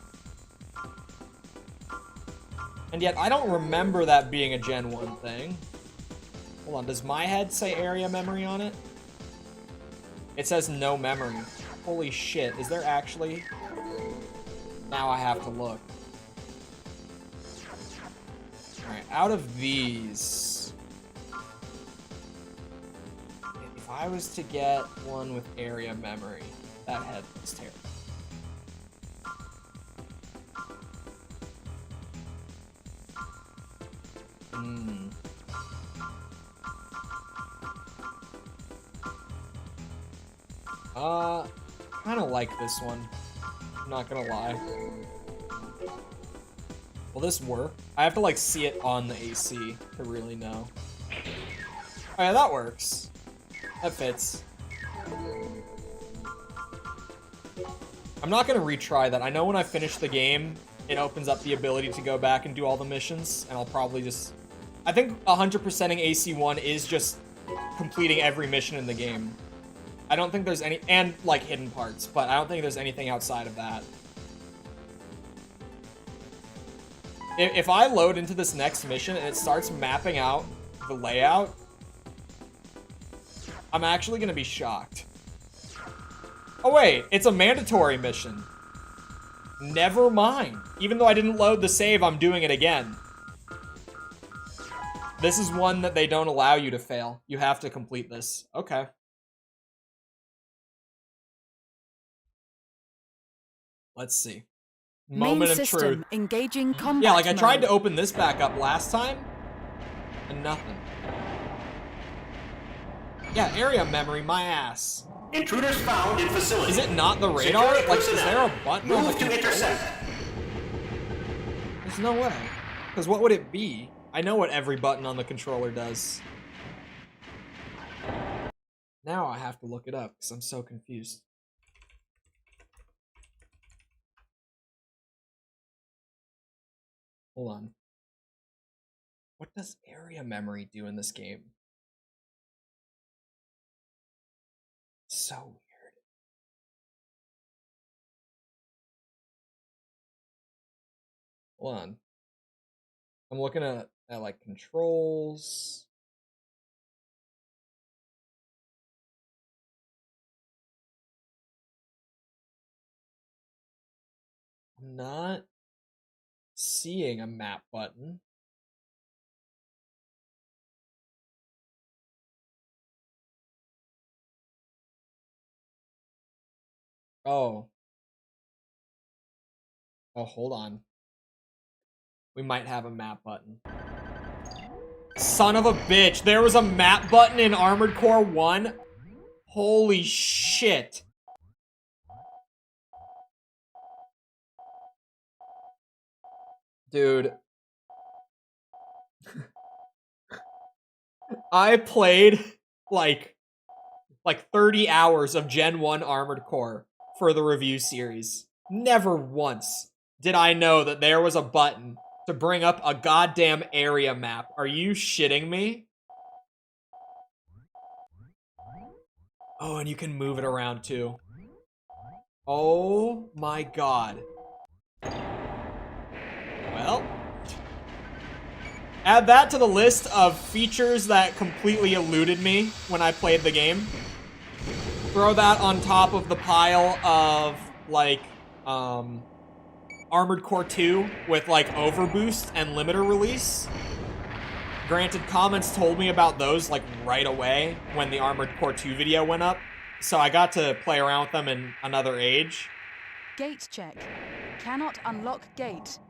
And yet, I don't remember that being a Gen 1 thing. Hold on, does my head say area memory on it? It says no memory. Holy shit, is there actually? Now I have to look. Alright, out of these... If I was to get one with area memory, that head looks terrible. Kind of like this one. I'm not gonna lie. Will this work? I have to, like, see it on the AC to really know. Oh yeah, that works. That fits. I'm not gonna retry that. I know when I finish the game, it opens up the ability to go back and do all the missions, and I'll probably just... I think 100%ing AC1 is just completing every mission in the game. I don't think there's any... And, like, hidden parts, but I don't think there's anything outside of that. If I load into this next mission and it starts mapping out the layout, I'm actually gonna be shocked. Oh wait, it's a mandatory mission. Never mind. Even though I didn't load the save, I'm doing it again. This is one that they don't allow you to fail. You have to complete this. Okay. Let's see. Moment Main of system truth. engaging combat Yeah, like I tried to mode. open this back up last time, and nothing. Yeah, area memory, my ass. Intruders found in facility. Is it not the radar? Security Like, is personnel, there a button on the move to controller? intercept. There's no way. Because what would it be? I know what every button on the controller does. Now I have to look it up, because I'm so confused. Hold on. What does area memory do in this game? So weird. Hold on. I'm looking at like controls. I'm not seeing a map button. Oh. Oh, hold on. We might have a map button. Son of a bitch. There was a map button in Armored Core 1. Holy shit. Dude. I played like 30 hours of Gen 1 Armored Core for the review series. Never once did I know that there was a button to bring up a goddamn area map. Are you shitting me? Oh, and you can move it around too. Oh my god. Well, add that to the list of features that completely eluded me when I played the game. Throw that on top of the pile of, like, Armored Core 2 with, like, Overboost and Limiter Release. Granted, comments told me about those, like, right away when the Armored Core 2 video went up, so I got to play around with them in another age. Gate check. Cannot unlock gate.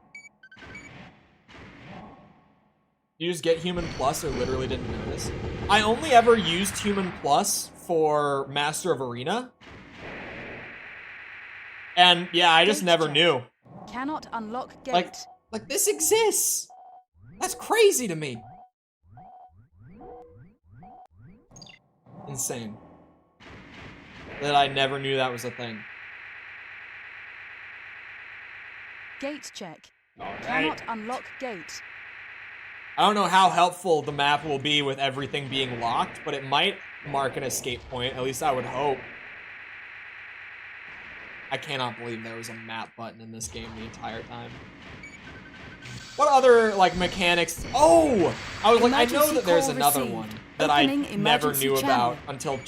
You just get Human Plus or literally didn't notice? I only ever used Human Plus for Master of Arena. And yeah, I just never knew. Cannot unlock gate. Like this exists. That's crazy to me. Insane. That I never knew that was a thing. Gate check. All Cannot unlock gate. I don't know how helpful the map will be with everything being locked, but it might mark an escape point. At least I would hope. I cannot believe there was a map button in this game the entire time. What other, like, mechanics? Oh! I was like, I know that there's another one that I never knew about until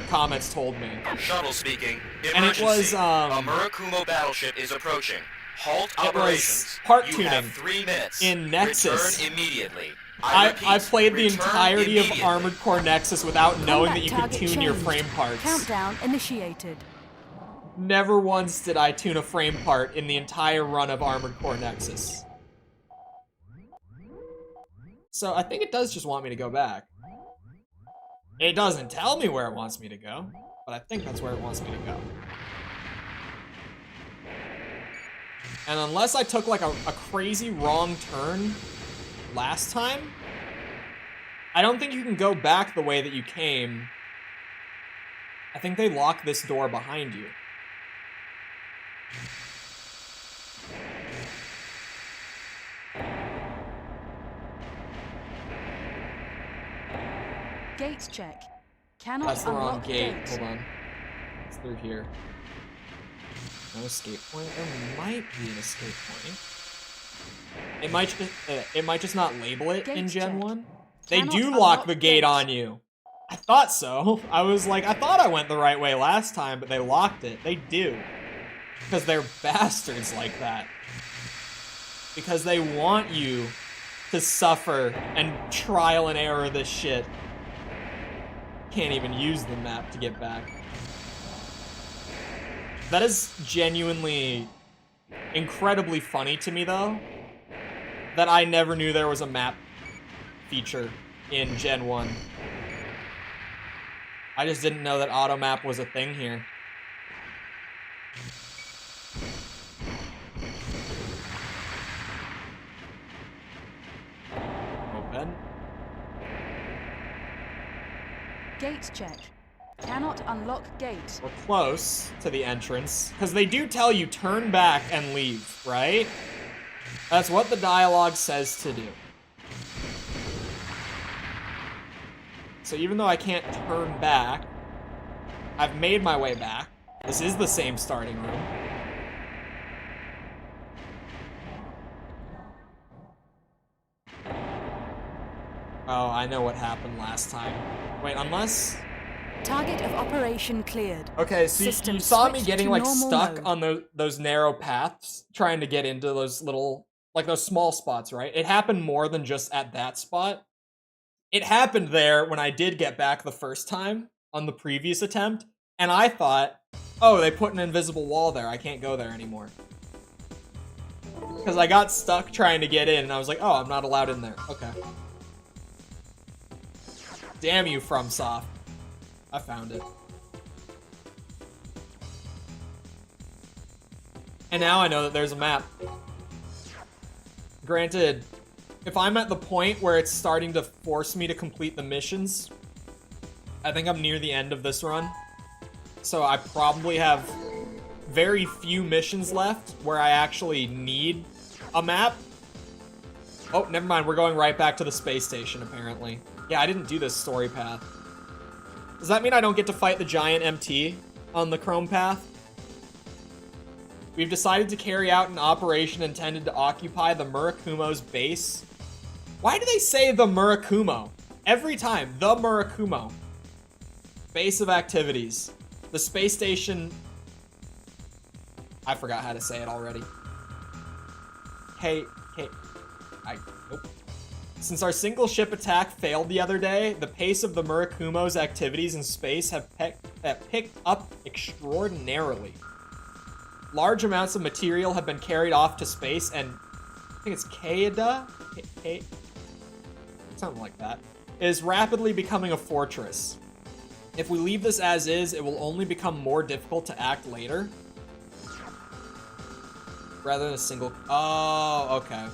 comments told me. Shuttle speaking. And it was, a Murakumo battleship is approaching. Halt operations. Part you tuning have 3 minutes. in Nexus. Return immediately. I played the return entirety of immediately. Armored Core Nexus without knowing that you could target tune your changed. frame parts. Countdown initiated. Never once did I tune a frame part in the entire run of Armored Core Nexus. So I think it does just want me to go back. It doesn't tell me where it wants me to go, but I think that's where it wants me to go. And unless I took like a crazy wrong turn last time, I don't think you can go back the way that you came. I think they lock this door behind you. Gate check. Cannot That's the wrong unlock gate. Hold on. It's through here. No escape point? There might be an escape point. It might just not label it in Gen 1. They do lock the gate on you. I thought so. I was like, I thought I went the right way last time, but they locked it. They do. Because they're bastards like that. Because they want you to suffer and trial and error this shit. Can't even use the map to get back. That is genuinely incredibly funny to me, though, that I never knew there was a map feature in Gen 1. I just didn't know that auto map was a thing here. Open. Gate check. Cannot unlock gate. We're close to the entrance, because they do tell you turn back and leave, right? That's what the dialogue says to do. So even though I can't turn back, I've made my way back. This is the same starting room. Oh, I know what happened last time. Wait, unless... Target of operation cleared. Okay, so you System saw me switched getting to like normal stuck mode. on those narrow paths, trying to get into those little, like those small spots, right? It happened more than just at that spot. It happened there when I did get back the first time on the previous attempt, and I thought, oh, they put an invisible wall there. I can't go there anymore. Because I got stuck trying to get in, and I was like, oh, I'm not allowed in there. Okay. Damn you, FromSoft. I found it. And now I know that there's a map. Granted, if I'm at the point where it's starting to force me to complete the missions, I think I'm near the end of this run. So I probably have very few missions left where I actually need a map. Oh, never mind. We're going right back to the space station, apparently. Yeah, I didn't do this story path. Does that mean I don't get to fight the giant MT on the Chrome path? We've decided to carry out an operation intended to occupy the Murakumo's base. Why do they say the Murakumo? Every time, the Murakumo. Base of activities. The space station... I forgot how to say it already. Nope. Since our single ship attack failed the other day, the pace of the Murakumo's activities in space have picked up extraordinarily. Large amounts of material have been carried off to space, and I think it's Kaida? Something like that. Is rapidly becoming a fortress. If we leave this as is, it will only become more difficult to act later. Rather than a single... Oh, okay.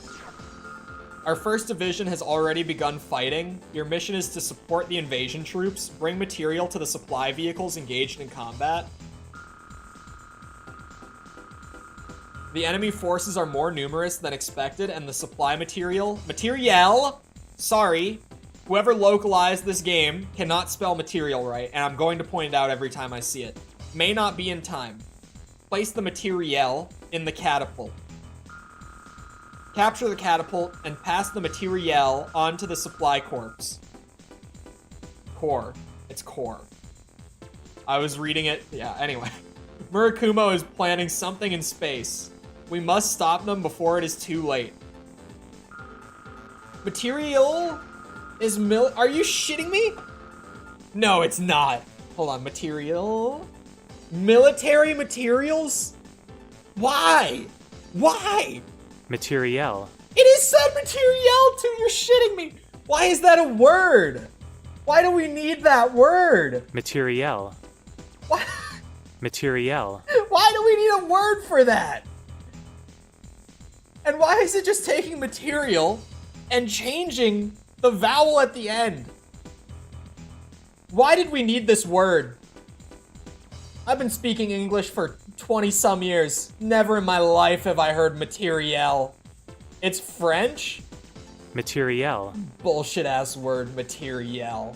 Our first division has already begun fighting. Your mission is to support the invasion troops, bring material to the supply vehicles engaged in combat. The enemy forces are more numerous than expected, and the supply material... Sorry. Whoever localized this game cannot spell material right, and I'm going to point it out every time I see it. May not be in time. Place the materiel in the catapult. Capture the catapult and pass the materiel onto the supply corps. Core. It's core. I was reading it. Yeah, anyway. Murakumo is planning something in space. We must stop them before it is too late. Material is Are you shitting me? No, it's not. Hold on. Material? Military materials? Why? Why? Materiel. It is said materiel too. You're shitting me. Why is that a word? Why do we need that word? Materiel. Why? Materiel. Why do we need a word for that? And why is it just taking material and changing the vowel at the end? Why did we need this word? I've been speaking English for 20-some years. Never in my life have I heard materiel. It's French? Materiel. Bullshit-ass word, materiel.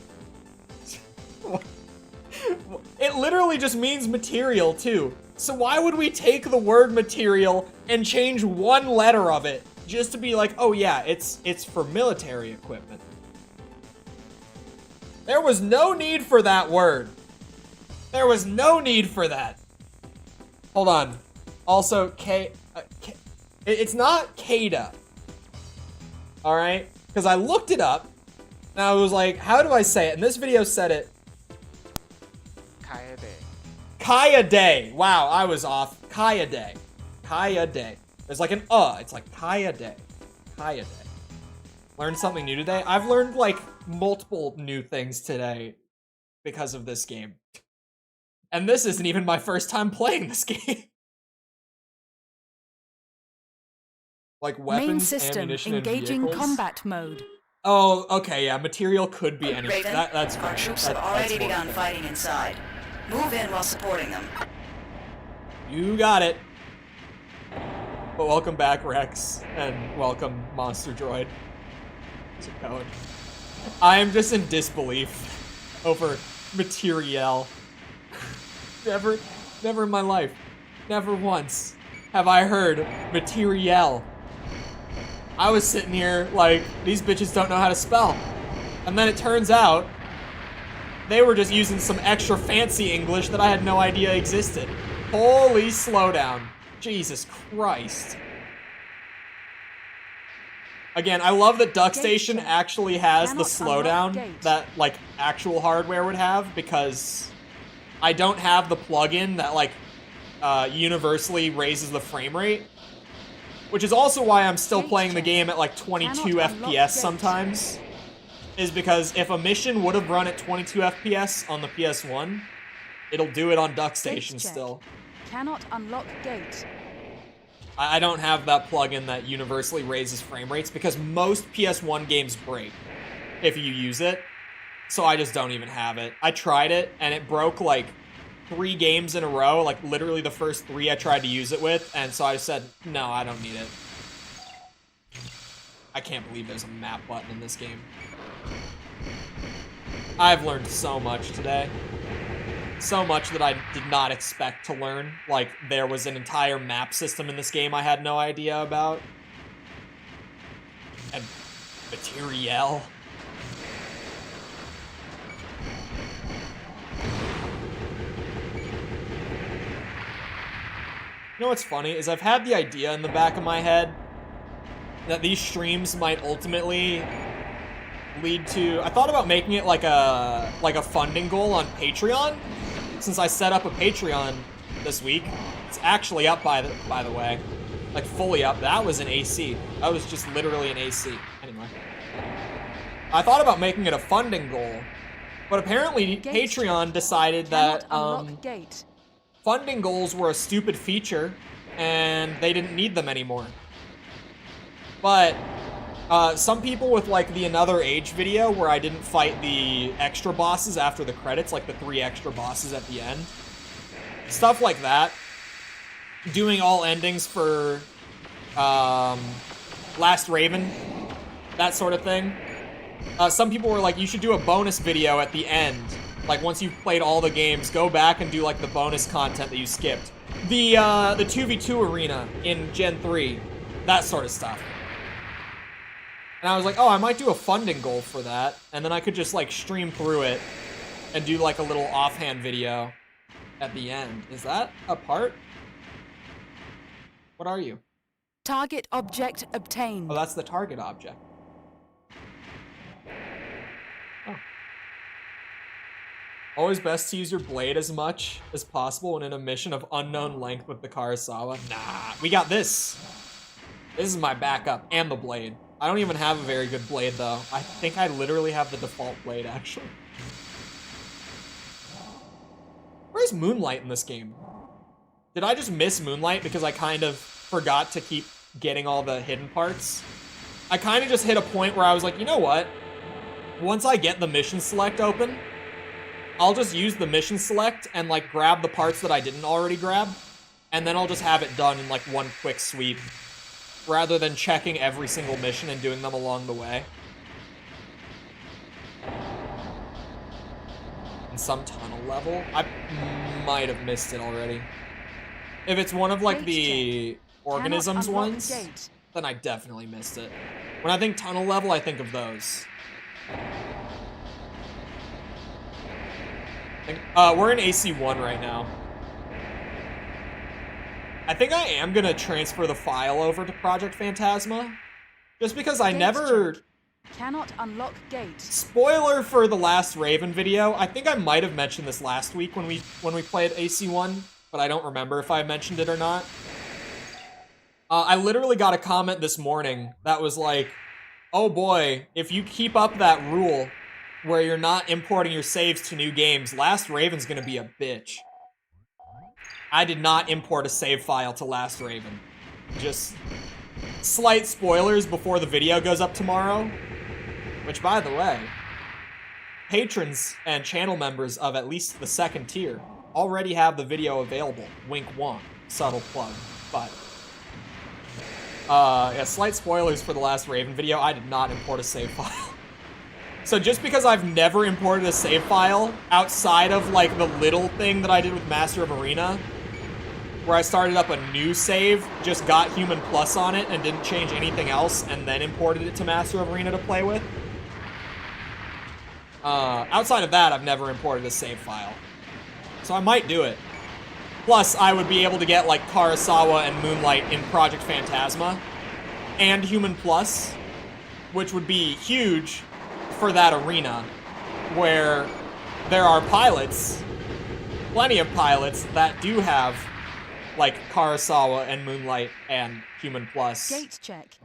It literally just means material, too. So why would we take the word material and change one letter of it just to be like, oh yeah, it's for military equipment? There was no need for that word. There was no need for that. Hold on. Also, it's not Kaida. All right? Because I looked it up, and I was like, how do I say it? And this video said it. Kayade. Wow, I was off. Kayade. Kayade. There's like an It's like Kayade. Kayade. Learned something new today? I've learned like multiple new things today because of this game. And this isn't even my first time playing this game. Like weapons, Main system ammunition, engaging and vehicles. combat mode. Oh, okay, yeah. Material could be anything. Raven, That's our fine. troops That- have already that's more begun fair. fighting inside. Move in while supporting them. You got it. But welcome back, Rex, and welcome, Monster Droid. How's it going? I am just in disbelief over materiel. Never in my life, never once have I heard materiel. I was sitting here like, these bitches don't know how to spell. And then it turns out they were just using some extra fancy English that I had no idea existed. Holy slowdown. Jesus Christ. Again, I love that Duck Station actually has the slowdown that, like, actual hardware would have, because I don't have the plugin that, like, universally raises the frame rate. Which is also why I'm still playing the game at, like, 22 FPS sometimes. Is because if a mission would have run at 22 FPS on the PS1, it'll do it on Duck Station still. Cannot unlock gate. I don't have that plugin that universally raises frame rates because most PS1 games break if you use it. So I just don't even have it. I tried it and it broke like 3 games in a row, like literally the first 3 I tried to use it with, and so I said, no, I don't need it. I can't believe there's a map button in this game. I've learned so much today. So much that I did not expect to learn. Like, there was an entire map system in this game I had no idea about. And materiel. You know what's funny is I've had the idea in the back of my head that these streams might ultimately lead to... I thought about making it like a funding goal on Patreon, since I set up a Patreon this week. It's actually up, by the way. Like, fully up. That was an AC. That was just literally an AC. Anyway. I thought about making it a funding goal, but apparently Patreon decided that funding goals were a stupid feature, and they didn't need them anymore. But some people with like the Another Age video where I didn't fight the extra bosses after the credits, like the 3 extra bosses at the end, stuff like that, doing all endings for Last Raven, that sort of thing. Some people were like, you should do a bonus video at the end. Like, once you've played all the games, go back and do, like, the bonus content that you skipped. The 2v2 arena in Gen 3. That sort of stuff. And I was like, oh, I might do a funding goal for that. And then I could just, like, stream through it and do, like, a little offhand video at the end. Is that a part? What are you? Target object obtained. Oh, that's the target object. Oh. Always best to use your blade as much as possible when in a mission of unknown length with the Karasawa. Nah, we got this. This is my backup, and the blade. I don't even have a very good blade, though. I think I literally have the default blade, actually. Where's Moonlight in this game? Did I just miss Moonlight because I kind of forgot to keep getting all the hidden parts? I kind of just hit a point where I was like, you know what? Once I get the mission select open, I'll just use the mission select and, like, grab the parts that I didn't already grab, and then I'll just have it done in, like, one quick sweep, rather than checking every single mission and doing them along the way. In some tunnel level? I might have missed it already. If it's one of, like, the organisms ones, then I definitely missed it. When I think tunnel level, I think of those. We're in AC1 right now. I think I am gonna transfer the file over to Project Phantasma, just because I never... Cannot unlock gate. Spoiler for the Last Raven video. I think I might have mentioned this last week when we played AC1, but I don't remember if I mentioned it or not. I literally got a comment this morning that was like, oh boy, if you keep up that rule where you're not importing your saves to new games, Last Raven's gonna be a bitch. I did not import a save file to Last Raven. Just slight spoilers before the video goes up tomorrow. Which, by the way, patrons and channel members of at least the 2nd tier already have the video available. Wink wonk. Subtle plug. But, yeah, slight spoilers for the Last Raven video. I did not import a save file. So just because I've never imported a save file outside of, like, the little thing that I did with Master of Arena, where I started up a new save, just got Human Plus on it and didn't change anything else, and then imported it to Master of Arena to play with. Outside of that, I've never imported a save file. So I might do it. Plus, I would be able to get, like, Karasawa and Moonlight in Project Phantasma, and Human Plus, which would be huge for that arena, where there are pilots, plenty of pilots, that do have, like, Karasawa and Moonlight and Human Plus. Gate check.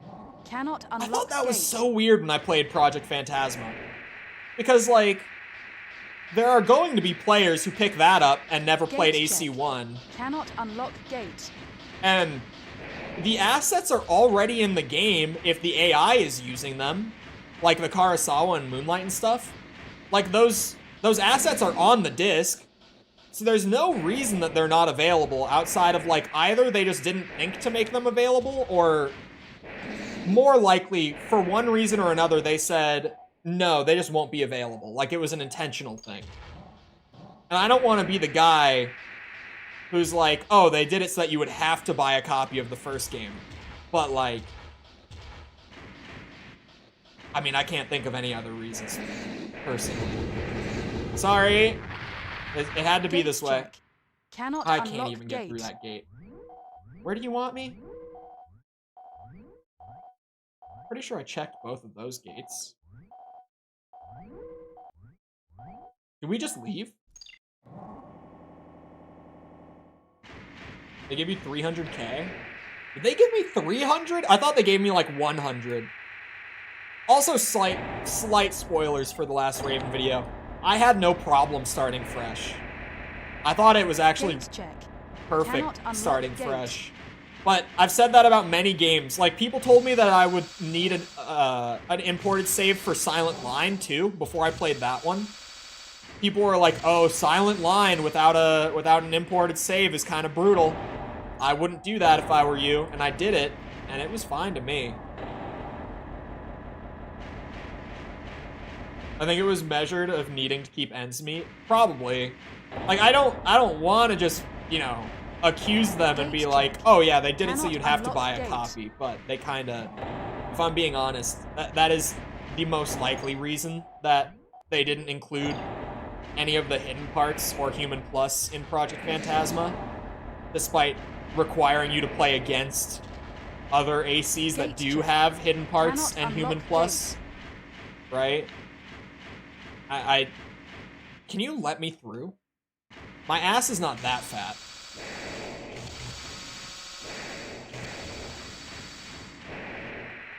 Cannot unlock. I thought that was so weird when I played Project Phantasma. Because, like, there are going to be players who pick that up and never played AC1. Cannot unlock gate. And the assets are already in the game if the AI is using them, like the Karasawa and Moonlight and stuff. Like those assets are on the disc, so there's no reason that they're not available outside of like either they just didn't think to make them available, or more likely for one reason or another they said no, they just won't be available. Like it was an intentional thing. And I don't want to be the guy who's like, oh, they did it so that you would have to buy a copy of the first game. But like, I mean, I can't think of any other reasons, personally. Sorry. It had to be this way. Cannot I unlock can't even get through that gate. Where do you want me? Pretty sure I checked both of those gates. Did we just leave? They give you 300k? Did they give me 300? I thought they gave me like 100. Also, slight spoilers for the last Raven video. I had no problem starting fresh. I thought it was actually perfect starting fresh. But I've said that about many games. Like, people told me that I would need an imported save for Silent Line, too, before I played that one. People were like, oh, Silent Line without an imported save is kind of brutal. I wouldn't do that if I were you, and I did it, and it was fine to me. I think it was measured of needing to keep ends meet. Probably. Like, I don't want to just, you know, accuse them and be like, oh yeah, they did it so you'd have to buy a copy. But they kind of, if I'm being honest, that is the most likely reason that they didn't include any of the hidden parts or Human Plus in Project Phantasma, despite requiring you to play against other ACs that do have hidden parts and Human Plus, right? Can you let me through? My ass is not that fat.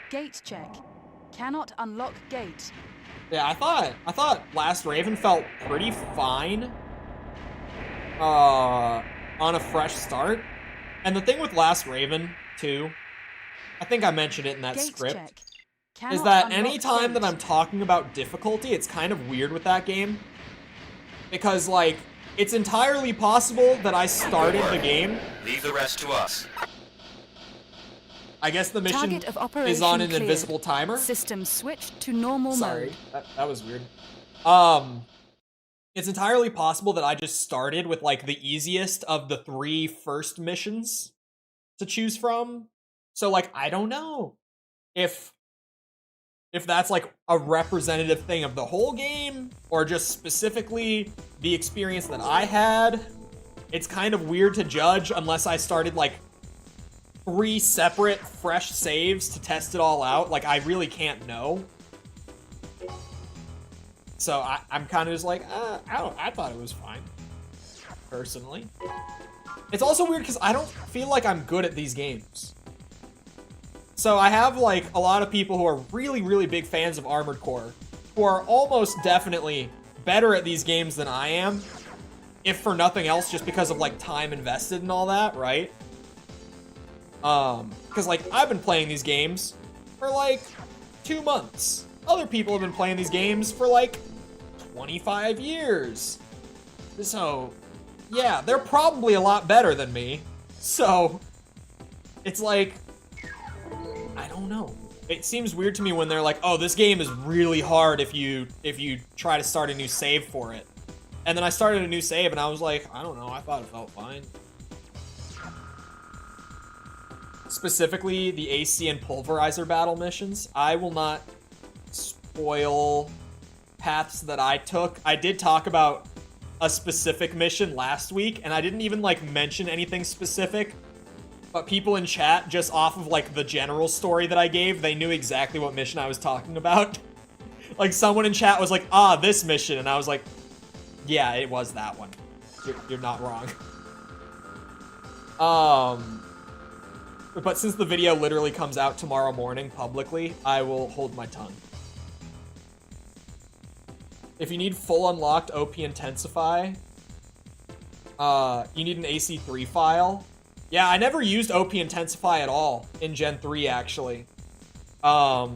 Gate check. Cannot unlock gate. Yeah, I thought Last Raven felt pretty fine on a fresh start. And the thing with Last Raven, too, I think I mentioned it in that script, is that anytime that I'm talking about difficulty, it's kind of weird with that game. Because, like, it's entirely possible that I started the game. Leave the rest to us. I guess the mission is on an invisible timer. System switched to normal Sorry, mode. that was weird. It's entirely possible that I just started with like the easiest of the 3 first missions to choose from. So like, I don't know if that's like a representative thing of the whole game or just specifically the experience that I had. It's kind of weird to judge unless I started like 3 separate fresh saves to test it all out. Like, I really can't know. So I'm kind of just like, I thought it was fine, personally. It's also weird because I don't feel like I'm good at these games. So I have like a lot of people who are really, really big fans of Armored Core, who are almost definitely better at these games than I am, if for nothing else, just because of like time invested and all that, right? Because like I've been playing these games for like 2 months. Other people have been playing these games for like 25 years. So yeah, they're probably a lot better than me. So it's like, I don't know. It seems weird to me when they're like, oh, this game is really hard if you try to start a new save for it. And then I started a new save and I was like, I don't know, I thought it felt fine. Specifically, the AC and Pulverizer battle missions. I will not spoil paths that I took. I did talk about a specific mission last week, and I didn't even, like, mention anything specific. But people in chat, just off of, like, the general story that I gave, they knew exactly what mission I was talking about. Like, someone in chat was like, ah, this mission, and I was like, yeah, it was that one. You're not wrong. But since the video literally comes out tomorrow morning publicly, I will hold my tongue. If you need full unlocked OP Intensify, you need an AC3 file. Yeah, I never used OP Intensify at all in Gen 3, actually. That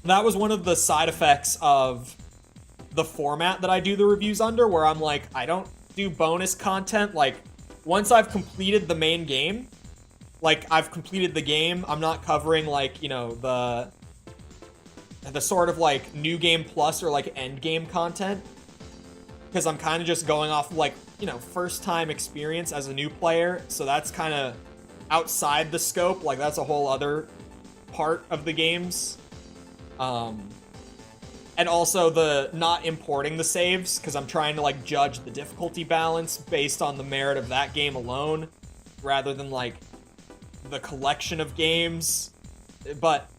was one of the side effects of the format that I do the reviews under, where I'm like, I don't do bonus content. Like, once I've completed the main game, like, I've completed the game, I'm not covering, like, you know, the sort of, like, new game plus or, like, end game content. Because I'm kind of just going off of, like, you know, first time experience as a new player. So that's kind of outside the scope. Like, that's a whole other part of the games. And also the not importing the saves, because I'm trying to, like, judge the difficulty balance based on the merit of that game alone, rather than, like, the collection of games. But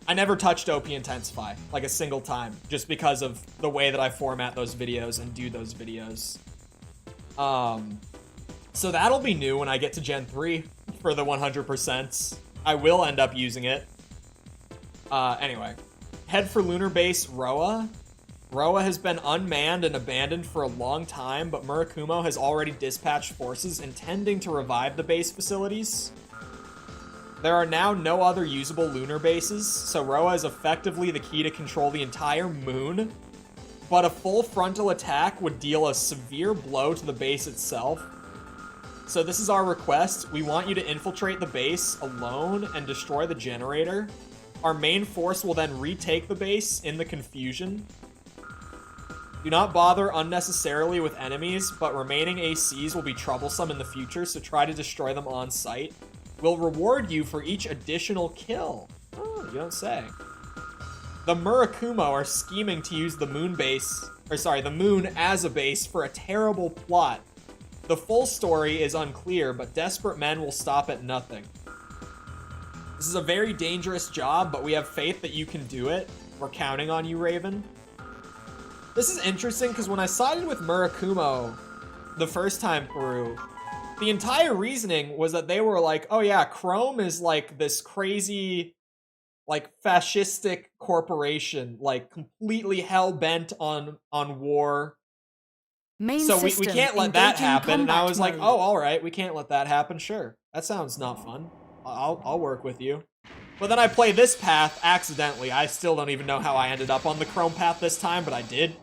I never touched OP Intensify, like, a single time, just because of the way that I format those videos and do those videos. So that'll be new when I get to Gen 3 for the 100%. I will end up using it. Anyway. Head for lunar base Roa. Roa has been unmanned and abandoned for a long time, but Murakumo has already dispatched forces intending to revive the base facilities. There are now no other usable lunar bases, so Roa is effectively the key to control the entire moon, but a full frontal attack would deal a severe blow to the base itself. So this is our request. We want you to infiltrate the base alone and destroy the generator. Our main force will then retake the base in the confusion. Do not bother unnecessarily with enemies, but remaining ACs will be troublesome in the future, so try to destroy them on sight. We'll reward you for each additional kill. Oh, you don't say. The Murakumo are scheming to use the moon as a base for a terrible plot. The full story is unclear, but desperate men will stop at nothing. This is a very dangerous job, but we have faith that you can do it. We're counting on you, Raven. This is interesting, because when I sided with Murakumo the first time through, the entire reasoning was that they were like, oh yeah, Chrome is like this crazy, like, fascistic corporation, like, completely hell-bent on war. So we can't let that happen. And I was like, oh, all right, we can't let that happen. Sure. That sounds not fun. I'll work with you. But then I play this path accidentally. I still don't even know how I ended up on the Chrome path this time, but I did.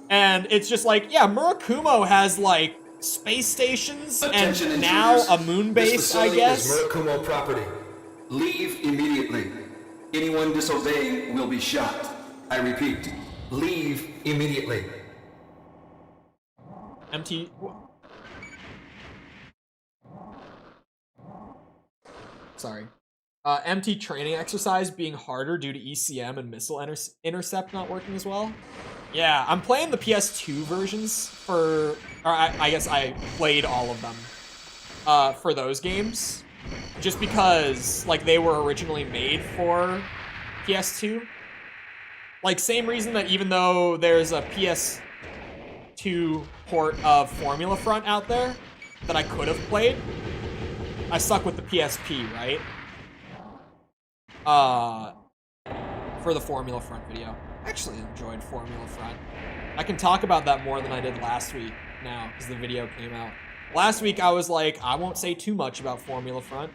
And it's just like, yeah, Murakumo has, like, space stations and now a moon base, I guess. This facility is Murakumo property. Leave immediately. Anyone disobeying will be shot. I repeat, leave immediately. MT... Sorry. MT training exercise being harder due to ECM and missile intercept not working as well. Yeah, I'm playing the PS2 versions for... Or I guess I played all of them for those games. Just because, like, they were originally made for PS2. Like, same reason that even though there's a PS2 port of Formula Front out there that I could have played, I stuck with the PSP, right? For the Formula Front video. I actually enjoyed Formula Front. I can talk about that more than I did last week now, because the video came out. Last week, I was like, I won't say too much about Formula Front.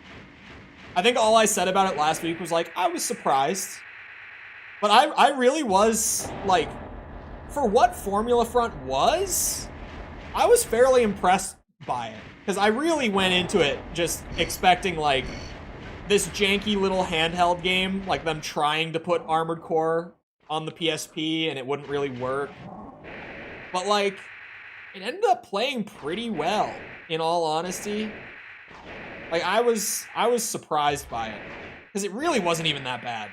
I think all I said about it last week was like, I was surprised. But I really was, like, for what Formula Front was, I was fairly impressed by it. Because I really went into it just expecting, like, this janky little handheld game, like them trying to put Armored Core on the PSP and it wouldn't really work. But, like, it ended up playing pretty well, in all honesty. Like, I was surprised by it. Because it really wasn't even that bad.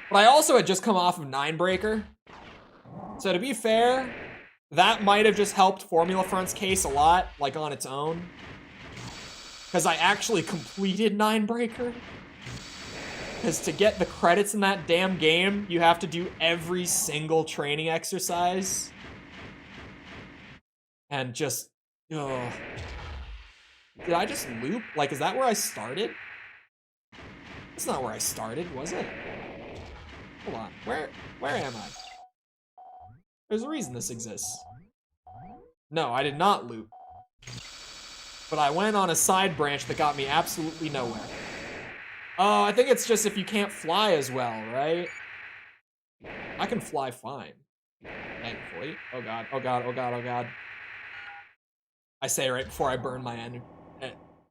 But I also had just come off of Ninebreaker. So to be fair, that might have just helped Formula Front's case a lot, like, on its own. Because I actually completed Ninebreaker. Because to get the credits in that damn game, you have to do every single training exercise. And just, ugh. Did I just loop? Like, is that where I started? That's not where I started, was it? Hold on, where am I? There's a reason this exists. No, I did not loop. But I went on a side branch that got me absolutely nowhere. Oh, I think it's just if you can't fly as well, right? I can fly fine. Thankfully. Oh god, oh god, oh god, oh god. I say right before I burn my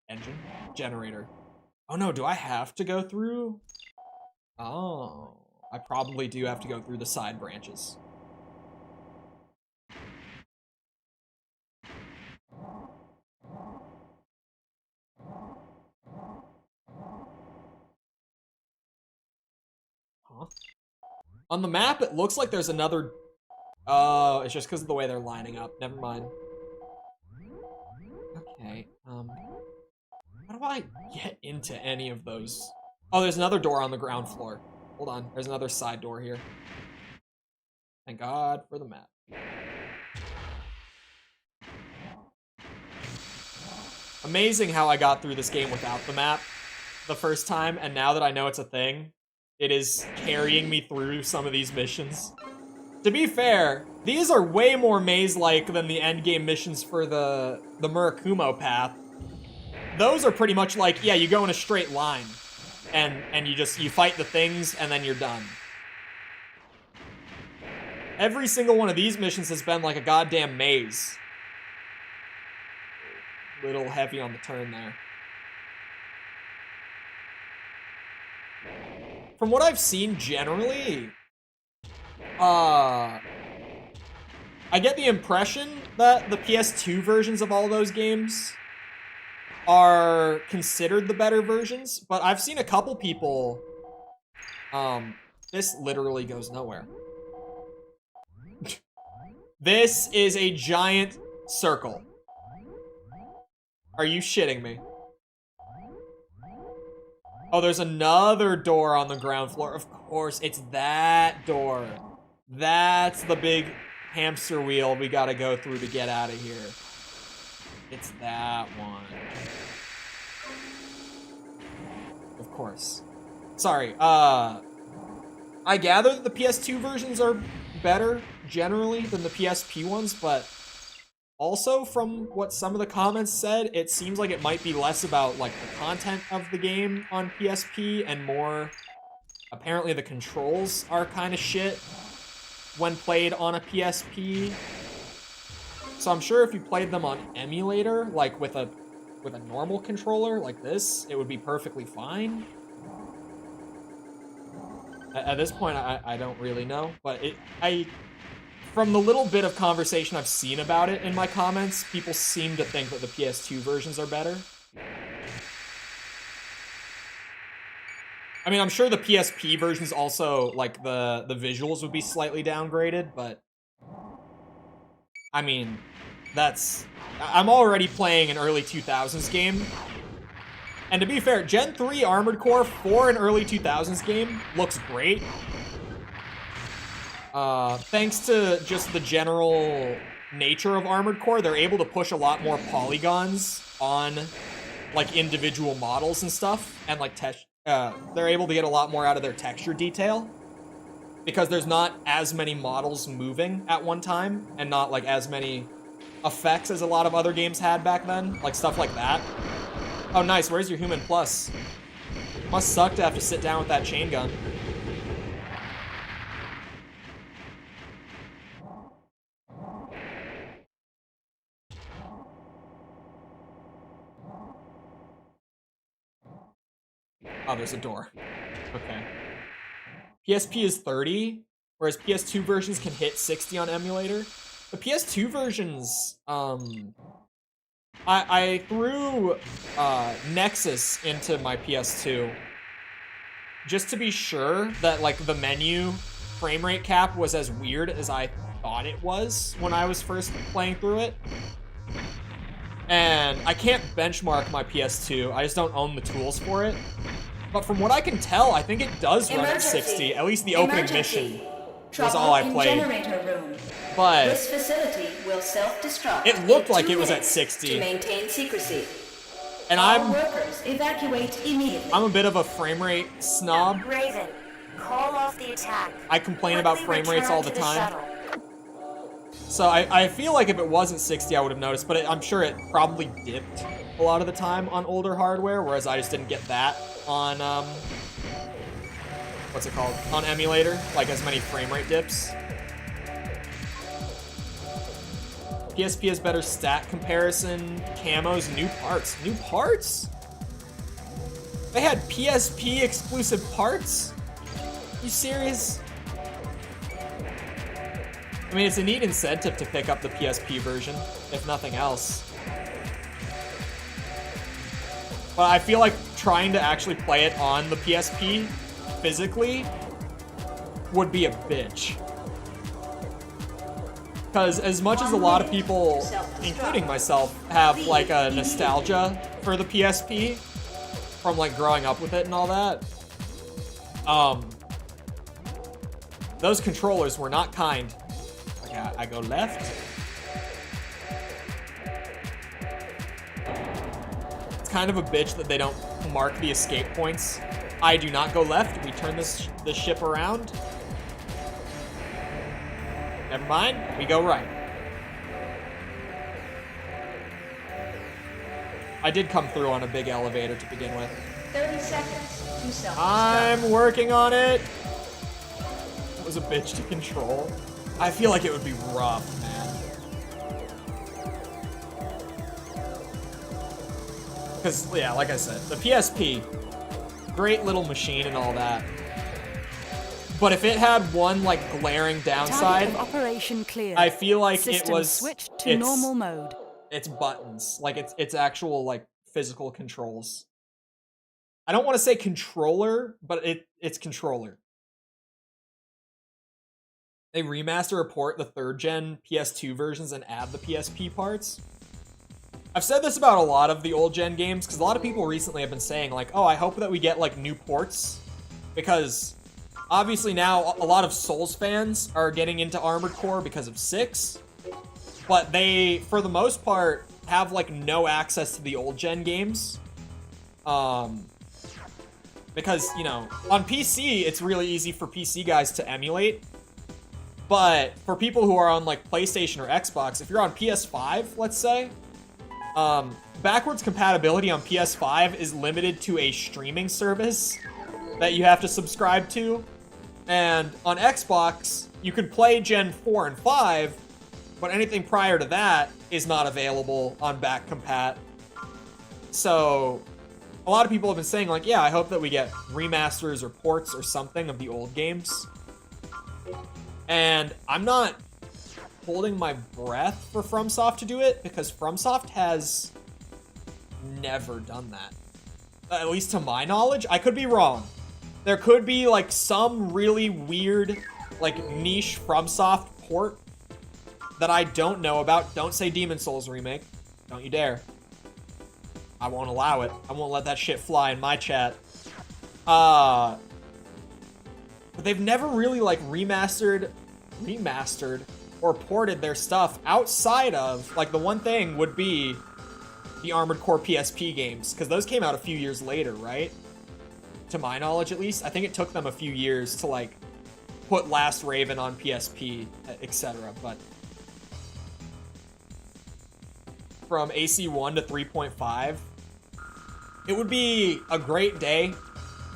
engine generator. Oh no, do I have to go through? Oh, I probably do have to go through the side branches. Huh? On the map, it looks like there's another... Oh, it's just because of the way they're lining up. Never mind. Okay, how do I get into any of those? Oh, there's another door on the ground floor. Hold on, there's another side door here. Thank God for the map. Amazing how I got through this game without the map the first time, and now that I know it's a thing, it is carrying me through some of these missions. To be fair, these are way more maze-like than the endgame missions for the Murakumo path. Those are pretty much like, yeah, you go in a straight line, and you fight the things, and then you're done. Every single one of these missions has been like a goddamn maze. Little heavy on the turn there. From what I've seen generally, I get the impression that the PS2 versions of all those games are considered the better versions, but I've seen a couple people, this literally goes nowhere. This is a giant circle. Are you shitting me? Oh, there's another door on the ground floor. Of course, it's that door. That's the big hamster wheel we gotta go through to get out of here. It's that one. Of course. Sorry, I gather that the PS2 versions are better, generally, than the PSP ones, but also, from what some of the comments said, it seems like it might be less about, like, the content of the game on PSP and more... Apparently the controls are kind of shit when played on a PSP. So I'm sure if you played them on emulator, like with a normal controller like this, it would be perfectly fine. At this point, I don't really know, but from the little bit of conversation I've seen about it in my comments, people seem to think that the PS2 versions are better. I mean, I'm sure the PSP versions also, like, the visuals would be slightly downgraded, but... I mean, I'm already playing an early 2000s game. And to be fair, Gen 3 Armored Core for an early 2000s game looks great. Thanks to just the general nature of Armored Core, they're able to push a lot more polygons on, like, individual models and stuff, and, like, they're able to get a lot more out of their texture detail, because there's not as many models moving at one time, and not, like, as many effects as a lot of other games had back then, like, stuff like that. Oh, nice, where's your human plus? Must suck to have to sit down with that chain gun. Oh, there's a door. Okay. PSP is 30, whereas PS2 versions can hit 60 on emulator. The PS2 versions, I threw Nexus into my PS2 just to be sure that, like, the menu frame rate cap was as weird as I thought it was when I was first playing through it. And I can't benchmark my PS2, I just don't own the tools for it. But from what I can tell, I think it does run at 60. At least the opening mission was all I played. But this facility will self-destruct. It looked like it was at 60. To maintain secrecy. And All workers evacuate immediately. I'm a bit of a frame rate snob. Raven, call off the attack. I complain about frame rates all the time. So I feel like if it wasn't 60, I would have noticed, but I'm sure it probably dipped a lot of the time on older hardware, whereas I just didn't get that on, what's it called? On emulator, like as many frame rate dips. PSP has better stat comparison, camos, new parts. New parts? They had PSP exclusive parts? You serious? I mean, it's a neat incentive to pick up the PSP version, if nothing else. But I feel like trying to actually play it on the PSP physically would be a bitch. Because as much as a lot of people, including myself, have like a nostalgia for the PSP from like growing up with it and all that, those controllers were not kind. Okay, I go left. It's kind of a bitch that they don't mark the escape points. I do not go left. We turn this ship around. Never mind. We go right. I did come through on a big elevator to begin with. 30 seconds to self-destruct. I'm working on it. It was a bitch to control. I feel like it would be rough, man. Because, yeah, like I said, the PSP, great little machine and all that. But if it had one, like, glaring downside, Target of operation clear. I feel like System it was... switched to normal mode. It's buttons. Like, it's actual, like, physical controls. I don't want to say controller, but it's controller. They remaster or port the 3rd gen PS2 versions and add the PSP parts. I've said this about a lot of the old gen games, because a lot of people recently have been saying, like, oh, I hope that we get, like, new ports. Because, obviously now, a lot of Souls fans are getting into Armored Core because of 6. But they, for the most part, have, like, no access to the old gen games. Because, you know, on PC, it's really easy for PC guys to emulate. But for people who are on, like, PlayStation or Xbox, if you're on PS5, let's say, backwards compatibility on PS5 is limited to a streaming service that you have to subscribe to. And on Xbox, you can play Gen 4 and 5, but anything prior to that is not available on back compat. So a lot of people have been saying, like, yeah, I hope that we get remasters or ports or something of the old games. And I'm not holding my breath for FromSoft to do it, because FromSoft has never done that. At least to my knowledge. I could be wrong. There could be, like, some really weird, like, niche FromSoft port that I don't know about. Don't say Demon Souls remake. Don't you dare. I won't allow it. I won't let that shit fly in my chat. But they've never really, like, remastered, or ported their stuff outside of, like, the one thing would be the Armored Core PSP games, because those came out a few years later, right? To my knowledge, at least. I think it took them a few years to, like, put Last Raven on PSP, etc. But from AC1 to 3.5, it would be a great day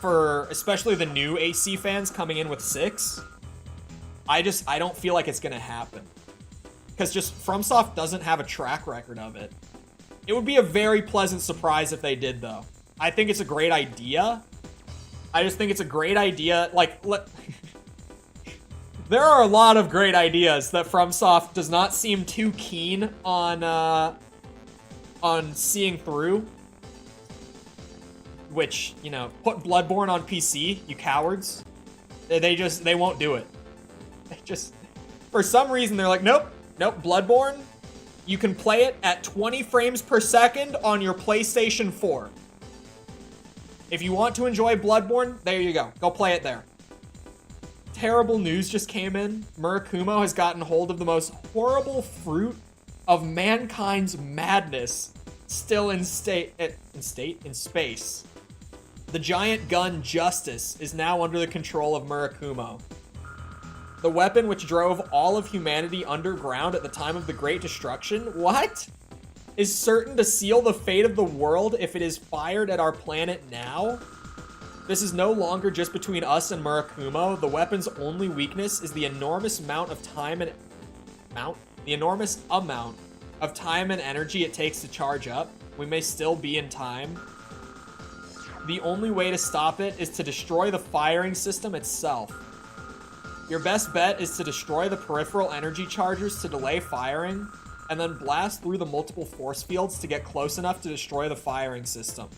for especially the new AC fans coming in with 6. I don't feel like it's gonna happen, because just FromSoft doesn't have a track record of it. It would be a very pleasant surprise if they did, though. I think it's a great idea. I just think it's a great idea. Like, there are a lot of great ideas that FromSoft does not seem too keen on seeing through. Which, you know, put Bloodborne on PC, you cowards. They won't do it. They just, for some reason, they're like, nope, Bloodborne, you can play it at 20 frames per second on your PlayStation 4. If you want to enjoy Bloodborne, there you go. Go play it there. Terrible news just came in. Murakumo has gotten hold of the most horrible fruit of mankind's madness still in space. The giant gun Justice is now under the control of Murakumo. The weapon which drove all of humanity underground at the time of the Great Destruction? What? Is certain to seal the fate of the world if it is fired at our planet now? This is no longer just between us and Murakumo. The weapon's only weakness is the enormous amount of time and energy it takes to charge up. We may still be in time. The only way to stop it is to destroy the firing system itself. Your best bet is to destroy the peripheral energy chargers to delay firing, and then blast through the multiple force fields to get close enough to destroy the firing system.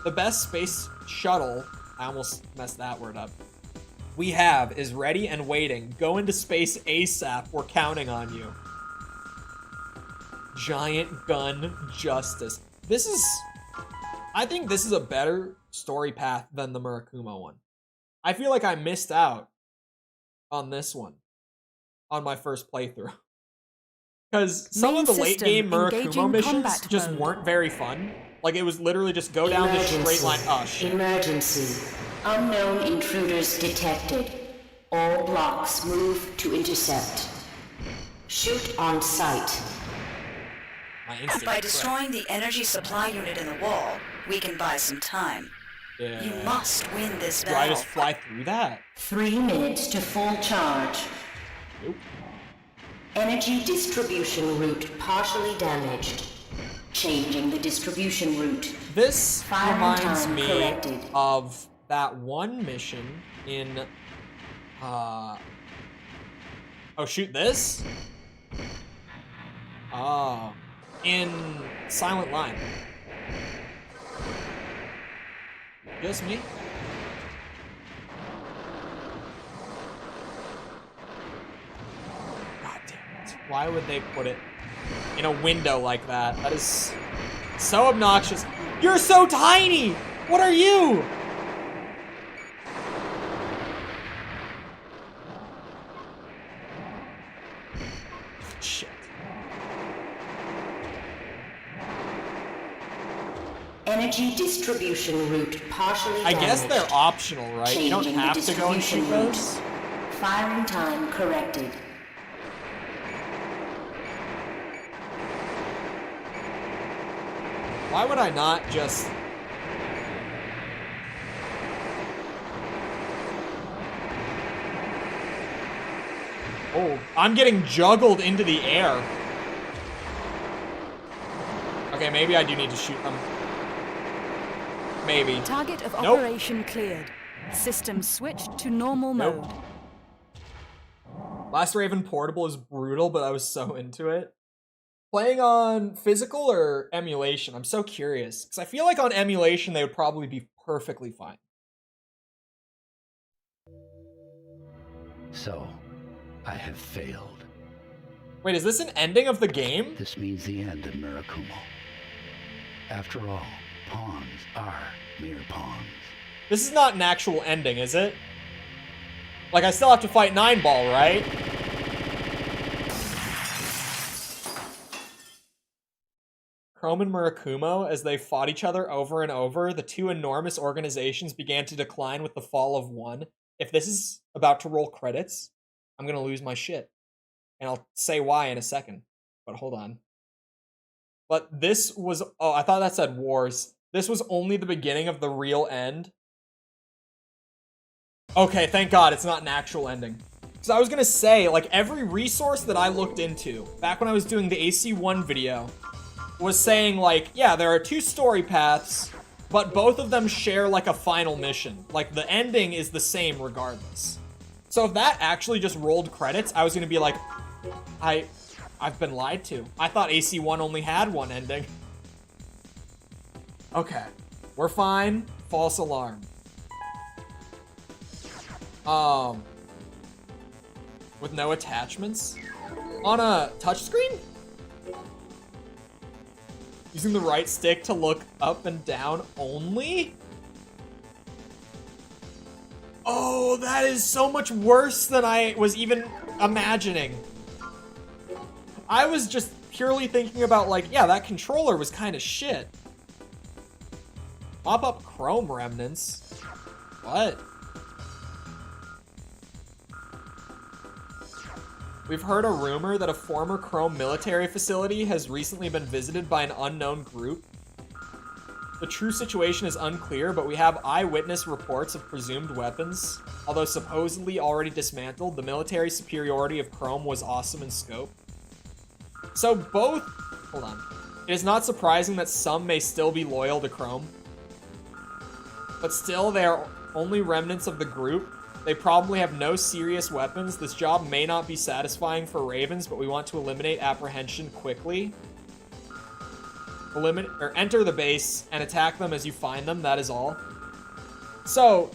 The best space shuttle, I almost messed that word up, we have is ready and waiting. Go into space ASAP, we're counting on you. Giant gun justice. I think this is a better story path than the Murakumo one. I feel like I missed out on this one on my first playthrough. Because some of the late game Murakumo missions just weren't very fun. Like, it was literally just go down this straight line. Oh, shit. Emergency. Unknown intruders detected. All blocks move to intercept. Shoot on sight. By destroying the energy supply unit in the wall, we can buy some time. Yeah. You must win this Do battle. I just fly through that? 3 minutes to full charge. Nope. Energy distribution route partially damaged. Changing the distribution route. This Firing reminds time me corrected. of that one mission in, oh shoot, this? Oh, in Silent Line. Just me? God damn it. Why would they put it in a window like that? That is so obnoxious. You're so tiny! What are you? Shit. Energy distribution route partially I damaged. guess they're optional, right? You don't Changing the have to go and distribution shoot route. those. Firing time corrected. Why would I not just... Oh, I'm getting juggled into the air. Okay, maybe I do need to shoot them. Maybe. Target of Nope. operation cleared. System switched to normal mode. Last Raven Portable is brutal, but I was so into it. Playing on physical or emulation? I'm so curious. Because I feel like on emulation, they would probably be perfectly fine. So, I have failed. Wait, is this an ending of the game? This means the end of Murakumo. After all, pawns are mere pawns. This is not an actual ending, is it? Like, I still have to fight 9-Ball, right? Chrome and Murakumo, as they fought each other over and over, the two enormous organizations began to decline with the fall of one. If this is about to roll credits, I'm gonna lose my shit. And I'll say why in a second. But hold on. But this was... Oh, I thought that said wars. This was only the beginning of the real end. Okay, thank God it's not an actual ending. Because I was gonna say, like, every resource that I looked into, back when I was doing the AC1 video, was saying, like, yeah, there are two story paths, but both of them share, like, a final mission. Like, the ending is the same regardless. So if that actually just rolled credits, I was gonna be like, I've been lied to. I thought AC1 only had one ending. Okay, we're fine. False alarm. With no attachments? On a touchscreen? Using the right stick to look up and down only? Oh, that is so much worse than I was even imagining. I was just purely thinking about, like, yeah, that controller was kind of shit. Mop up Chrome remnants. What? We've heard a rumor that a former Chrome military facility has recently been visited by an unknown group. The true situation is unclear, but we have eyewitness reports of presumed weapons. Although supposedly already dismantled, the military superiority of Chrome was awesome in scope. So both... Hold on. It is not surprising that some may still be loyal to Chrome. But still, they are only remnants of the group. They probably have no serious weapons. This job may not be satisfying for Ravens, but we want to eliminate apprehension quickly. Enter the base and attack them as you find them, that is all. So,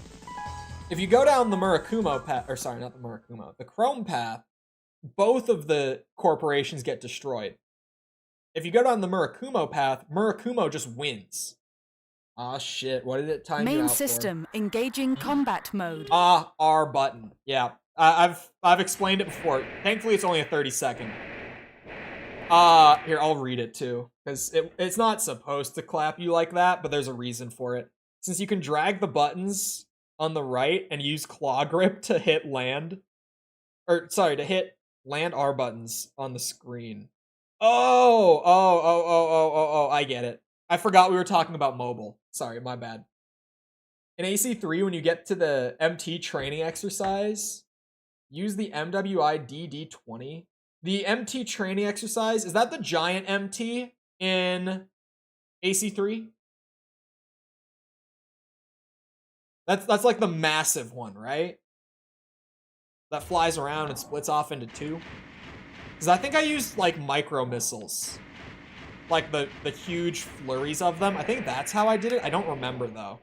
if you go down the Murakumo path, or sorry, not the Murakumo, the Chrome path, both of the corporations get destroyed. If you go down the Murakumo path, Murakumo just wins. Ah, shit, what did it time you out Main for? system, engaging combat mode. Ah, R button, yeah. I've explained it before. Thankfully, it's only a 30-second. Here, I'll read it too, because it's not supposed to clap you like that, but there's a reason for it. Since you can drag the buttons on the right and use claw grip to hit land, to hit land R buttons on the screen. Oh, I get it. I forgot we were talking about mobile. Sorry, my bad. In AC3, when you get to the MT training exercise, use the MWI DD20. The MT training exercise, is that the giant MT in AC3? That's like the massive one, right? That flies around and splits off into two. Because I think I used like micro missiles. Like the huge flurries of them. I think that's how I did it. I don't remember though.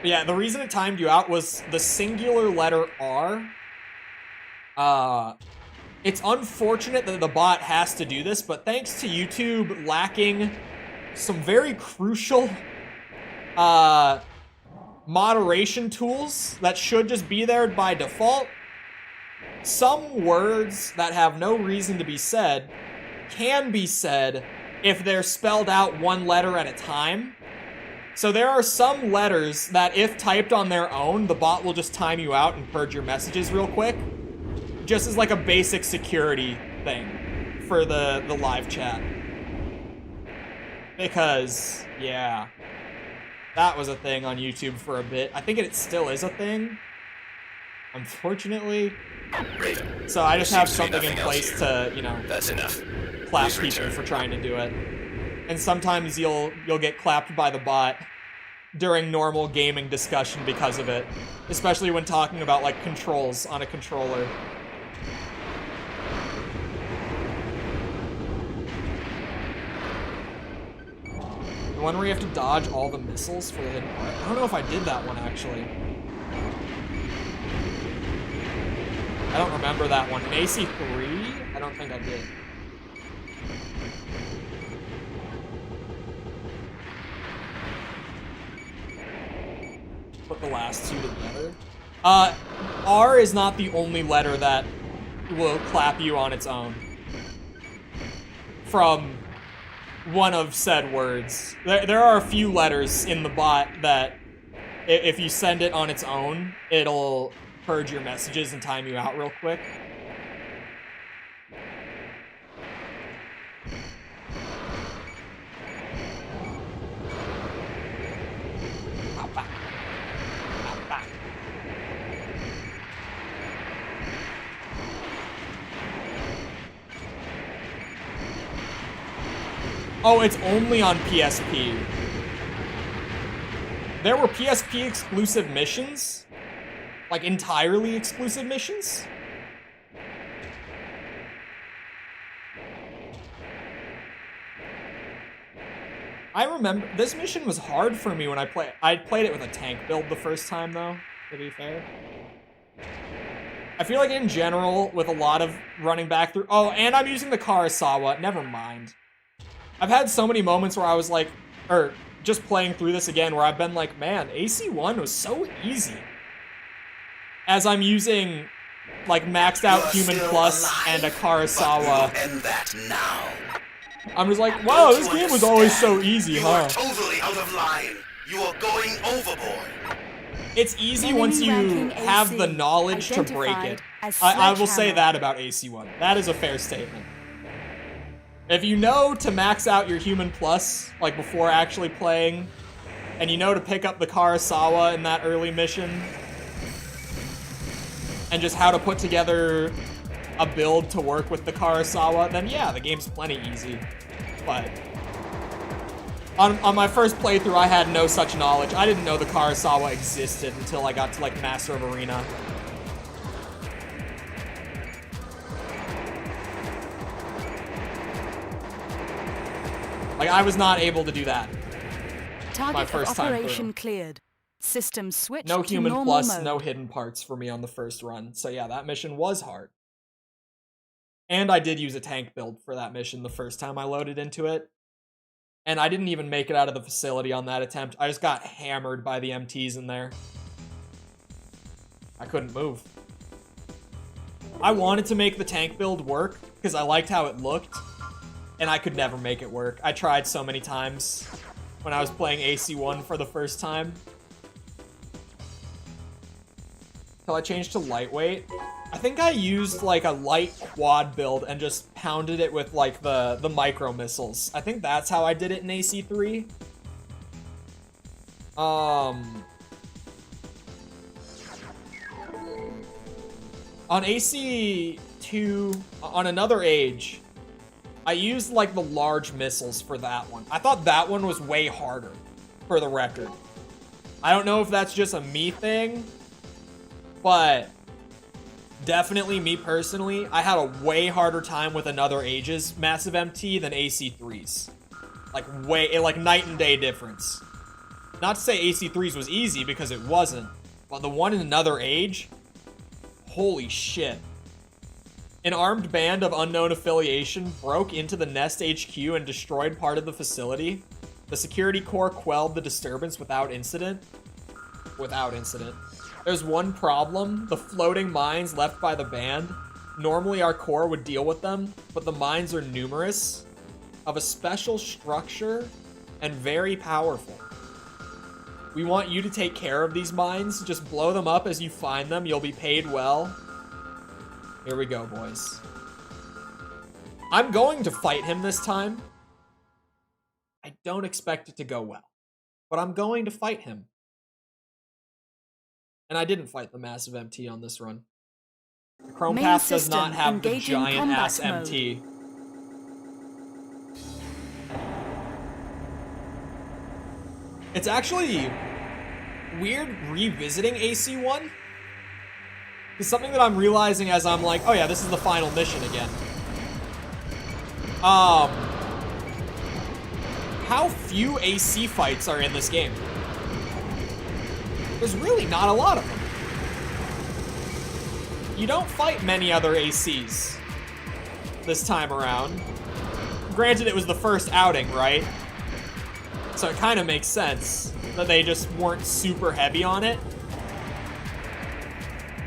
Yeah, the reason it timed you out was the singular letter R. It's unfortunate that the bot has to do this, but thanks to YouTube lacking some very crucial, moderation tools that should just be there by default, some words that have no reason to be said can be said if they're spelled out one letter at a time. So there are some letters that if typed on their own, the bot will just time you out and purge your messages real quick. Just as like a basic security thing for the live chat. Because, yeah, that was a thing on YouTube for a bit. I think it still is a thing, unfortunately. So I just have something in place to, you know, that's enough. Clap people for trying to do it. And sometimes you'll get clapped by the bot during normal gaming discussion because of it. Especially when talking about, like, controls on a controller. The one where you have to dodge all the missiles for the hidden part. I don't know if I did that one, actually. I don't remember that one. In AC3, I don't think I did. Put the last two together. R is not the only letter that will clap you on its own. From one of said words. There are a few letters in the bot that if you send it on its own, it'll purge your messages and time you out real quick. Oh, it's only on PSP. There were PSP exclusive missions? Like entirely exclusive missions? I remember this mission was hard for me when I played it with a tank build the first time though, to be fair. I feel like in general, with a lot of running back through... Oh, and I'm using the Karasawa. Never mind. I've had so many moments where I was like... Or just playing through this again where I've been like, man, AC1 was so easy. As I'm using, like, maxed out Human Plus and a Karasawa. End that now. I'm just like, wow, this game was always so easy, huh? You are totally out of line. You are going overboard. It's easy Enemy once you ranking have AC the knowledge to break it. identified as I will say sledgehammer. that about AC1. That is a fair statement. If you know to max out your human plus, like before actually playing, and you know to pick up the Karasawa in that early mission, and just how to put together a build to work with the Karasawa, then yeah, the game's plenty easy. But on my first playthrough, I had no such knowledge. I didn't know the Karasawa existed until I got to like Master of Arena. Like, I was not able to do that. Target My first of time operation through. cleared. System switched No to human normal plus, mode. no hidden parts for me on the first run. So yeah, that mission was hard. And I did use a tank build for that mission the first time I loaded into it. And I didn't even make it out of the facility on that attempt. I just got hammered by the MTs in there. I couldn't move. I wanted to make the tank build work because I liked how it looked. And I could never make it work. I tried so many times when I was playing AC1 for the first time. Till I changed to lightweight. I think I used like a light quad build and just pounded it with like the micro missiles. I think that's how I did it in AC3. On AC2, on another age, I used like the large missiles for that one. I thought that one was way harder, for the record. I don't know if that's just a me thing, but definitely me personally, I had a way harder time with Another Age's massive MT than AC3's. Like night and day difference. Not to say AC3's was easy, because it wasn't, but the one in Another Age, holy shit. An armed band of unknown affiliation broke into the Nest HQ and destroyed part of the facility. The security corps quelled the disturbance without incident. There's one problem: the floating mines left by the band. Normally our corps would deal with them, but the mines are numerous, of a special structure, and very powerful. We want you to take care of these mines. Just blow them up as you find them. You'll be paid well. Here we go, boys. I'm going to fight him this time. I don't expect it to go well, but I'm going to fight him. And I didn't fight the massive MT on this run. The Chrome Main Path does system not have the engaging giant ass combat mode. MT. It's actually weird revisiting AC1. It's something that I'm realizing as I'm like, oh yeah, this is the final mission again. How few AC fights are in this game? There's really not a lot of them. You don't fight many other ACs this time around. Granted, it was the first outing, right? So it kind of makes sense that they just weren't super heavy on it.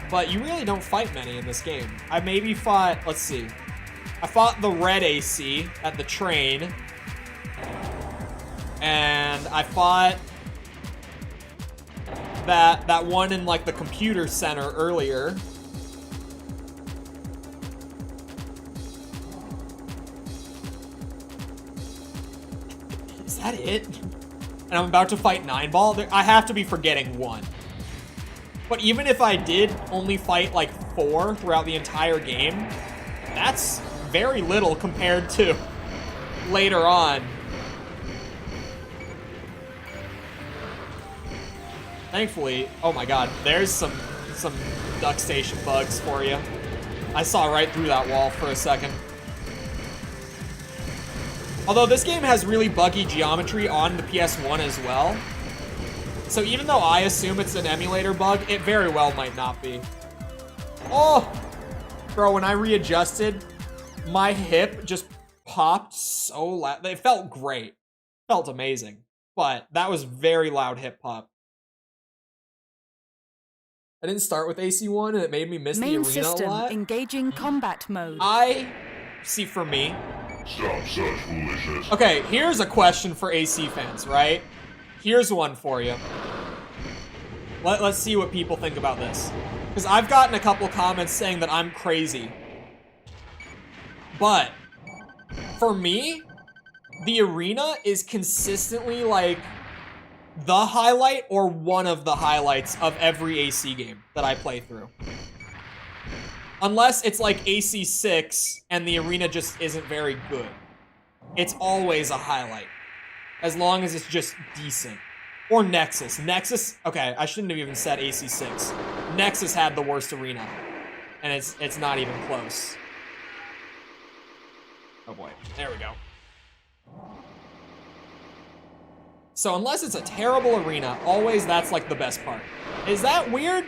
But you really don't fight many in this game. I maybe fought, let's see. I fought the red AC at the train. And I fought that one in like the computer center earlier. Is that it? And I'm about to fight 9-Ball? I have to be forgetting one. But even if I did only fight like 4 throughout the entire game, that's very little compared to later on. Thankfully, oh my god, there's some duck station bugs for you. I saw right through that wall for a second. Although this game has really buggy geometry on the PS1 as well. So even though I assume it's an emulator bug, it very well might not be. Oh! Bro, when I readjusted, my hip just popped so loud. It felt great. Felt amazing. But that was very loud hip pop. I didn't start with AC1 and it made me miss the Main arena system a lot. engaging combat mode. See, for me. Stop such foolishness. Okay, here's a question for AC fans, right? Here's one for you. Let's see what people think about this. Because I've gotten a couple comments saying that I'm crazy. But, for me, the arena is consistently, like, the highlight or one of the highlights of every AC game that I play through. Unless it's like AC6 and the arena just isn't very good. It's always a highlight. As long as it's just decent. Or Nexus. Nexus, okay, I shouldn't have even said AC6. Nexus had the worst arena. And it's not even close. Oh boy, there we go. So unless it's a terrible arena, always that's like the best part. Is that weird?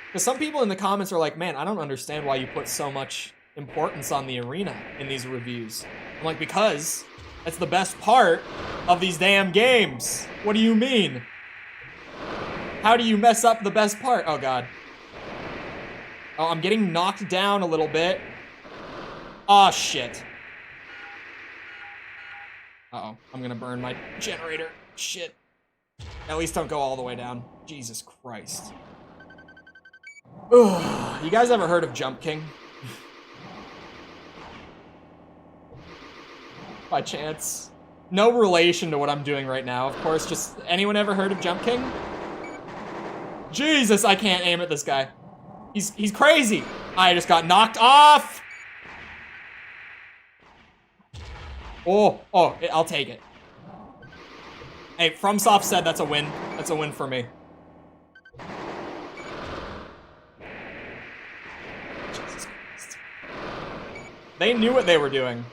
Because some people in the comments are like, man, I don't understand why you put so much importance on the arena in these reviews. I'm like, because that's the best part of these damn games. What do you mean? How do you mess up the best part? Oh, God. Oh, I'm getting knocked down a little bit. Oh, shit. Uh-oh. I'm gonna burn my generator. Shit. At least don't go all the way down. Jesus Christ. Ugh. You guys ever heard of Jump King? By chance? No relation to what I'm doing right now, of course. Just, anyone ever heard of Jump King? Jesus, I can't aim at this guy. He's crazy. I just got knocked off. Oh, I'll take it. Hey, FromSoft said that's a win. That's a win for me. Jesus Christ. They knew what they were doing.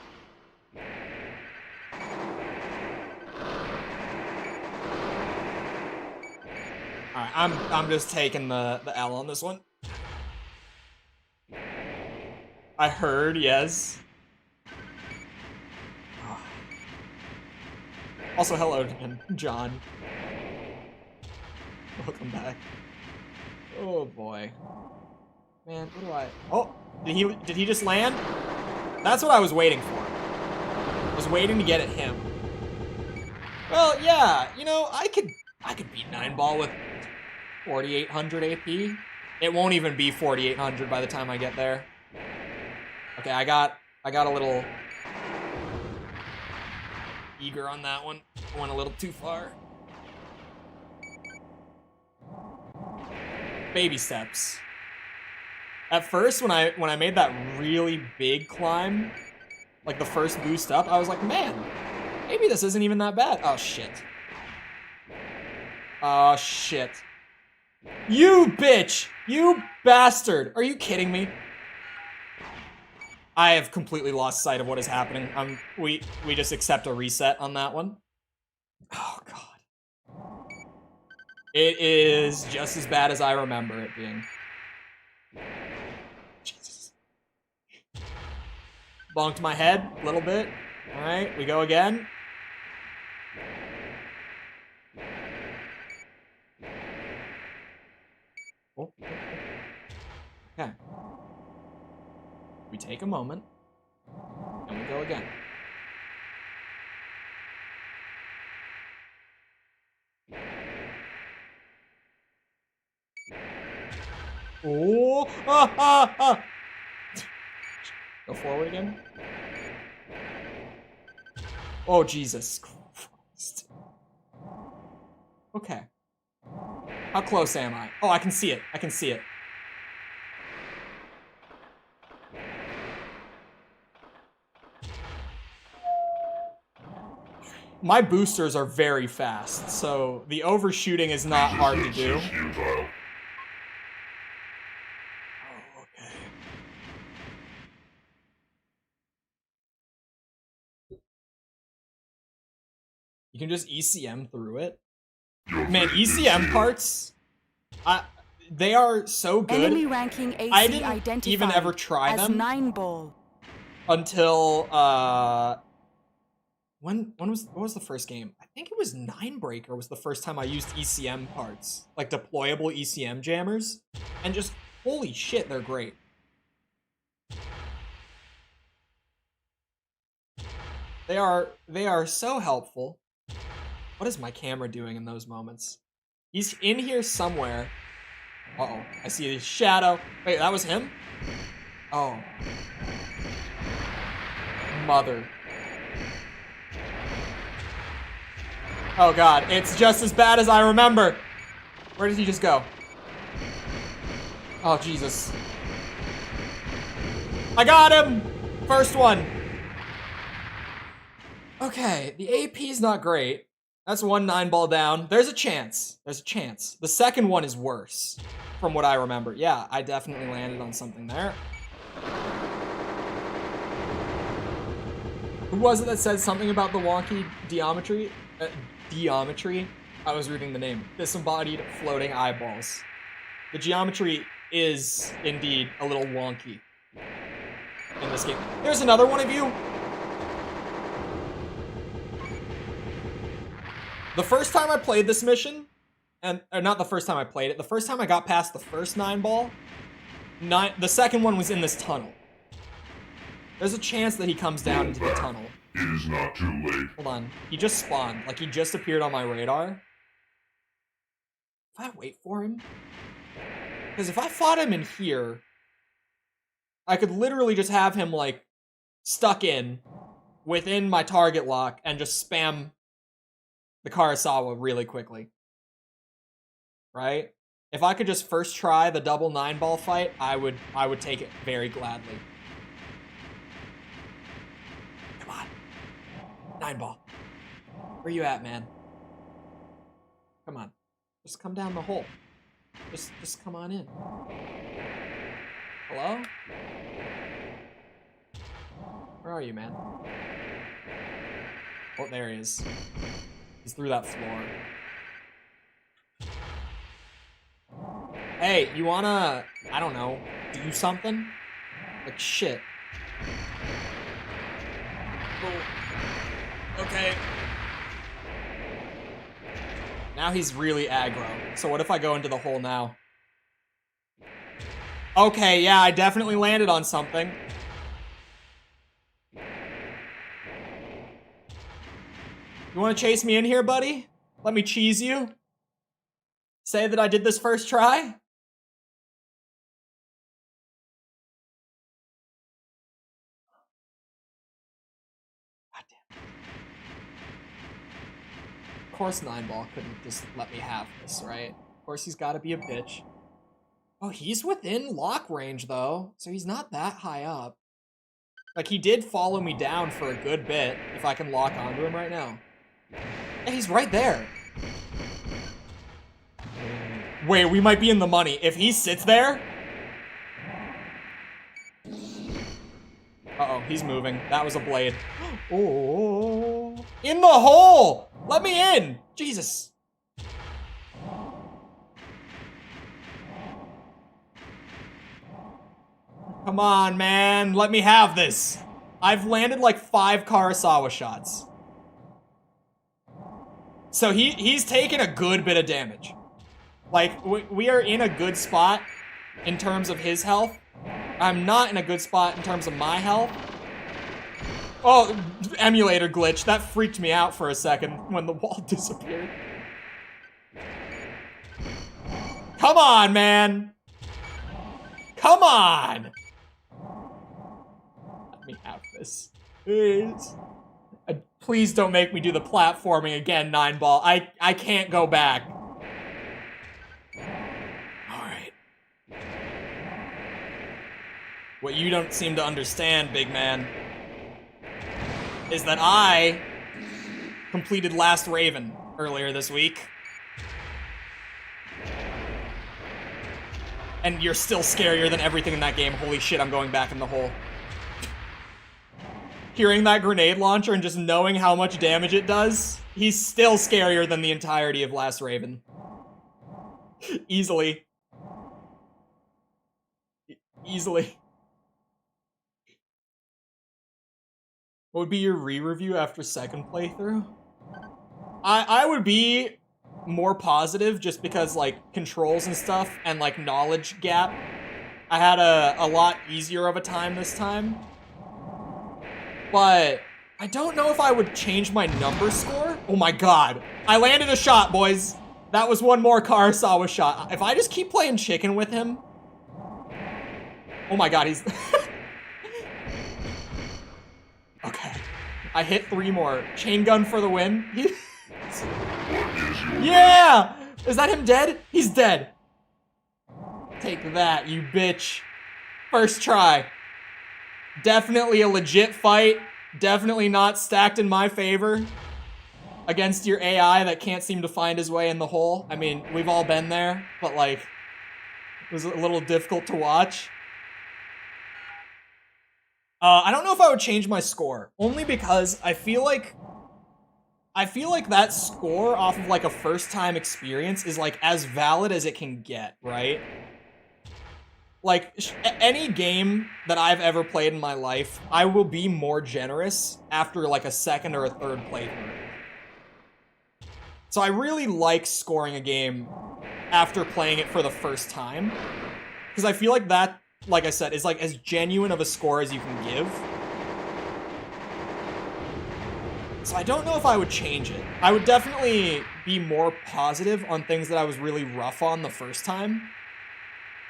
Alright, I'm just taking the L on this one. I heard, yes. Also, hello, John. Welcome back. Oh boy, man, what do I? Oh, did he just land? That's what I was waiting for. I was waiting to get at him. Well, yeah, you know, I could beat 9-ball with 4,800 AP. It won't even be 4,800 by the time I get there. Okay, I got a little eager on that one. Went a little too far. Baby steps. At first, when I made that really big climb, like the first boost up, I was like, man, maybe this isn't even that bad. Oh shit. Oh shit. You bitch! You bastard! Are you kidding me? I have completely lost sight of what is happening. We just accept a reset on that one. Oh, God. It is just as bad as I remember it being. Jesus. Bonked my head a little bit. All right, we go again. Oh. Okay. We take a moment, and we go again. Oh! Go forward again. Oh, Jesus Christ. Okay. How close am I? Oh, I can see it. I can see it. My boosters are very fast, so the overshooting is not hard to do. Oh, okay. You can just ECM through it. Man, ECM parts, they are so good. Enemy ranking AC I didn't even ever try them 9-ball. until what was the first game? I think it was Ninebreaker was the first time I used ECM parts, like deployable ECM jammers, and just holy shit, they're great. They are so helpful. What is my camera doing in those moments? He's in here somewhere. Uh-oh, I see his shadow. Wait, that was him? Oh. Mother. Oh god, it's just as bad as I remember. Where did he just go? Oh, Jesus. I got him! First one. Okay, the AP's not great. That's one 9-ball down. There's a chance. There's a chance. The second one is worse, from what I remember. Yeah, I definitely landed on something there. Who was it that said something about the wonky geometry? Geometry? I was reading the name. Disembodied floating eyeballs. The geometry is indeed a little wonky in this game. There's another one of you. The first time I played this mission, or not the first time I played it, the first time I got past the first 9-ball, the second one was in this tunnel. There's a chance that he comes down into the tunnel. It is not too late. Hold on. He just spawned. Like, he just appeared on my radar. If I wait for him? Because if I fought him in here, I could literally just have him, like, stuck in within my target lock and just spam the Karasawa really quickly. Right? If I could just first try the double 9-ball fight, I would take it very gladly. Come on. 9-ball. Where you at, man? Come on. Just come down the hole. Just come on in. Hello? Where are you, man? Oh, there he is. He's through that floor. Hey, you wanna, I don't know, do something? Like, shit. Oh. Okay. Now he's really aggro. So what if I go into the hole now? Okay, yeah, I definitely landed on something. You want to chase me in here, buddy? Let me cheese you? Say that I did this first try? God damn. Of course 9-ball couldn't just let me have this, right? Of course he's got to be a bitch. Oh, he's within lock range, though, so he's not that high up. Like, he did follow me down for a good bit, if I can lock onto him right now. And he's right there. Wait, we might be in the money. If he sits there... Uh-oh, he's moving. That was a blade. Oh, in the hole! Let me in! Jesus. Come on, man. Let me have this. I've landed like 5 Karasawa shots. So he's taken a good bit of damage. Like, we are in a good spot in terms of his health. I'm not in a good spot in terms of my health. Oh, emulator glitch. That freaked me out for a second when the wall disappeared. Come on, man. Come on. Let me have this. Please. Please don't make me do the platforming again, 9-ball. I can't go back. Alright. What you don't seem to understand, big man, is that I completed Last Raven earlier this week. And you're still scarier than everything in that game. Holy shit, I'm going back in the hole. Hearing that grenade launcher and just knowing how much damage it does, he's still scarier than the entirety of Last Raven. Easily. Easily. What would be your re-review after second playthrough? I would be more positive just because, like, controls and stuff and, like, knowledge gap. I had a lot easier of a time this time. But I don't know if I would change my number score. Oh my god. I landed a shot, boys. That was one more Karasawa shot. If I just keep playing chicken with him... Oh my god, he's... Okay. I hit 3 more. Chain gun for the win. Yeah! Is that him dead? He's dead. Take that, you bitch. First try. Definitely a legit fight. Definitely not stacked in my favor. Against your AI that can't seem to find his way in the hole. I mean, we've all been there, but like, it was a little difficult to watch. I don't know if I would change my score, only because I feel like that score off of like a first time experience is like as valid as it can get, right? Like, any game that I've ever played in my life, I will be more generous after like a second or a third playthrough. So I really like scoring a game after playing it for the first time. Because I feel like that, like I said, is like as genuine of a score as you can give. So I don't know if I would change it. I would definitely be more positive on things that I was really rough on the first time.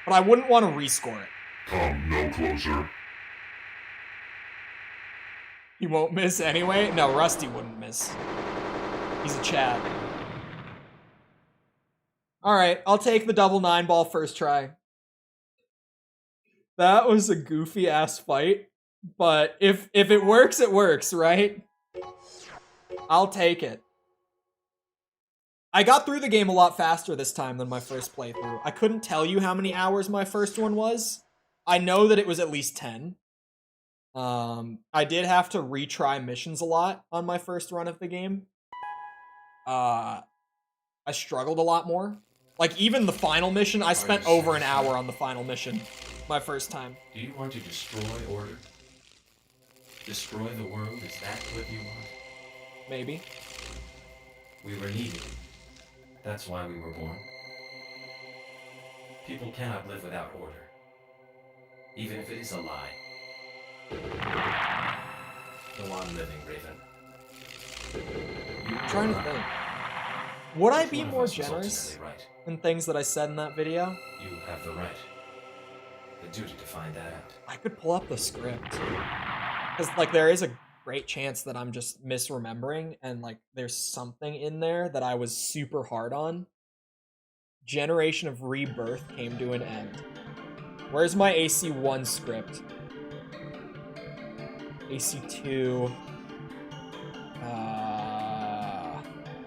But I wouldn't want to rescore it. Come no closer. He won't miss anyway? No, Rusty wouldn't miss. He's a Chad. Alright, I'll take the double 9-ball first try. That was a goofy-ass fight. But if it works, right? I'll take it. I got through the game a lot faster this time than my first playthrough. I couldn't tell you how many hours my first one was. I know that it was at least 10. I did have to retry missions a lot on my first run of the game. I struggled a lot more. Like, even the final mission, I spent over an hour on the final mission my first time. Do you want to destroy order? Destroy the world? Is that what you want? Maybe. We were needed. That's why we were born. People cannot live without order, even if it is a lie. Go on living, Raven. I'm trying to think. Would I be more generous in things that I said in that video? You have the right. The duty to find that out. I could pull up the script. Because, like, there is a great chance that I'm just misremembering and like there's something in there that I was super hard on. Generation of Rebirth came to an end. Where's my AC1 script? AC2.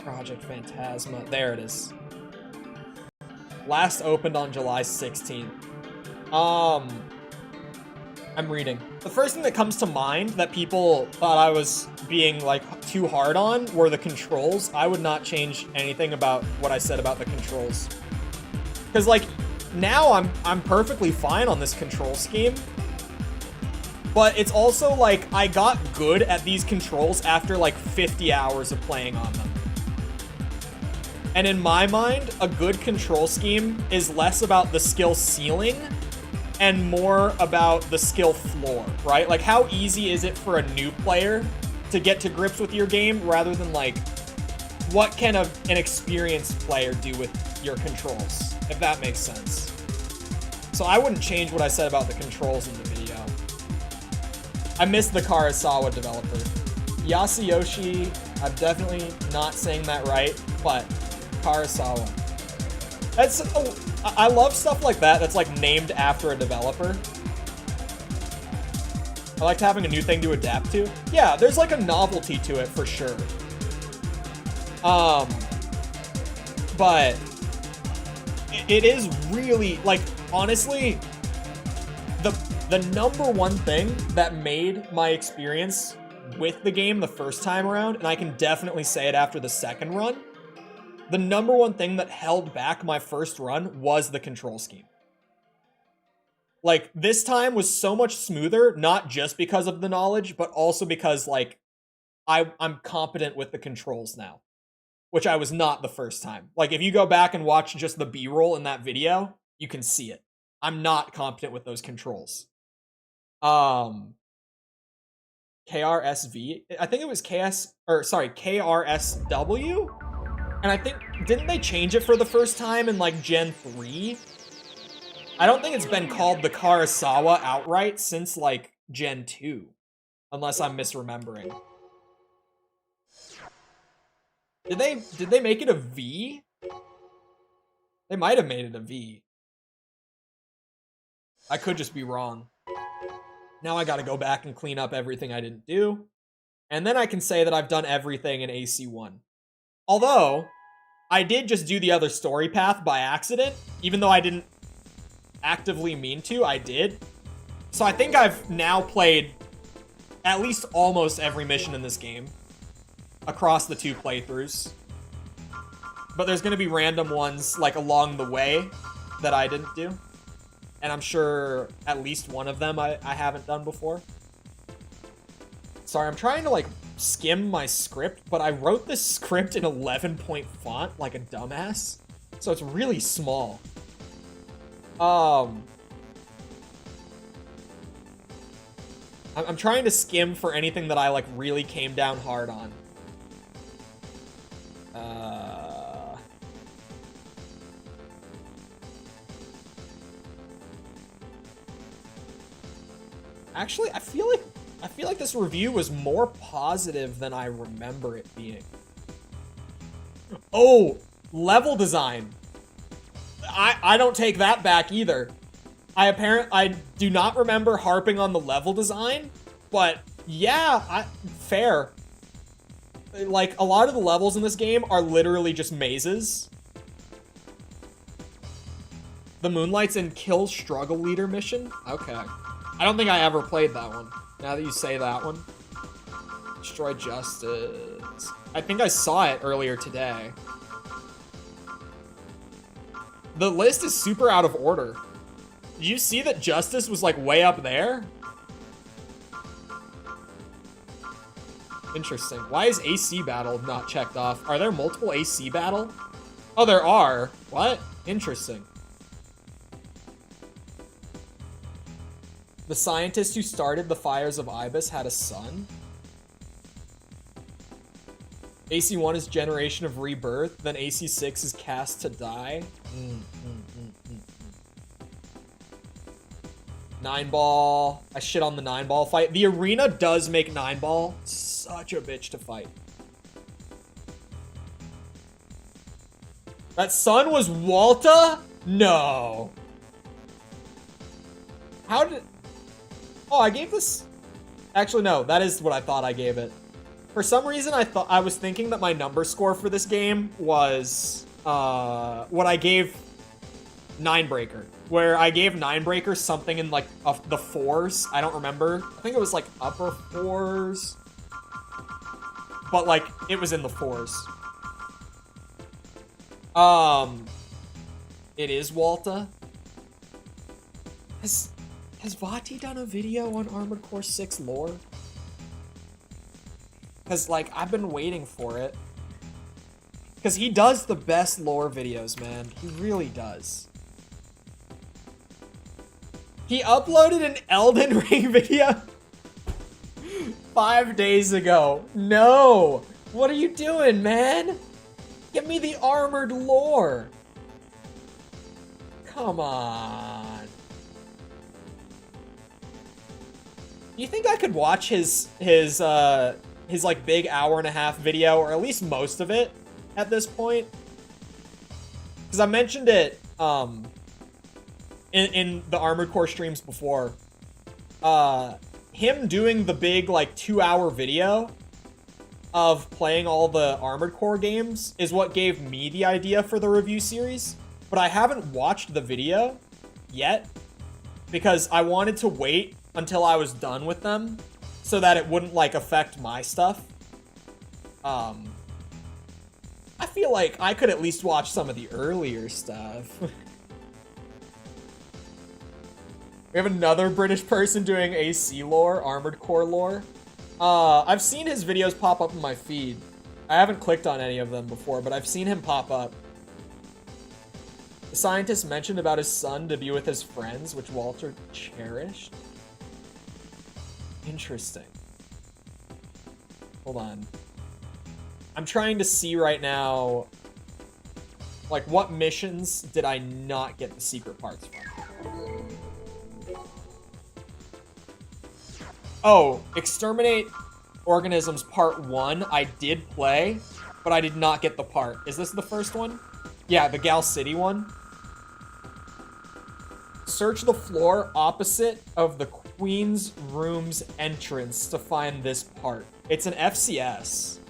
Project Phantasma. There it is. Last opened on July 16th. I'm reading. The first thing that comes to mind that people thought I was being, like, too hard on were the controls. I would not change anything about what I said about the controls. Because, like, now I'm perfectly fine on this control scheme. But it's also, like, I got good at these controls after, like, 50 hours of playing on them. And in my mind, a good control scheme is less about the skill ceiling and more about the skill floor, right? Like, how easy is it for a new player to get to grips with your game rather than, like, what can an experienced player do with your controls, if that makes sense. So I wouldn't change what I said about the controls in the video. I miss the Karasawa developer. Yasuyoshi, I'm definitely not saying that right, but Karasawa. That's, oh, I love stuff like that that's like named after a developer. I liked having a new thing to adapt to. Yeah, there's like a novelty to it for sure. But it is really, like, honestly, the number one thing that made my experience with the game the first time around, and I can definitely say it after the second run, the number one thing that held back my first run was the control scheme. Like, this time was so much smoother, not just because of the knowledge, but also because, like, I'm competent with the controls now, which I was not the first time. Like, if you go back and watch just the B-roll in that video, you can see it. I'm not competent with those controls. KRSV, I think it was KRSW? And I think, didn't they change it for the first time in like Gen 3? I don't think it's been called the Karasawa outright since like Gen 2. Unless I'm misremembering. Did they make it a V? They might have made it a V. I could just be wrong. Now I gotta go back and clean up everything I didn't do. And then I can say that I've done everything in AC1. Although, I did just do the other story path by accident. Even though I didn't actively mean to, I did. So I think I've now played at least almost every mission in this game. Across the 2 playthroughs. But there's gonna be random ones, like, along the way that I didn't do. And I'm sure at least one of them I haven't done before. Sorry, I'm trying to, like, skim my script, but I wrote this script in 11-point font like a dumbass. So it's really small. I'm trying to skim for anything that I, like, really came down hard on. Actually, I feel like this review was more positive than I remember it being. Oh, level design. I don't take that back either. I do not remember harping on the level design, but yeah, fair. Like, a lot of the levels in this game are literally just mazes. The Moonlight's in Kill Struggle Leader mission? Okay. I don't think I ever played that one. Now that you say that one. Destroy Justice. I think I saw it earlier today. The list is super out of order. Did you see that Justice was, like, way up there? Interesting. Why is AC Battle not checked off? Are there multiple AC Battle? Oh, there are. What? Interesting. The scientist who started the fires of Ibis had a son? AC1 is Generation of Rebirth, then AC6 is Cast to Die. 9-ball. I shit on the 9-ball fight. The arena does make 9-ball such a bitch to fight. That son was Walta? No. How did... Oh, I gave this... Actually, no. That is what I thought I gave it. For some reason, I was thinking that my number score for this game was what I gave Ninebreaker. Where I gave Ninebreaker something in, like, the 4s. I don't remember. I think it was, like, upper 4s. But, like, it was in the 4s. It is Walta. Has Vati done a video on Armored Core 6 lore? Because, like, I've been waiting for it. Because he does the best lore videos, man. He really does. He uploaded an Elden Ring video 5 days ago. No! What are you doing, man? Give me the armored lore. Come on. Do you think I could watch his like big hour-and-a-half video, or at least most of it at this point? Because I mentioned it in the Armored Core streams before. Him doing the big like 2-hour video of playing all the Armored Core games is what gave me the idea for the review series. But I haven't watched the video yet because I wanted to wait until I was done with them so that it wouldn't like affect my stuff. I feel like I could at least watch some of the earlier stuff. We have another British person doing AC lore, Armored Core lore. I've seen his videos pop up in my feed. I haven't clicked on any of them before, but I've seen him pop up. The scientist mentioned about his son to be with his friends, which Walter cherished. Interesting. Hold on. I'm trying to see right now Like, what missions did I not get the secret parts from? Oh, Exterminate Organisms Part 1, I did play, but I did not get the part. Is this the first one? Yeah, the Gal City one. Search the floor opposite of the Queen's room's entrance to find this part. It's an FCS.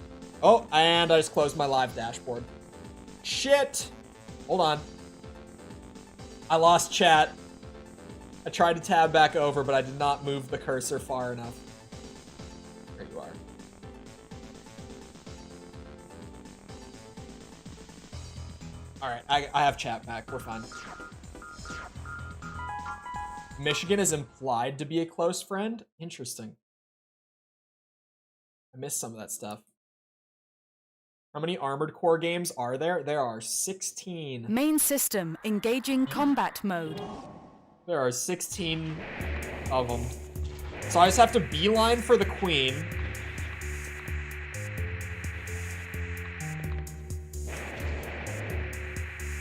Oh, and I just closed my live dashboard. Shit! Hold on. I lost chat. I tried to tab back over, but I did not move the cursor far enough. There you are. Alright, I have chat back. We're fine. Michigan is implied to be a close friend? Interesting. I missed some of that stuff. How many Armored Core games are there? There are 16. Main system engaging combat mode. There are 16 of them. So I just have to beeline for the Queen.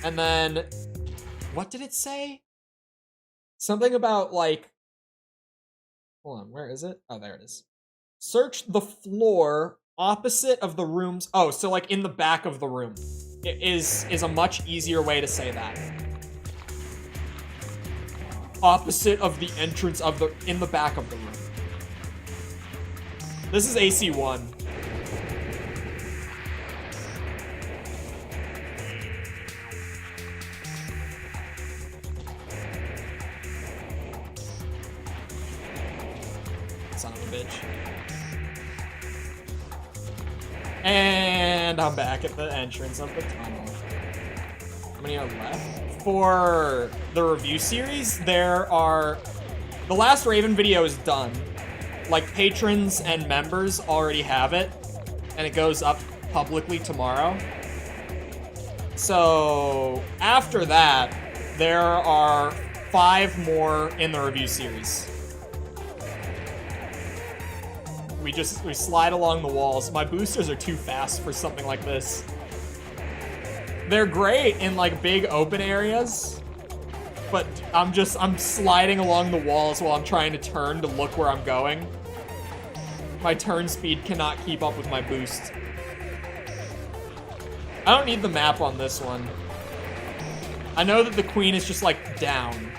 And then, what did it say? Something about, like, hold on, where is it? Oh, there it is. Search the floor opposite of the rooms. Oh, so like in the back of the room. It is a much easier way to say that. Opposite of the entrance of the, in the back of the room. This is AC1. Son of a bitch. And I'm back at the entrance of the tunnel. How many are left? For the review series, there are... The last Raven video is done. Like, patrons and members already have it, and it goes up publicly tomorrow. So, after that, there are 5 more in the review series. We slide along the walls. My boosters are too fast for something like this. They're great in like big open areas, but I'm sliding along the walls while I'm trying to turn to look where I'm going. My turn speed cannot keep up with my boost. I don't need the map on this one. I know that the Queen is just like down.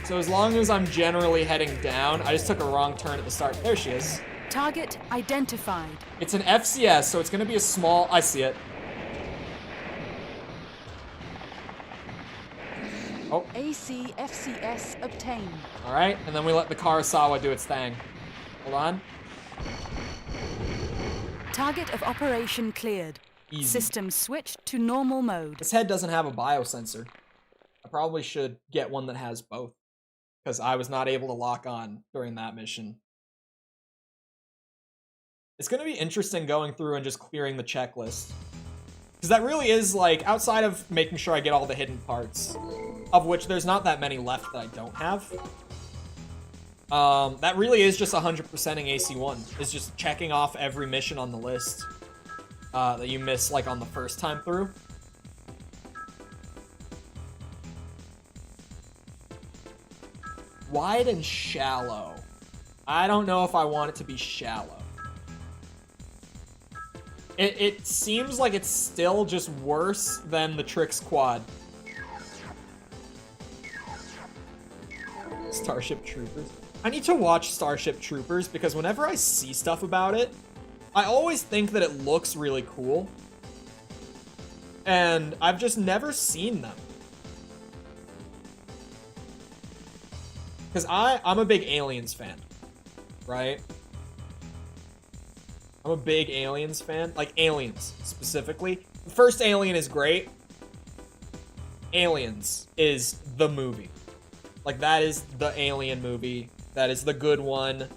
So as long as I'm generally heading down, I just took a wrong turn at the start. There she is. Target identified. It's an FCS, so it's gonna be a small, I see it. Oh. AC FCS obtained. All right, and then we let the Karasawa do its thing. Hold on. Target of operation cleared. Easy. System switched to normal mode. This head doesn't have a biosensor. I probably should get one that has both, because I was not able to lock on during that mission. It's going to be interesting going through and just clearing the checklist. Because that really is, like, outside of making sure I get all the hidden parts, of which there's not that many left that I don't have, that really is just 100%ing AC1. Is just checking off every mission on the list that you miss, like, on the first time through. Wide and shallow. I don't know if I want it to be shallow. It seems like it's still just worse than the Trix Quad. Starship Troopers. I need to watch Starship Troopers because whenever I see stuff about it, I always think that it looks really cool. And I've just never seen them. Because I'm a big Aliens fan, right? I'm a big Aliens fan. Like, Aliens, specifically. The first Alien is great. Aliens is the movie. Like, that is the Alien movie. That is the good one.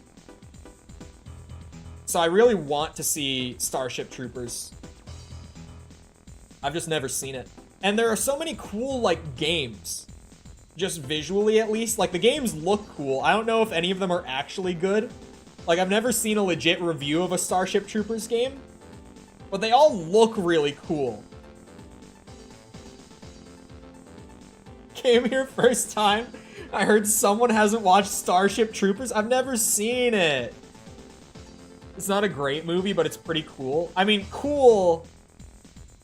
So I really want to see Starship Troopers. I've just never seen it. And there are so many cool, like, games. Just visually, at least. Like, the games look cool. I don't know if any of them are actually good. Like, I've never seen a legit review of a Starship Troopers game, but they all look really cool. came here first time, I heard someone hasn't watched Starship Troopers. I've never seen it. It's not a great movie, but it's pretty cool. I mean, cool.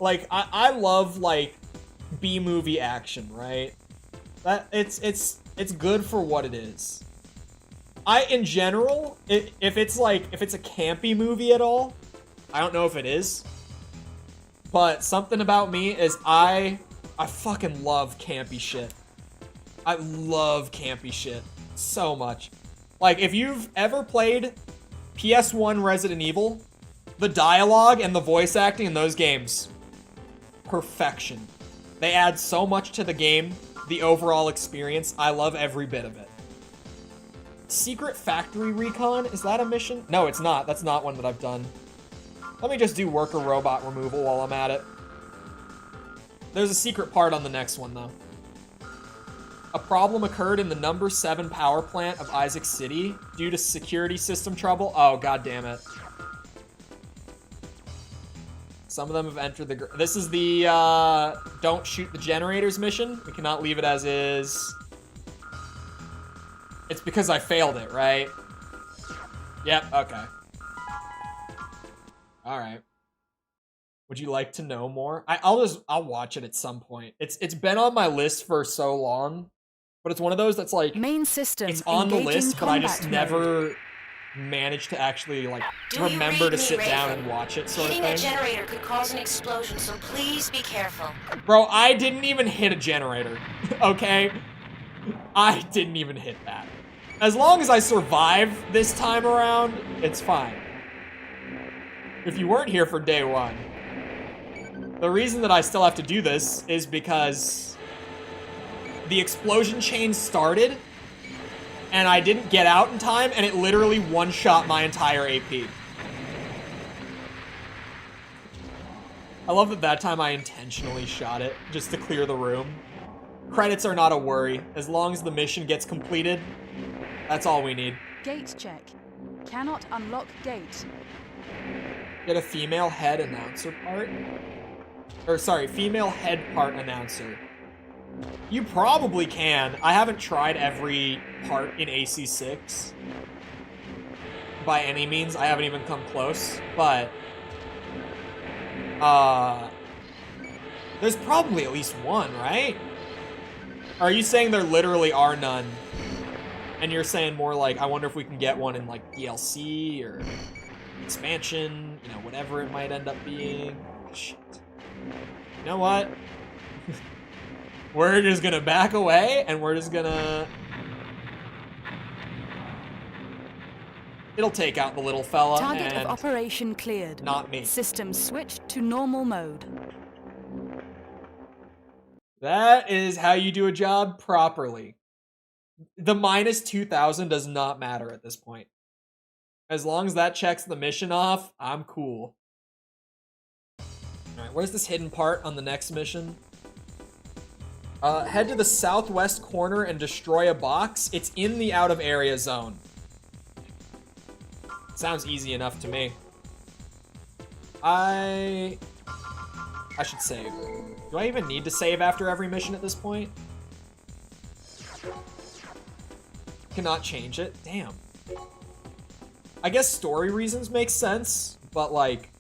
Like, I love, like, B-movie action, right? It's good for what it is. In general, if it's a campy movie at all, I don't know if it is, but something about me is I fucking love campy shit. I love campy shit so much. Like, if you've ever played PS1 Resident Evil, the dialogue and the voice acting in those games, perfection. They add so much to the game, the overall experience. I love every bit of it. Secret Factory Recon, is that a mission? No, it's not. That's not one that I've done. Let me just do worker robot removal while I'm at it. There's a secret part on the next one, though. A problem occurred in the number 7 power plant of Isaac City due to security system trouble. Oh, god damn it. Some of them have entered the... This is the, don't shoot the generators mission. We cannot leave it as is. It's because I failed it, right? Yep, okay. Alright. Would you like to know more? I'll watch it at some point. It's been on my list for so long, but it's one of those that's like, main system, it's on the list, but I just never managed to actually, like, remember to sit down and watch it, sort of thing. Hitting a generator could cause an explosion, so please be careful. Bro, I didn't even hit a generator, okay? I didn't even hit that. As long as I survive this time around, it's fine. If you weren't here for day one, the reason that I still have to do this is because the explosion chain started and I didn't get out in time and it literally one-shot my entire AP. I love that time I intentionally shot it just to clear the room. Credits are not a worry. As long as the mission gets completed, that's all we need. Gate check. Cannot unlock gate. Get a female head announcer part? Or sorry, female head part announcer. You probably can. I haven't tried every part in AC6. By any means, I haven't even come close, but... there's probably at least one, right? Or are you saying there literally are none? And you're saying more like, I wonder if we can get one in, like, DLC or expansion, you know, whatever it might end up being. Shit. You know what? We're just gonna back away, and we're just gonna... It'll take out the little fella, Target and of operation cleared. Not me. System switched to normal mode. That is how you do a job properly. The minus 2,000 does not matter at this point. As long as that checks the mission off, I'm cool. Alright, where's this hidden part on the next mission? Head to the southwest corner and destroy a box. It's in the out of area zone. Sounds easy enough to me. I should save. Do I even need to save after every mission at this point? Cannot change it. Damn. I guess story reasons make sense, but like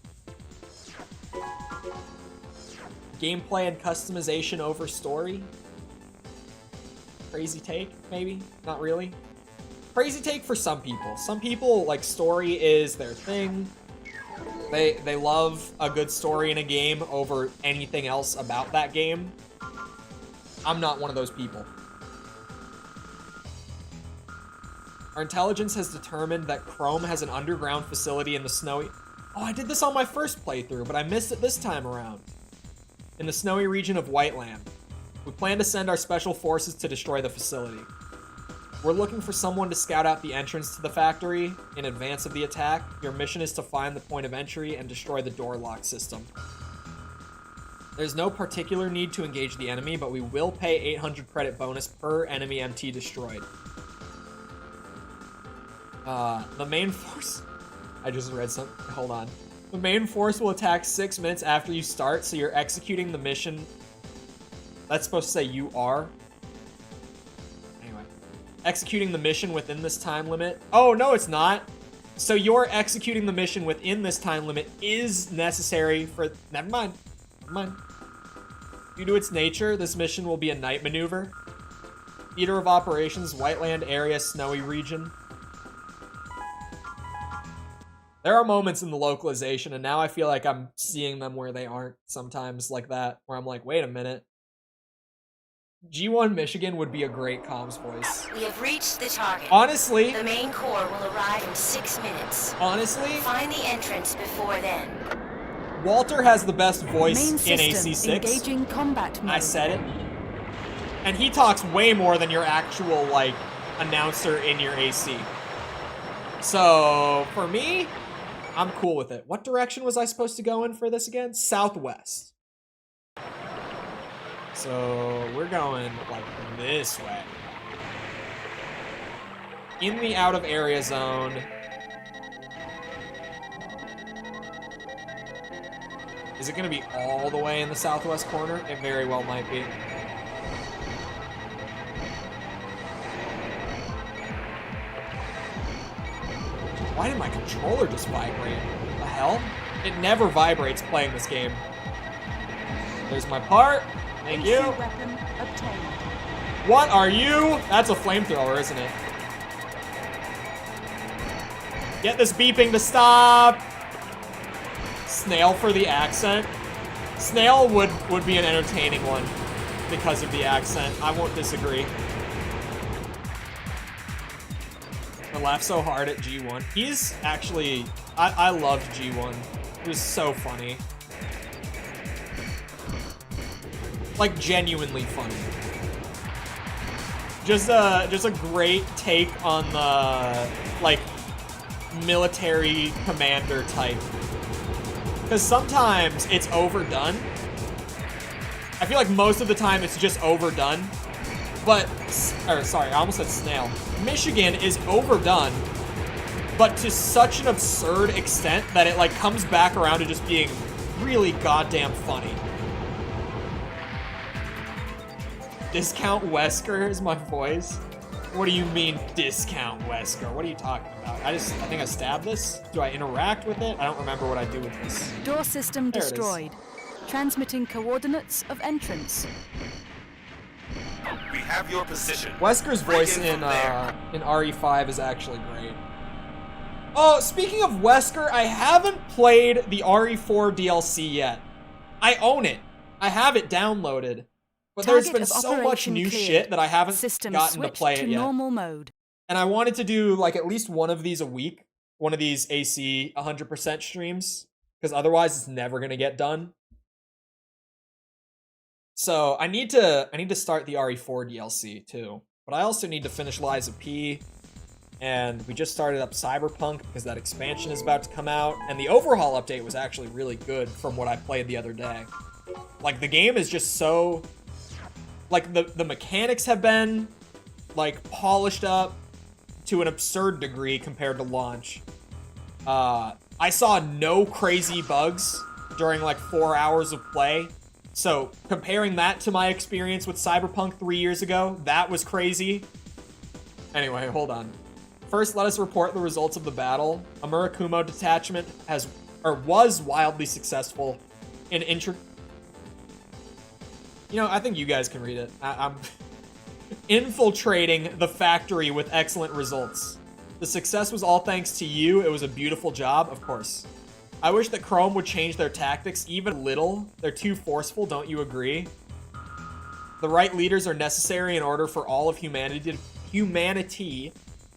gameplay and customization over story? Crazy take, maybe? Not really. Crazy take for some people. Some people, like, story is their thing. They love a good story in a game over anything else about that game. I'm not one of those people. Our intelligence has determined that Chrome has an underground facility in the snowy... Oh, I did this on my first playthrough, but I missed it this time around. In the snowy region of Whiteland. We plan to send our special forces to destroy the facility. We're looking for someone to scout out the entrance to the factory in advance of the attack. Your mission is to find the point of entry and destroy the door lock system. There's no particular need to engage the enemy, but we will pay 800 credit bonus per enemy MT destroyed. The main force... I just read something. Hold on. The main force will attack 6 minutes after you start, so you're executing the mission. That's supposed to say you are. executing the mission within this time limit. Oh, no, it's not. So your executing the mission within this time limit is necessary for... Never mind. Never mind. Due to its nature, this mission will be a night maneuver. Theater of operations, Whiteland area, snowy region. There are moments in the localization, and now I feel like I'm seeing them where they aren't sometimes like that, where I'm like, wait a minute. G1 Michigan would be a great comms voice. We have reached the target. Honestly. The main core will arrive in 6 minutes. Honestly. Find the entrance before then. Walter has the best voice Main in system, AC6. engaging combat mode. I said it. And he talks way more than your actual, like, announcer in your AC. So, for me, I'm cool with it. What direction was I supposed to go in for this again? Southwest. So, we're going, like, this way. In the out-of-area zone. Is it going to be all the way in the southwest corner? It very well might be. Why did my controller just vibrate? What the hell? It never vibrates playing this game. There's my part. Thank you. Weapon obtained. What are you? That's a flamethrower, isn't it? Get this beeping to stop. Snail for the accent. Snail would be an entertaining one because of the accent. I won't disagree. I laugh so hard at G1. He's actually... I loved G1. He was so funny. Like, genuinely funny. Just a great take on the, like, military commander type. Because sometimes it's overdone. I feel like most of the time it's just overdone. But, or sorry, I almost said snail. Michigan is overdone, but to such an absurd extent that it, like, comes back around to just being really goddamn funny. Discount Wesker is my voice. What do you mean, discount Wesker? What are you talking about? I think I stabbed this? Do I interact with it? I don't remember what I do with this. Door system destroyed. Transmitting coordinates of entrance. We have your position. Wesker's voice in RE5 is actually great. Oh, speaking of Wesker, I haven't played the RE4 DLC yet. I own it. I have it downloaded. But there's been so much new shit that I haven't gotten to play it yet. Normal mode. And I wanted to do, like, at least one of these a week. One of these AC 100% streams. Because otherwise it's never going to get done. So I need to start the RE4 DLC too. But I also need to finish Lies of P. And we just started up Cyberpunk because that expansion is about to come out. And the overhaul update was actually really good from what I played the other day. Like, the game is just so... Like, the mechanics have been, like, polished up to an absurd degree compared to launch. I saw no crazy bugs during, like, 4 hours of play. So, comparing that to my experience with Cyberpunk 3 years ago, that was crazy. Anyway, hold on. First, let us report the results of the battle. A Murakumo detachment was wildly successful in You know, I think you guys can read it. I'm infiltrating the factory with excellent results. The success was all thanks to you. It was a beautiful job, of course. I wish that Chrome would change their tactics even a little. They're too forceful, don't you agree? The right leaders are necessary in order for all of humanity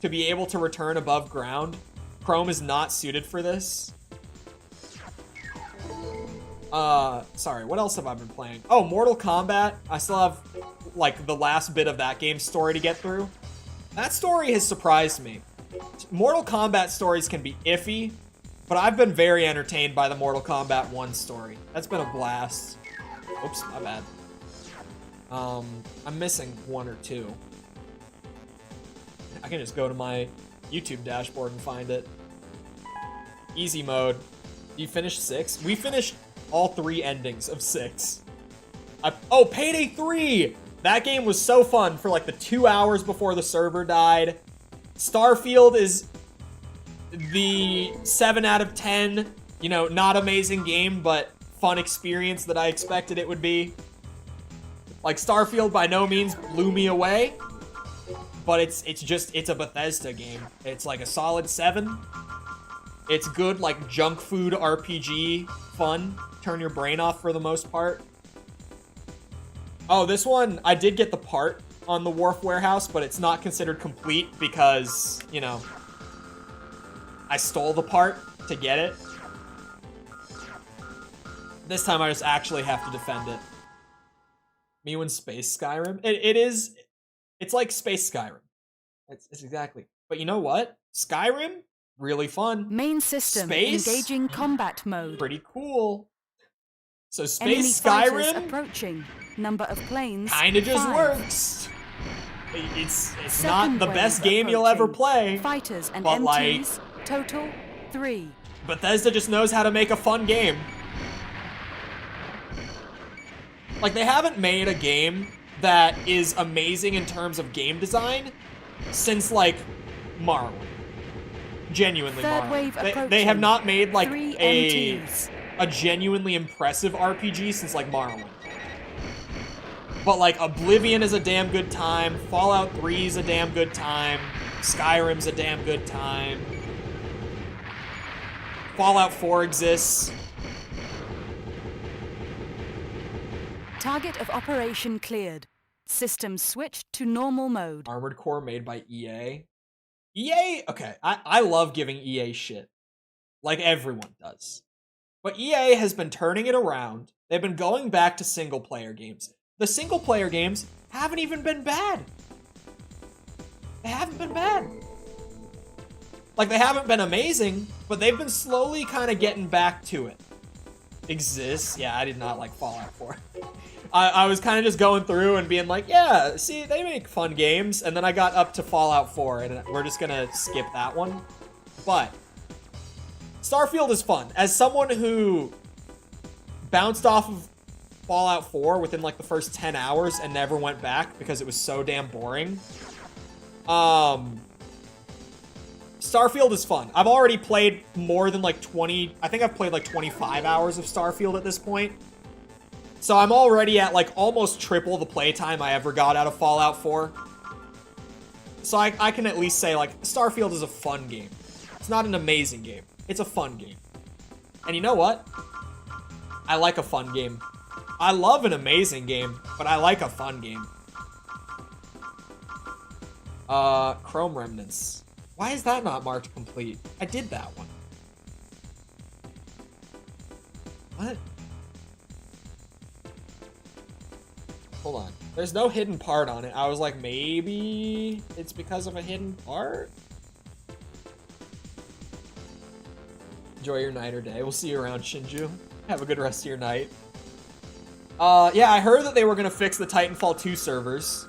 to be able to return above ground. Chrome is not suited for this. Sorry, what else have I been playing? Oh, Mortal Kombat. I still have, like, the last bit of that game's story to get through. That story has surprised me. Mortal Kombat stories can be iffy, but I've been very entertained by the Mortal Kombat 1 story. That's been a blast. Oops, my bad. I'm missing one or two. I can just go to my YouTube dashboard and find it. Easy mode. You finished 6? We finished all 3 endings of 6. Oh, Payday 3! That game was so fun for like the 2 hours before the server died. Starfield is the 7 out of 10, you know, not amazing game, but fun experience that I expected it would be. Like, Starfield by no means blew me away, but it's a Bethesda game. It's like a solid 7. It's good, like, junk food RPG fun. Turn your brain off for the most part. Oh, this one, I did get the part on the Wharf Warehouse, but it's not considered complete because, you know, I stole the part to get it. This time I just actually have to defend it. Me when Space Skyrim? It's like Space Skyrim. It's exactly. But you know what? Skyrim, really fun. Main system, Space, engaging combat mode. Pretty cool. So Enemy Space fighters Skyrim approaching. Number of planes. kinda just 5. works. It's Second not the wave best game you'll ever approaching. play. Fighters and but MTs. Total 3. Bethesda just knows how to make a fun game. Like, they haven't made a game that is amazing in terms of game design since, like, Morrowind. Genuinely Third Morrowind. wave They have not made, like, 3 a MTs. genuinely impressive RPG since, like, Morrowind. But, like, Oblivion is a damn good time. Fallout 3 is a damn good time. Skyrim's a damn good time. Fallout 4 exists. Target of operation cleared. System switched to normal mode. Armored Core made by EA. EA, okay, I love giving EA shit. Like everyone does. But EA has been turning it around. They've been going back to single-player games. The single-player games haven't even been bad. They haven't been bad. Like, they haven't been amazing, but they've been slowly kind of getting back to it. Exists. Yeah, I did not like Fallout 4. I was kind of just going through and being like, yeah, see, they make fun games. And then I got up to Fallout 4, and we're just going to skip that one. But Starfield is fun. As someone who bounced off of Fallout 4 within, like, the first 10 hours and never went back because it was so damn boring, Starfield is fun. I've already played more than, like, 20... I think I've played, like, 25 hours of Starfield at this point. So I'm already at, like, almost triple the playtime I ever got out of Fallout 4. So I can at least say, like, Starfield is a fun game. It's not an amazing game. It's a fun game. And you know what? I like a fun game. I love an amazing game, but I like a fun game. Chrome Remnants. Why is that not marked complete? I did that one. What? Hold on. There's no hidden part on it. I was like, maybe it's because of a hidden part? Enjoy your night or day. We'll see you around, Shinju. Have a good rest of your night. Yeah, I heard that they were gonna fix the Titanfall 2 servers.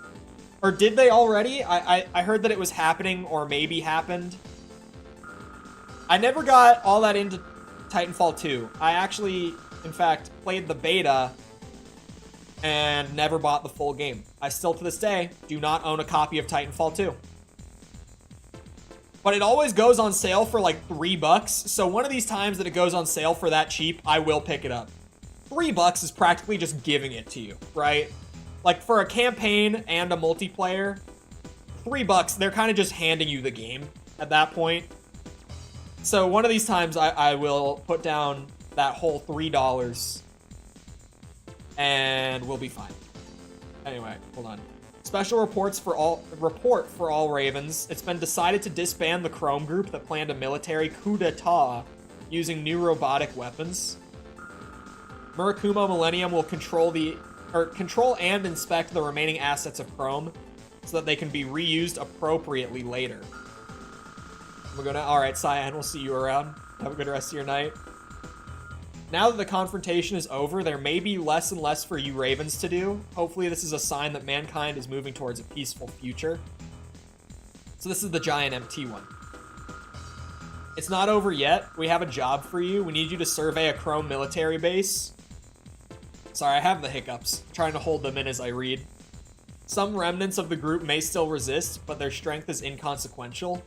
Or did they already? I heard that it was happening or maybe happened. I never got all that into Titanfall 2. I actually, in fact, played the beta and never bought the full game. I still, to this day, do not own a copy of Titanfall 2. But it always goes on sale for like $3, so one of these times that it goes on sale for that cheap, I will pick it up. $3 is practically just giving it to you, right? Like, for a campaign and a multiplayer, $3, they're kind of just handing you the game at that point. So one of these times, I will put down that whole $3 and we'll be fine. Anyway, hold on. Special report for all Ravens. It's been decided to disband the Chrome group that planned a military coup d'etat using new robotic weapons. Murakumo Millennium will control and inspect the remaining assets of Chrome so that they can be reused appropriately later. We're gonna, alright, Cyan, we'll see you around. Have a good rest of your night. Now that the confrontation is over, there may be less and less for you Ravens to do. Hopefully this is a sign that mankind is moving towards a peaceful future. So this is the giant MT one. It's not over yet. We have a job for you. We need you to survey a Chrome military base. Sorry, I have the hiccups. I'm trying to hold them in as I read. Some remnants of the group may still resist, but their strength is inconsequential.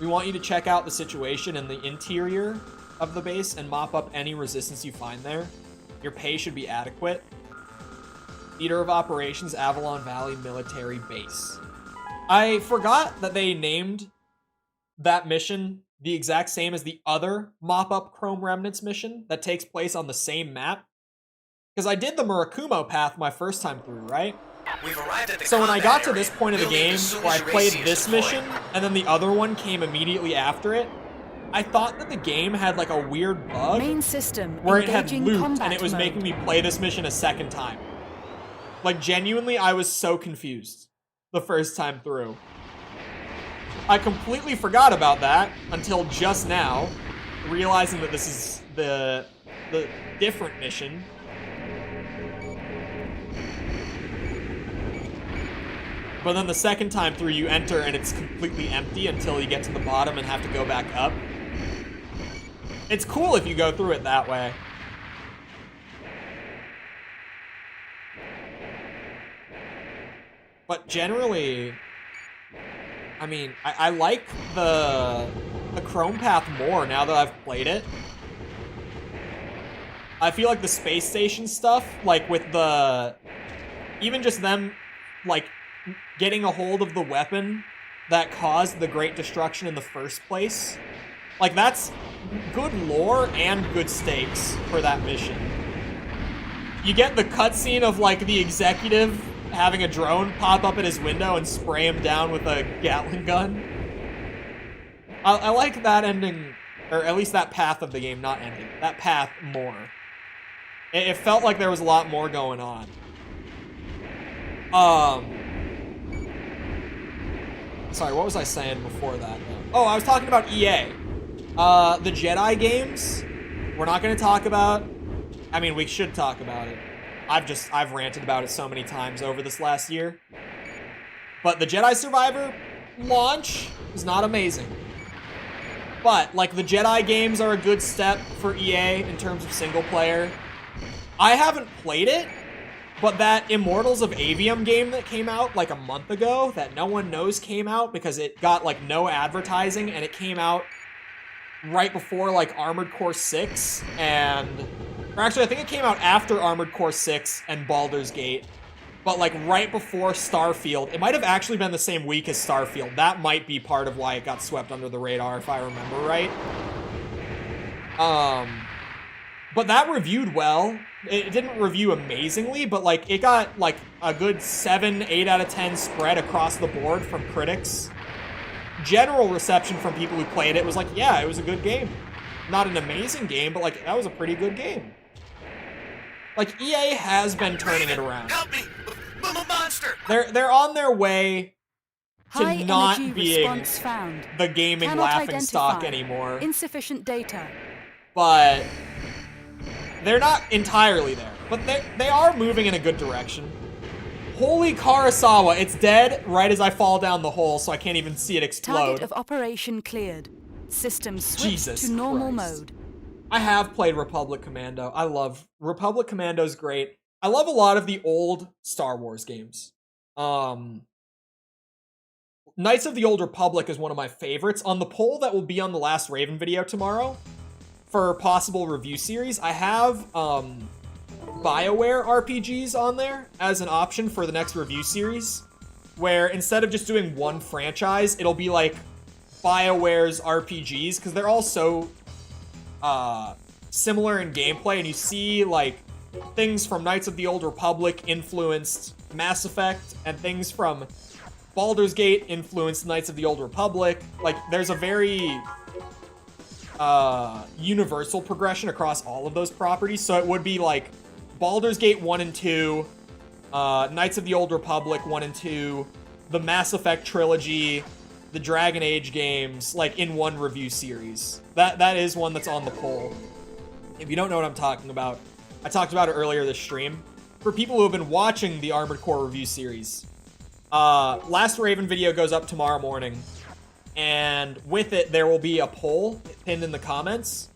We want you to check out the situation in the interior of the base and mop up any resistance you find there. Your pay should be adequate. Theater of Operations, Avalon Valley Military Base. I forgot that they named that mission the exact same as the other Mop Up Chrome Remnants mission that takes place on the same map. Because I did the Murakumo path my first time through, right? We've arrived at the So when I got to area. this point of the We'll leave game as soon where I as your played AC is this deployed. mission, and then the other one came immediately after it, I thought that the game had like a weird bug Main system where it had engaging looped and combat it was mode. making me play this mission a second time. Like, genuinely, I was so confused the first time through. I completely forgot about that until just now, realizing that this is the different mission. But then the second time through, you enter and it's completely empty until you get to the bottom and have to go back up. It's cool if you go through it that way. But generally, I mean, I like the Chrome path more now that I've played it. I feel like the space station stuff, like with the, even just them, like, getting a hold of the weapon that caused the Great Destruction in the first place, like, that's good lore and good stakes for that mission. You get the cutscene of, like, the executive having a drone pop up at his window and spray him down with a Gatling gun. I like that ending, or at least that path of the game, not ending, that path more. It felt like there was a lot more going on. Sorry, what was I saying before that? Oh, I was talking about EA. The Jedi games, we're not going to talk about. I mean, we should talk about it. I've ranted about it so many times over this last year. But the Jedi Survivor launch is not amazing. But, like, the Jedi games are a good step for EA in terms of single player. I haven't played it, but that Immortals of Avium game that came out like a month ago that no one knows came out because it got like no advertising and it came out right before like Armored Core 6 and, or actually I think it came out after Armored Core 6 and Baldur's Gate, but like right before Starfield. It might have actually been the same week as Starfield. That might be part of why it got swept under the radar if I remember right. But that reviewed well. It didn't review amazingly, but like it got like a good 7, 8 out of 10 spread across the board from critics. General reception from people who played it was like, yeah, it was a good game. Not an amazing game, but like that was a pretty good game. Like EA has been turning it around. Help me! I'm a monster! They're on their way to High not energy being response found. the gaming Cannot laughing stock identify. anymore. Insufficient data. But they're not entirely there. But they are moving in a good direction. Holy Karasawa, it's dead right as I fall down the hole, so I can't even see it explode. Target of operation cleared. System switched Jesus to normal Christ. mode. I have played Republic Commando. I love Republic Commando's great. I love a lot of the old Star Wars games. Knights of the Old Republic is one of my favorites. On the poll that will be on the Last Raven video tomorrow for possible review series, I have BioWare RPGs on there as an option for the next review series, where instead of just doing one franchise, it'll be like BioWare's RPGs, because they're all so similar in gameplay, and you see like things from Knights of the Old Republic influenced Mass Effect, and things from Baldur's Gate influenced Knights of the Old Republic. Like, there's a very universal progression across all of those properties, so it would be like Baldur's Gate 1 and 2, Knights of the Old Republic 1 and 2, the Mass Effect trilogy, the Dragon Age games, like in one review series. That is one that's on the poll. If you don't know what I'm talking about, I talked about it earlier this stream. For people who have been watching the Armored Core review series, Last Raven video goes up tomorrow morning, and with it there will be a poll pinned in the comments,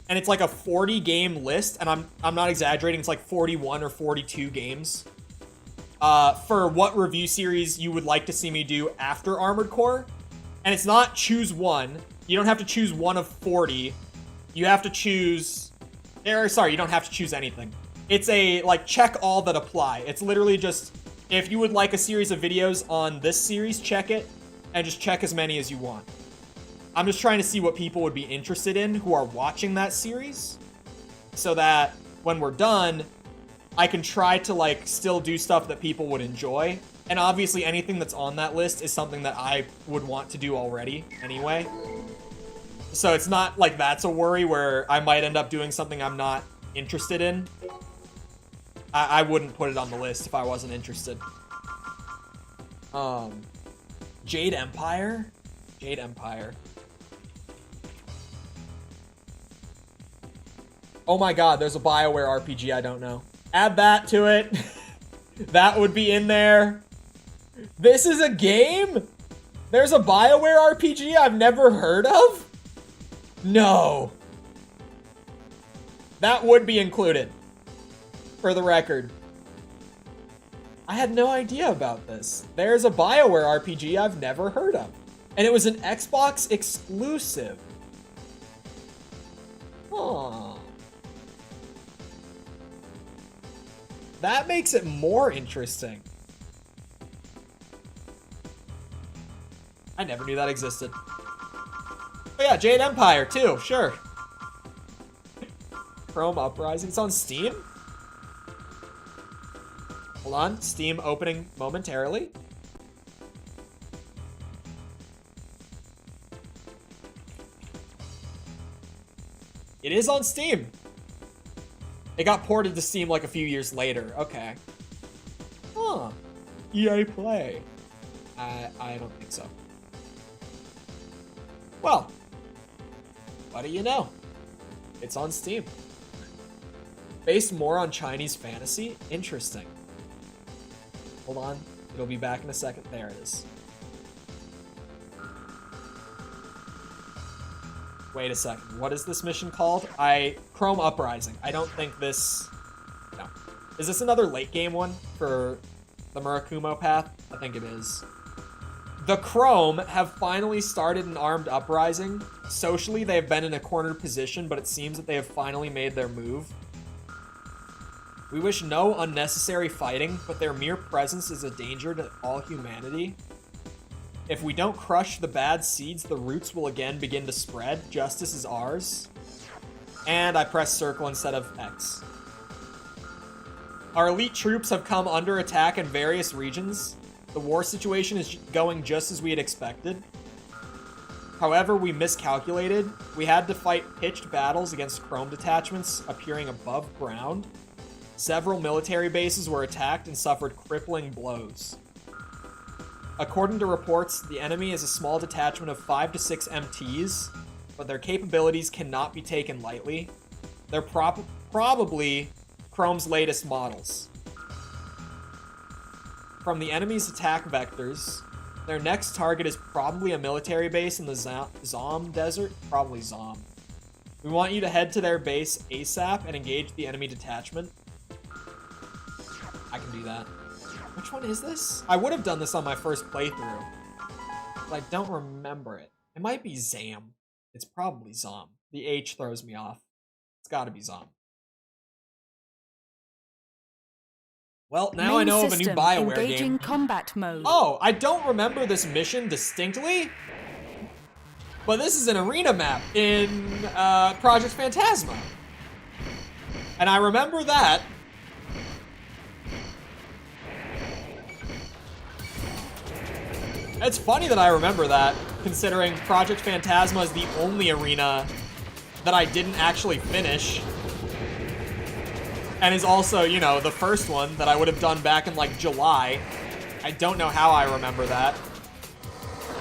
and it's like a 40 game list, and I'm not exaggerating, it's like 41 or 42 games. for what review series you would like to see me do after Armored Core. And it's not choose one. You don't have to choose one of 40. You have to choose... Sorry, you don't have to choose anything. It's a, like, check all that apply. It's literally just, if you would like a series of videos on this series, check it, and just check as many as you want. I'm just trying to see what people would be interested in who are watching that series, so that when we're done, I can try to, like, still do stuff that people would enjoy. And obviously anything that's on that list is something that I would want to do already anyway. So it's not like that's a worry where I might end up doing something I'm not interested in. I wouldn't put it on the list if I wasn't interested. Jade Empire? Jade Empire. Oh my god, there's a BioWare RPG I don't know. Add that to it. That would be in there. This is a game? There's a BioWare RPG I've never heard of? No. That would be included. For the record. I had no idea about this. There's a BioWare RPG I've never heard of. And it was an Xbox exclusive. Huh. That makes it more interesting. I never knew that existed. Oh yeah, Jade Empire too, sure. Chrome Uprising, it's on Steam? Hold on, Steam opening momentarily. It is on Steam. It got ported to Steam like a few years later. Okay. Huh. EA Play. I don't think so. Well, what do you know? It's on Steam. Based more on Chinese fantasy? Interesting. Hold on. It'll be back in a second. There it is. Wait a second. What is this mission called? Chrome Uprising. I don't think this... No. Is this another late game one for the Murakumo path? I think it is. The Chrome have finally started an armed uprising. Socially, they have been in a cornered position, but it seems that they have finally made their move. We wish no unnecessary fighting, but their mere presence is a danger to all humanity. If we don't crush the bad seeds, the roots will again begin to spread. Justice is ours. And I press circle instead of X. Our elite troops have come under attack in various regions. The war situation is going just as we had expected. However, we miscalculated. We had to fight pitched battles against Chrome detachments appearing above ground. Several military bases were attacked and suffered crippling blows. According to reports, the enemy is a small detachment of 5 to 6 MTs, but their capabilities cannot be taken lightly. They're probably Chrome's latest models. From the enemy's attack vectors, their next target is probably a military base in the Zom Desert. Probably Zom. We want you to head to their base ASAP and engage the enemy detachment. I can do that. Which one is this? I would have done this on my first playthrough, but I don't remember it. It might be Zam. It's probably Zom. The H throws me off. It's gotta be Zom. Well, now I know of a new BioWare game. Combat mode. Oh, I don't remember this mission distinctly, but this is an arena map in Project Phantasma. And I remember that. It's funny that I remember that, considering Project Phantasma is the only arena that I didn't actually finish. And is also, you know, the first one that I would have done back in, like, July. I don't know how I remember that.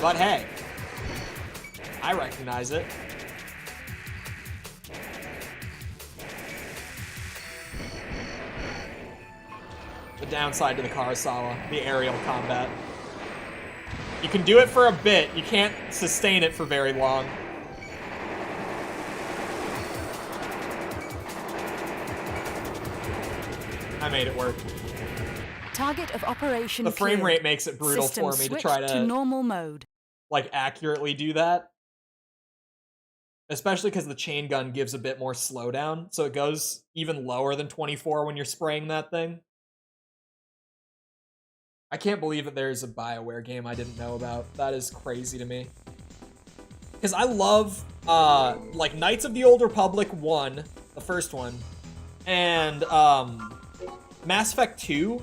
But hey, I recognize it. The downside to the Kurosawa, the aerial combat. You can do it for a bit, you can't sustain it for very long. I made it work. Target of operation The frame cleared. rate makes it brutal System for me to switched try to normal mode. like accurately do that. Especially because the chain gun gives a bit more slowdown, so it goes even lower than 24 when you're spraying that thing. I can't believe that there's a BioWare game I didn't know about. That is crazy to me. Because I love, like, Knights of the Old Republic 1, the first one, and Mass Effect 2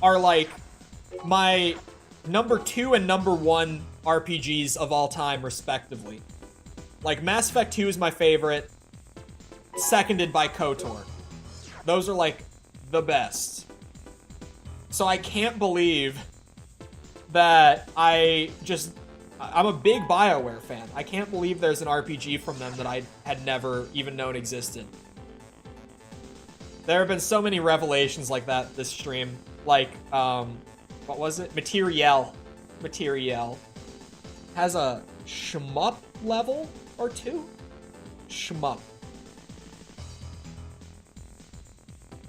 are, like, my number 2 and number 1 RPGs of all time, respectively. Like, Mass Effect 2 is my favorite, seconded by KOTOR. Those are, like, the best. So I can't believe that I'm a big BioWare fan. I can't believe there's an RPG from them that I had never even known existed. There have been so many revelations like that this stream. Like, what was it? Materiel. Has a shmup level or 2? Shmup.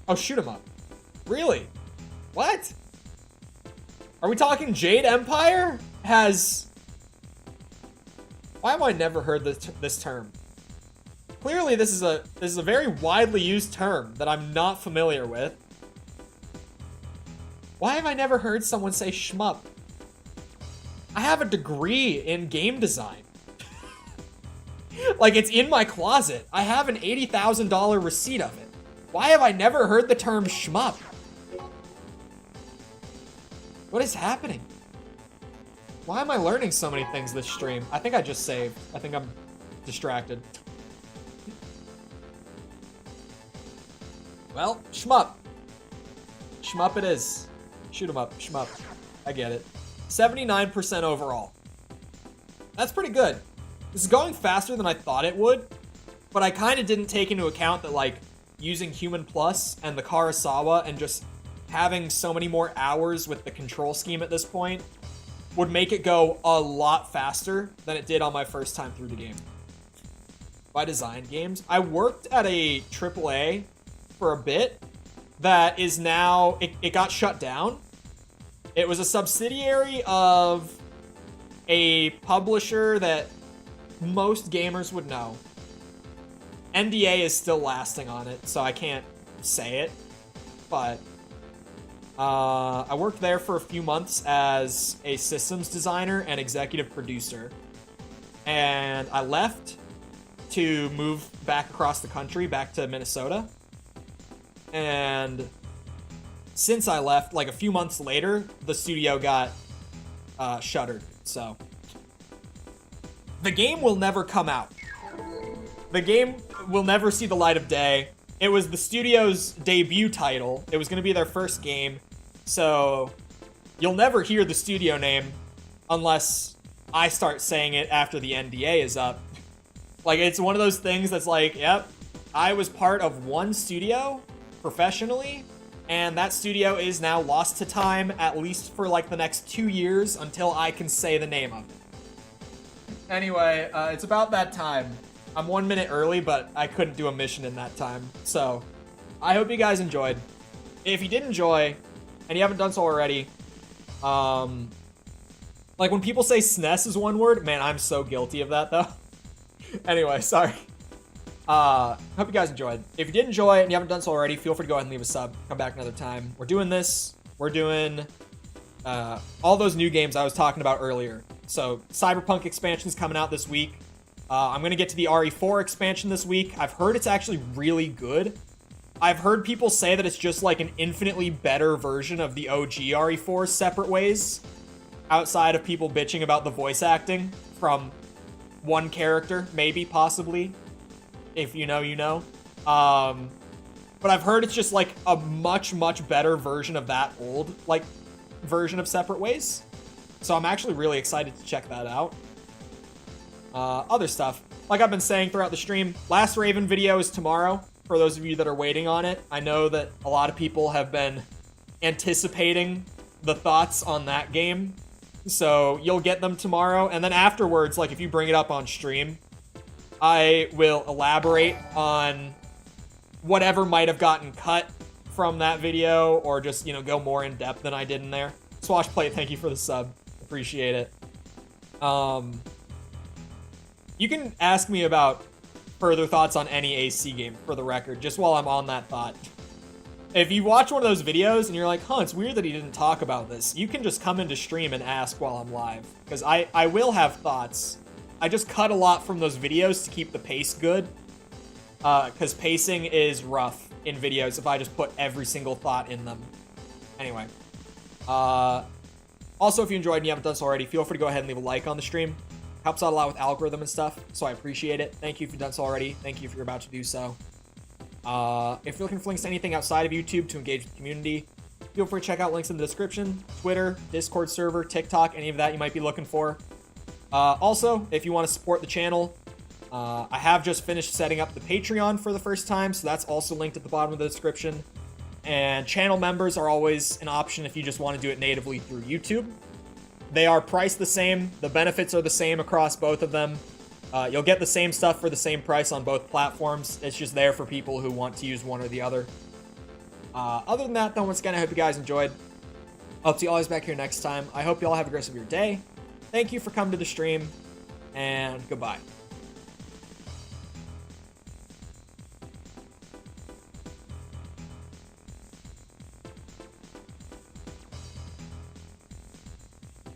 Oh, shoot 'em up. Really? What? Are we talking Jade Empire? Why have I never heard this term? Clearly, this is a very widely used term that I'm not familiar with. Why have I never heard someone say shmup? I have a degree in game design. Like, it's in my closet. I have an $80,000 receipt of it. Why have I never heard the term shmup? What is happening? Why am I learning so many things this stream? I think I just saved. I think I'm distracted. Well, shmup. Shmup it is. Shoot 'em up, shmup. I get it. 79% overall. That's pretty good. This is going faster than I thought it would, but I kind of didn't take into account that, like, using Human Plus and the Karasawa and just having so many more hours with the control scheme at this point would make it go a lot faster than it did on my first time through the game. By Design Games. I worked at a AAA for a bit that is now, it got shut down. It was a subsidiary of a publisher that most gamers would know. NDA is still lasting on it, so I can't say it, but I worked there for a few months as a systems designer and executive producer, and I left to move back across the country, back to Minnesota, and since I left, like a few months later, the studio got shuttered, so the game will never come out. The game will never see the light of day. It was the studio's debut title. It was going to be their first game. So you'll never hear the studio name unless I start saying it after the NDA is up. Like, it's one of those things that's like, yep, I was part of one studio professionally, and that studio is now lost to time, at least for like the next 2 years until I can say the name of it. Anyway, it's about that time. I'm 1 minute early, but I couldn't do a mission in that time. So, I hope you guys enjoyed. If you did enjoy, and you haven't done so already, like when people say SNES is one word, man, I'm so guilty of that though. Anyway, sorry. Hope you guys enjoyed. If you did enjoy and you haven't done so already, feel free to go ahead and leave a sub. Come back another time. We're doing this. We're doing all those new games I was talking about earlier. So, Cyberpunk expansion's coming out this week. I'm going to get to the RE4 expansion this week. I've heard it's actually really good. I've heard people say that it's just like an infinitely better version of the OG RE4 separate ways, outside of people bitching about the voice acting from one character, maybe, possibly. If you know, you know. But I've heard it's just like a much, much better version of that old, like, version of Separate Ways. So I'm actually really excited to check that out. Other stuff. Like I've been saying throughout the stream, Last Raven video is tomorrow, for those of you that are waiting on it. I know that a lot of people have been anticipating the thoughts on that game. So you'll get them tomorrow. And then afterwards, like if you bring it up on stream, I will elaborate on whatever might have gotten cut from that video or just, you know, go more in depth than I did in there. Swashplate, thank you for the sub. Appreciate it. You can ask me about further thoughts on any AC game, for the record, just while I'm on that thought. If you watch one of those videos and you're like, huh, it's weird that he didn't talk about this, you can just come into stream and ask while I'm live, because I will have thoughts. I just cut a lot from those videos to keep the pace good, because pacing is rough in videos if I just put every single thought in them. Anyway. Also, if you enjoyed and you haven't done so already, feel free to go ahead and leave a like on the stream. Helps out a lot with algorithm and stuff, so I appreciate it. Thank you if you've done so already. Thank you if you're about to do so. If you're looking for links to anything outside of YouTube to engage with the community, feel free to check out links in the description. Twitter, Discord server, TikTok, any of that you might be looking for. Also, if you want to support the channel, I have just finished setting up the Patreon for the first time, so that's also linked at the bottom of the description. And channel members are always an option if you just want to do it natively through YouTube. They are priced the same. The benefits are the same across both of them. You'll get the same stuff for the same price on both platforms. It's just there for people who want to use one or the other. Other than that, though, once again, I hope you guys enjoyed. I'll see you always back here next time. I hope you all have a great rest of your day. Thank you for coming to the stream, and goodbye.